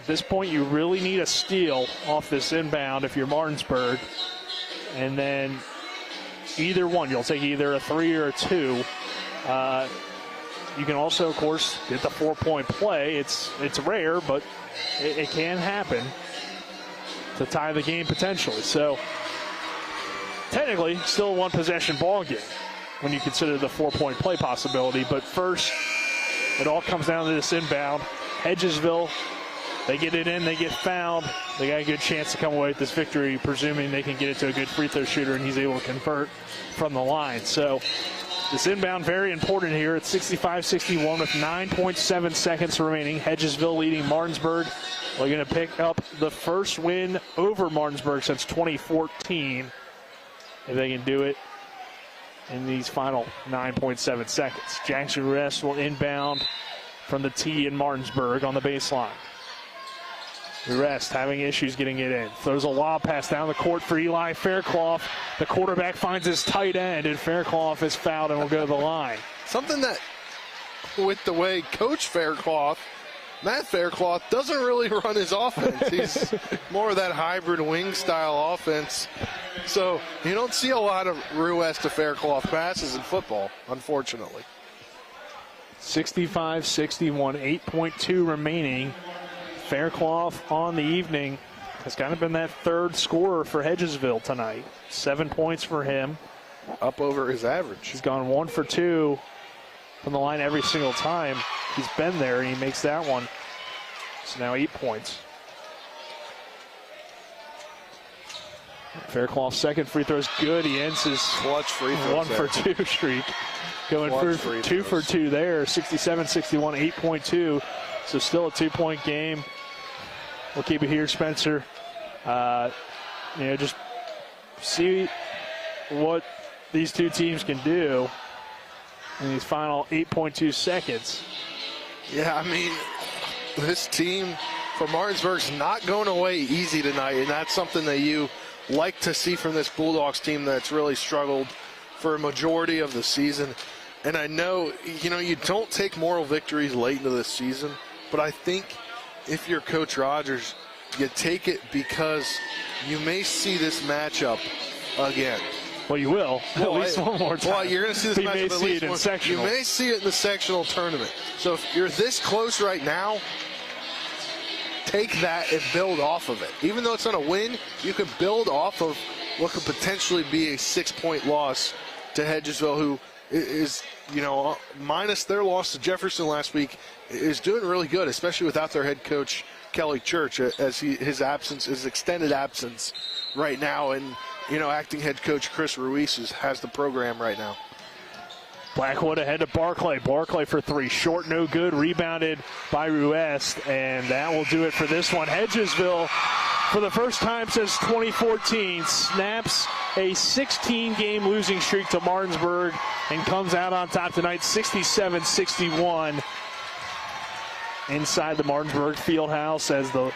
At this point, you really need a steal off this inbound if you're Martinsburg. And then either one, you'll take either a 3 or a 2. You can also, of course, get the 4-point play. It's rare, but it can happen to tie the game potentially. So technically, still a 1-possession ball game. when you consider the 4-point play possibility. But first, it all comes down to this inbound. Hedgesville, they get it in, they get fouled. They got a good chance to come away with this victory, presuming they can get it to a good free throw shooter, and he's able to convert from the line. So this inbound very important here. It's 65-61 with 9.7 seconds remaining. Hedgesville leading Martinsburg. We're going to pick up the first win over Martinsburg since 2014. If they can do it in these final 9.7 seconds. Jackson Rest will inbound from the tee in Martinsburg on the baseline. Rest having issues getting it in. Throws a lob pass down the court for Eli Fairclough. The quarterback finds his tight end, and Fairclough is fouled and will go to the line. Something that, with the way Coach Fairclough, Matt Fairclough, doesn't really run his offense. He's more of that hybrid wing style offense. So you don't see a lot of Ruiz to Fairclough passes in football, unfortunately. 65-61, 8.2 remaining. Fairclough on the evening has kind of been that third scorer for Hedgesville tonight. 7 points for him. Up over his average. He's gone 1 for 2 from the line every single time he's been there, and he makes that one. So now 8 points. Fairclough's second free throw is good. He ends his clutch free throw 1 for 2 streak. Going for 2 for 2 there. 67-61, 8.2. So still a 2-point game. We'll keep it here, Spencer. Just see what these two teams can do in these final 8.2 seconds. Yeah, I mean, this team from Martinsburg's not going away easy tonight, and that's something that you like to see from this Bulldogs team that's really struggled for a majority of the season. And I know, you don't take moral victories late into this season, but I think if you're Coach Rogers, you take it because you may see this matchup again. Well, you will. At least one more time. Well, you're going to see this matchup at least once. You may see it in the sectional tournament. So if you're this close right now, take that and build off of it. Even though it's not a win, you can build off of what could potentially be a 6-point loss to Hedgesville, who is, minus their loss to Jefferson last week, is doing really good, especially without their head coach, Kelly Church, as his extended absence right now. And, acting head coach Chris Ruiz has the program right now. Blackwood ahead to Barclay. Barclay for 3. Short, no good. Rebounded by Ruiz, and that will do it for this one. Hedgesville, for the first time since 2014, snaps a 16-game losing streak to Martinsburg and comes out on top tonight, 67-61. Inside the Martinsburg Fieldhouse, as the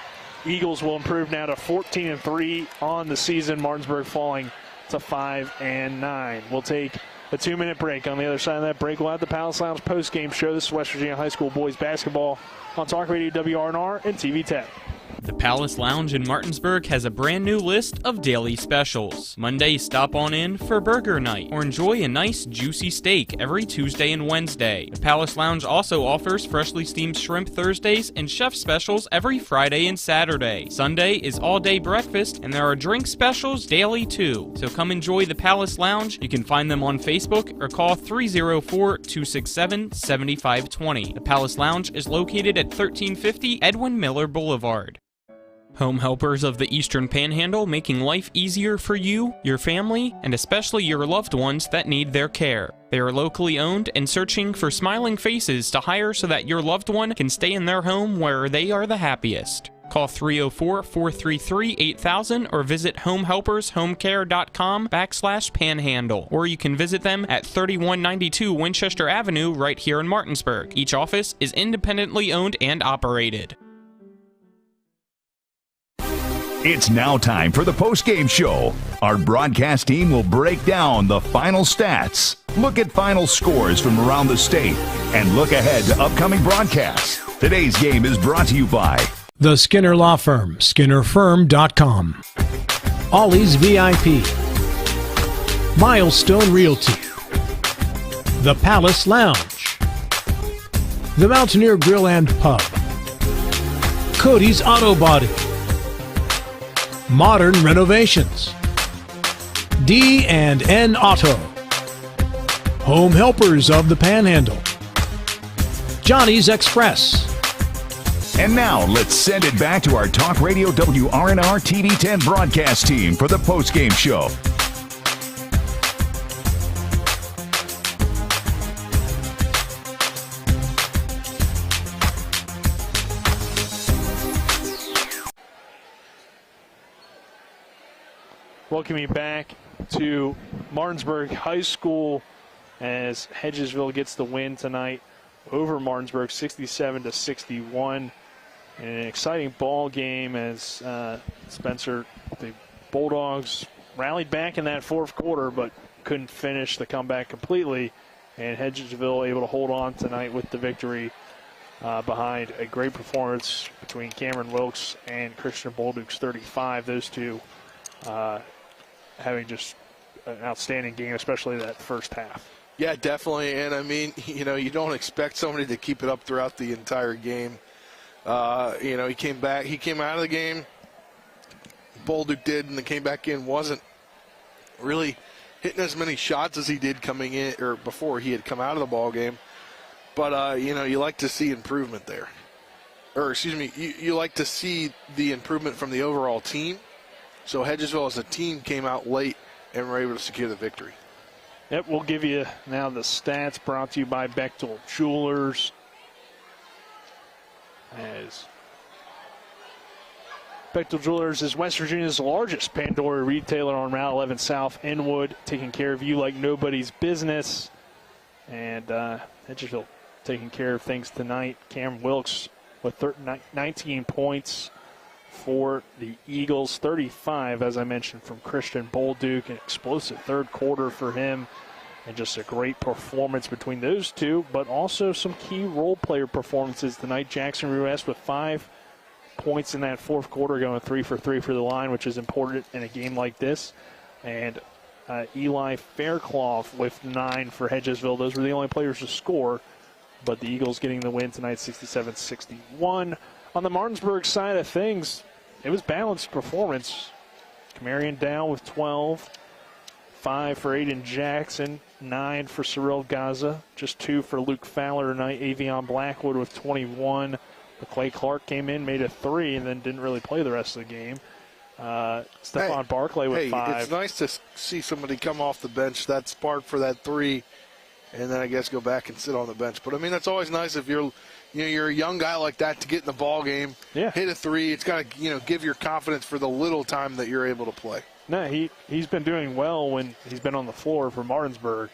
Eagles will improve now to 14-3 on the season. Martinsburg falling to 5-9. We'll take a 2-minute break. On the other side of that break, we'll have the Palace Lounge post-game show. This is West Virginia High School boys basketball on Talk Radio WRNR and TV 10. The Palace Lounge in Martinsburg has a brand new list of daily specials. Monday, stop on in for burger night or enjoy a nice juicy steak every Tuesday and Wednesday. The Palace Lounge also offers freshly steamed shrimp Thursdays and chef specials every Friday and Saturday. Sunday is all-day breakfast, and there are drink specials daily too. So come enjoy the Palace Lounge. You can find them on Facebook or call 304-267-7520. The Palace Lounge is located at 1350 Edwin Miller Boulevard. Home helpers of the Eastern Panhandle, making life easier for you, your family, and especially your loved ones that need their care. They are locally owned and searching for smiling faces to hire so that your loved one can stay in their home where they are the happiest. Call 304-433-8000 or visit homehelpershomecare.com/panhandle. Or you can visit them at 3192 Winchester Avenue right here in Martinsburg. Each office is independently owned and operated. It's now time for the post-game show. Our broadcast team will break down the final stats, look at final scores from around the state, and look ahead to upcoming broadcasts. Today's game is brought to you by the Skinner Law Firm, SkinnerFirm.com. Ollie's VIP. Milestone Realty. The Palace Lounge. The Mountaineer Grill and Pub. Cody's Auto Body. Modern Renovations. D&N Auto. Home Helpers of the Panhandle, Johnny's Express. And now, let's send it back to our Talk Radio WRNR TV 10 broadcast team for the postgame show. Welcome you back to Martinsburg High School as Hedgesville gets the win tonight over Martinsburg, 67-61. And an exciting ball game as Spencer, the Bulldogs rallied back in that fourth quarter, but couldn't finish the comeback completely. And Hedgesville able to hold on tonight with the victory behind a great performance between Cameron Wilkes and Christian Bolduc's 35. Those two having just an outstanding game, especially that first half. Yeah, definitely. And, I mean, you don't expect somebody to keep it up throughout the entire game. He came back. He came out of the game. Bolduc did, and then came back in. Wasn't really hitting as many shots as he did coming in or before he had come out of the ball game. But, you like to see improvement there. Or, excuse me, you like to see the improvement from the overall team. So Hedgesville as a team came out late and were able to secure the victory. Yep, we'll give you now the stats brought to you by Bechtel Jewelers. As Bechtel Jewelers is West Virginia's largest Pandora retailer on Route 11 South Inwood, taking care of you like nobody's business. And Hedgesville taking care of things tonight. Cam Wilkes with 19 points for the Eagles, 35, as I mentioned, from Christian Bolduc. An explosive third quarter for him, and just a great performance between those two, but also some key role player performances tonight. Jackson Ruess with 5 points in that fourth quarter, going 3 for 3 for the line, which is important in a game like this. And Eli Faircloth with 9 for Hedgesville. Those were the only players to score, but the Eagles getting the win tonight, 67-61. On the Martinsburg side of things, it was balanced performance. Camarion down with 12, 5 for Aiden Jackson, 9 for Cyril Gaza, just 2 for Luke Fowler tonight. Avion Blackwood with 21. Clay Clark came in, made a 3, and then didn't really play the rest of the game. Stephon Barclay with 5. It's nice to see somebody come off the bench that spark for that 3, and then I guess go back and sit on the bench. But I mean, that's always nice if you're a young guy like that to get in the ball game, hit a 3. It's got to give your confidence for the little time that you're able to play. No, he's been doing well when he's been on the floor for Martinsburg.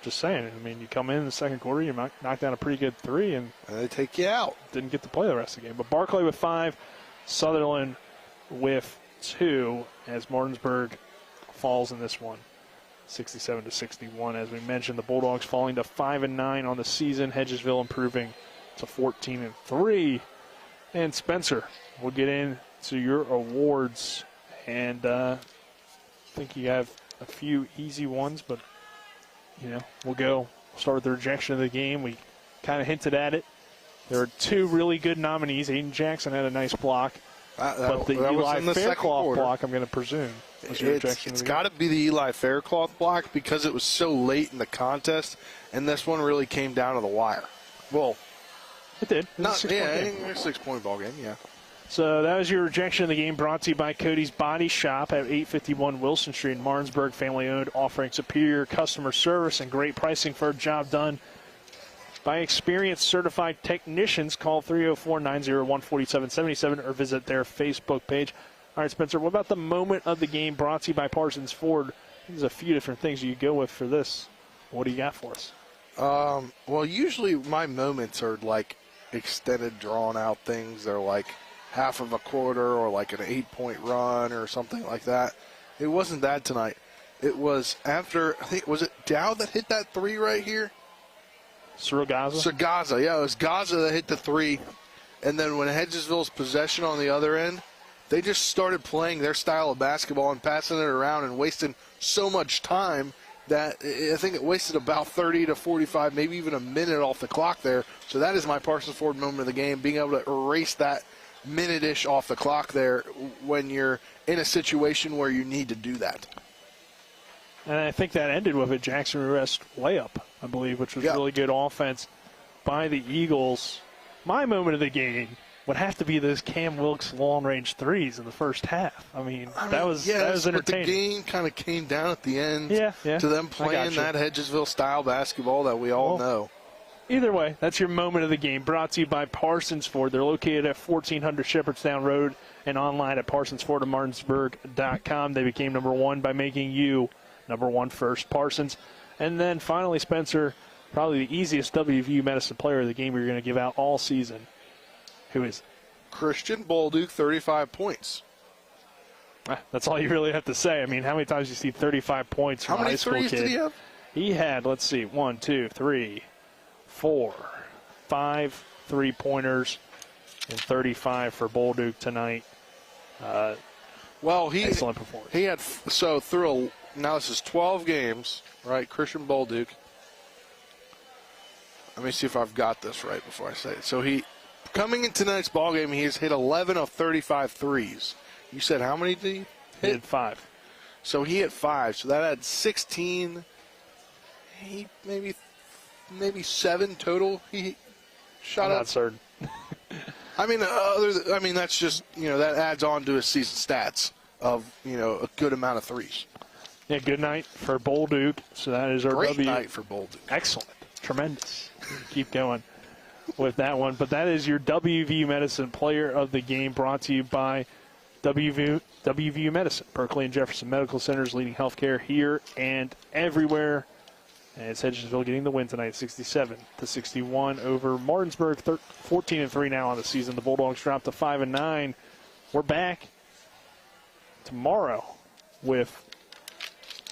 Just saying. I mean, you come in the second quarter, you knock down a pretty good 3, and they take you out. Didn't get to play the rest of the game. But Barclay with 5, Sutherland with 2, as Martinsburg falls in this one, 67-61. As we mentioned, the Bulldogs falling to 5-9 on the season. Hedgesville improving to 14-3. And Spencer, we'll get into your awards, and I think you have a few easy ones, but we'll start with the rejection of the game. We kind of hinted at it. There are 2 really good nominees. Aiden Jackson had a nice block, but the Eli Faircloth block, I'm going to presume, was your rejection. It's got to be the Eli Faircloth block because it was so late in the contest, and this one really came down to the wire. Well, it did. A 6-point ball game, yeah. So that was your rejection of the game, brought to you by Cody's Body Shop at 851 Wilson Street in Martinsburg, family-owned, offering superior customer service and great pricing for a job done by experienced certified technicians. Call 304-901-4777 or visit their Facebook page. All right, Spencer, what about the moment of the game, brought to you by Parsons Ford? There's a few different things you go with for this. What do you got for us? Well, usually my moments are like extended, drawn-out things. They're like half of a quarter or like an 8-point run or something like that. It wasn't that tonight. It was after, I think, was it Dow that hit that 3 right here? Cyril Gaza? Gaza, yeah. It was Gaza that hit the 3. And then when Hedgesville's possession on the other end, they just started playing their style of basketball and passing it around and wasting so much time that I think it wasted about 30 to 45, maybe even a minute off the clock there. So that is my Parsons Ford moment of the game, being able to erase that minute-ish off the clock there when you're in a situation where you need to do that. And I think that ended with a Jackson Rest layup, I believe, which was really good offense by the Eagles. My moment of the game would have to be those Cam Wilkes long-range threes in the first half. I mean that was entertaining. But the game kind of came down at the end to them playing that Hedgesville-style basketball that we all know. Either way, that's your moment of the game, brought to you by Parsons Ford. They're located at 1400 Shepherdstown Road and online at parsonsfordofmartinsburg.com. They became number one by making you number one first, Parsons. And then finally, Spencer, probably the easiest WVU Medicine player of the game you're going to give out all season. Who is Christian Bolduc, 35 points. That's all you really have to say. I mean, how many times do you see 35 points from a high school kid? How many threes did he have? He had, 1, 2, 3, 4, 5 3-pointers and 35 for Bolduc tonight. Excellent performance. He had, now this is 12 games, right? Christian Bolduc. Let me see if I've got this right before I say it. So coming into tonight's ball game, he has hit 11 of 35 threes. You said how many did he hit? He hit 5. So he hit 5. So that had 16. Maybe 7 total. He shot I'm up. not certain. I mean, that's just that adds on to his season stats of a good amount of threes. Yeah, good night for Bolduc. So that is our great night for Bolduc. Excellent, tremendous. Keep going with that one. But that is your WVU Medicine Player of the Game, brought to you by WVU Medicine, Berkeley and Jefferson Medical Centers, leading healthcare here and everywhere. And it's Hedgesville getting the win tonight, 67-61 over Martinsburg. 14-3 now on the season. The Bulldogs dropped to 5-9. We're back tomorrow with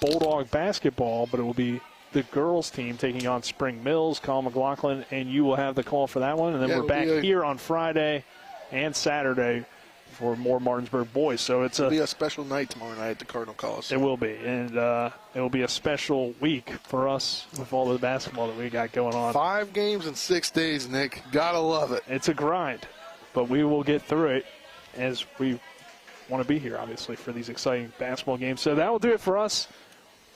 Bulldog basketball, but it will be the girls' team taking on Spring Mills. Colin McLaughlin and you will have the call for that one. And then we're back here on Friday and Saturday for more Martinsburg boys. So it'll be a special night tomorrow night at the Cardinal Coliseum. It will be, and it will be a special week for us with all the basketball that we got going on. 5 games in 6 days, Nick. Gotta love it. It's a grind, but we will get through it as we want to be here, obviously, for these exciting basketball games. So that will do it for us.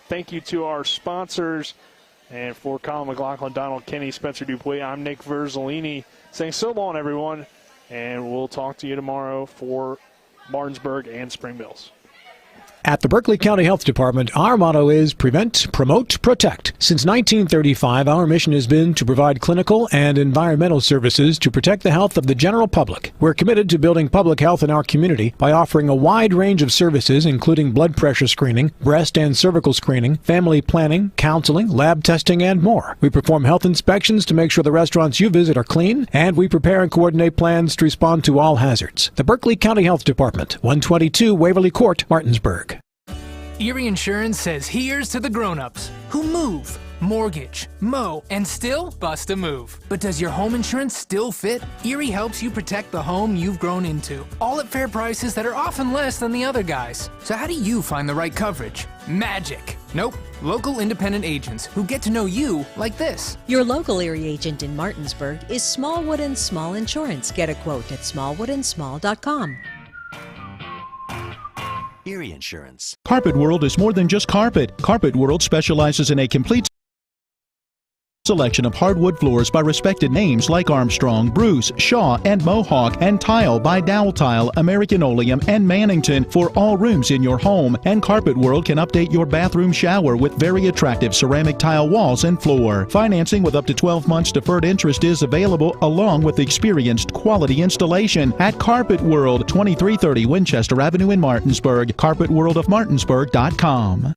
Thank you to our sponsors. And for Colin McLaughlin, Donald Kenny, Spencer Dupuis, I'm Nick Verzolini saying so long, everyone. And we'll talk to you tomorrow for Martinsburg and Spring Mills. At the Berkeley County Health Department, our motto is prevent, promote, protect. Since 1935, our mission has been to provide clinical and environmental services to protect the health of the general public. We're committed to building public health in our community by offering a wide range of services, including blood pressure screening, breast and cervical screening, family planning, counseling, lab testing, and more. We perform health inspections to make sure the restaurants you visit are clean, and we prepare and coordinate plans to respond to all hazards. The Berkeley County Health Department, 122 Waverly Court, Martinsburg. Erie Insurance says here's to the grown-ups who move, mortgage, mow, and still bust a move. But does your home insurance still fit? Erie helps you protect the home you've grown into, all at fair prices that are often less than the other guys. So how do you find the right coverage? Magic. Nope. Local independent agents who get to know you like this. Your local Erie agent in Martinsburg is Smallwood & Small Insurance. Get a quote at smallwoodandsmall.com. Erie Insurance. Carpet World is more than just carpet. Carpet World specializes in a complete selection of hardwood floors by respected names like Armstrong, Bruce, Shaw, and Mohawk, and tile by Dowell Tile, American Oleum, and Mannington for all rooms in your home. And Carpet World can update your bathroom shower with very attractive ceramic tile walls and floor. Financing with up to 12 months deferred interest is available, along with experienced quality installation at Carpet World, 2330 Winchester Avenue in Martinsburg. CarpetWorldofMartinsburg.com.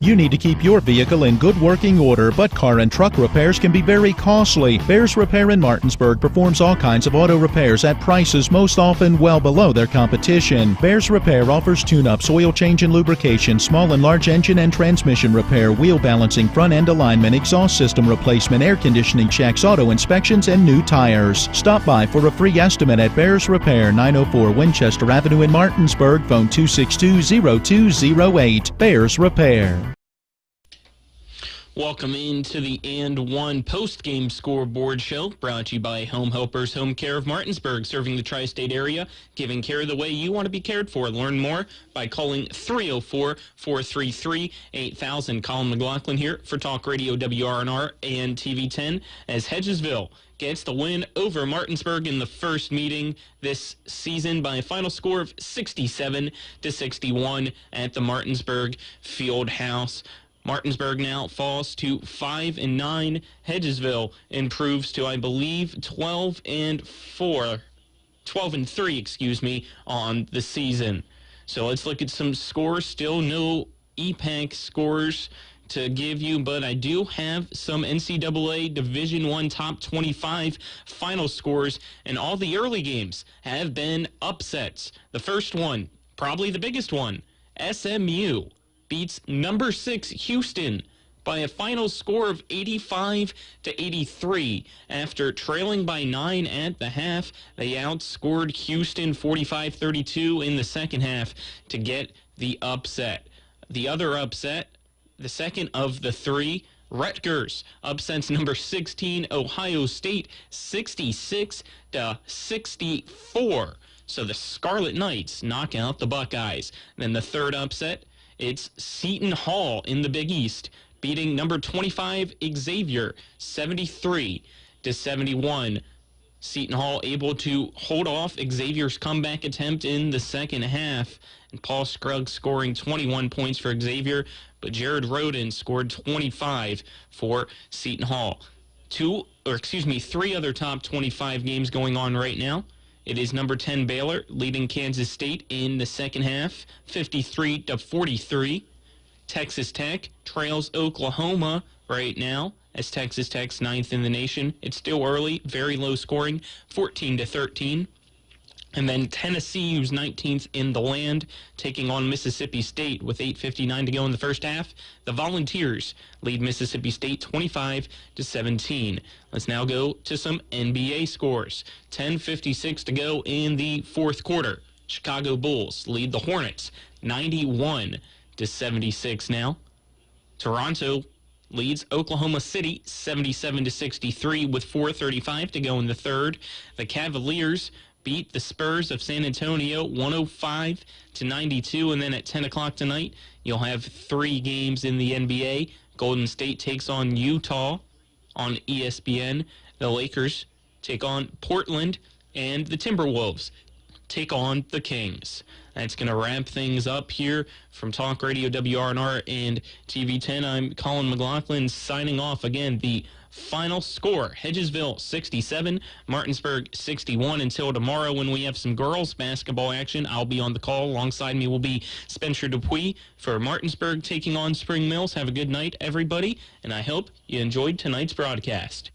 You need to keep your vehicle in good working order, but car and truck repairs can be very costly. Bears Repair in Martinsburg performs all kinds of auto repairs at prices most often well below their competition. Bears Repair offers tune-ups, oil change and lubrication, small and large engine and transmission repair, wheel balancing, front-end alignment, exhaust system replacement, air conditioning checks, auto inspections, and new tires. Stop by for a free estimate at Bears Repair, 904 Winchester Avenue in Martinsburg. Phone 262-0208. Bears Repair. Welcome into the And One post-game scoreboard show, brought to you by Home Helpers Home Care of Martinsburg, serving the tri-state area, giving care the way you want to be cared for. Learn more by calling 304-433-8000. Colin McLaughlin here for Talk Radio WRNR and TV 10 as Hedgesville gets the win over Martinsburg in the first meeting this season by a final score of 67-61 at the Martinsburg Field House. Martinsburg now falls to 5-9. Hedgesville improves to, I believe, 12-3, on the season. So let's look at some scores. Still no EPAC scores to give you, but I do have some NCAA Division I top 25 final scores, and all the early games have been upsets. The first one, probably the biggest one, SMU beats number 6 Houston by a final score of 85-83. After trailing by 9 at the half, they outscored Houston 45-32 in the second half to get the upset. The other upset, the second of the three, Rutgers upsets number 16 Ohio State 66-64. So the Scarlet Knights knock out the Buckeyes. Then the third upset, it's Seton Hall in the Big East, beating number 25 Xavier 73-71. Seton Hall able to hold off Xavier's comeback attempt in the second half, and Paul Scruggs scoring 21 points for Xavier, but Jared Roden scored 25 for Seton Hall. Three other top 25 games going on right now. It is number 10 Baylor leading Kansas State in the second half, 53-43. Texas Tech trails Oklahoma right now as Texas Tech's 9th in the nation. It's still early, very low scoring, 14-13. And then Tennessee, who's 19th in the land, taking on Mississippi State with 8:59 to go in the first half. The Volunteers lead Mississippi State 25-17. Let's now go to some NBA scores. 10:56 to go in the fourth quarter. Chicago Bulls lead the Hornets 91-76 now. Toronto leads Oklahoma City 77-63 with 4:35 to go in the third. The Cavaliers beat the Spurs of San Antonio 105-92, and then at 10 o'clock tonight, you'll have 3 games in the NBA. Golden State takes on Utah on ESPN. The Lakers take on Portland, and the Timberwolves take on the Kings. That's going to wrap things up here from Talk Radio WRNR and TV 10. I'm Colin McLaughlin signing off. Again, the final score, Hedgesville 67, Martinsburg 61. Until tomorrow when we have some girls basketball action, I'll be on the call. Alongside me will be Spencer Dupuis for Martinsburg taking on Spring Mills. Have a good night, everybody, and I hope you enjoyed tonight's broadcast.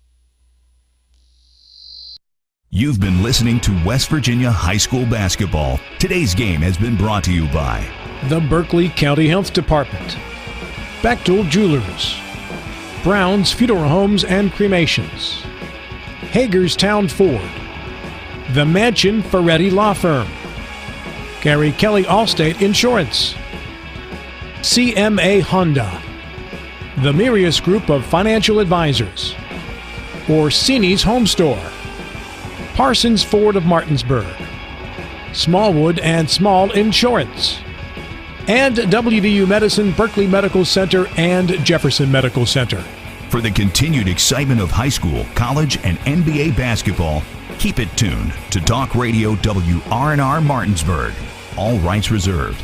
You've been listening to West Virginia High School Basketball. Today's game has been brought to you by the Berkeley County Health Department, Bechtel Jewelers, Brown's Funeral Homes and Cremations, Hagerstown Ford, The Mansion Ferretti Law Firm, Gary Kelly Allstate Insurance, CMA Honda, the Mirius Group of Financial Advisors, Orsini's Home Store, Parsons Ford of Martinsburg, Smallwood and Small Insurance, and WVU Medicine, Berkeley Medical Center, and Jefferson Medical Center. For the continued excitement of high school, college, and NBA basketball, keep it tuned to Talk Radio WRNR Martinsburg. All rights reserved.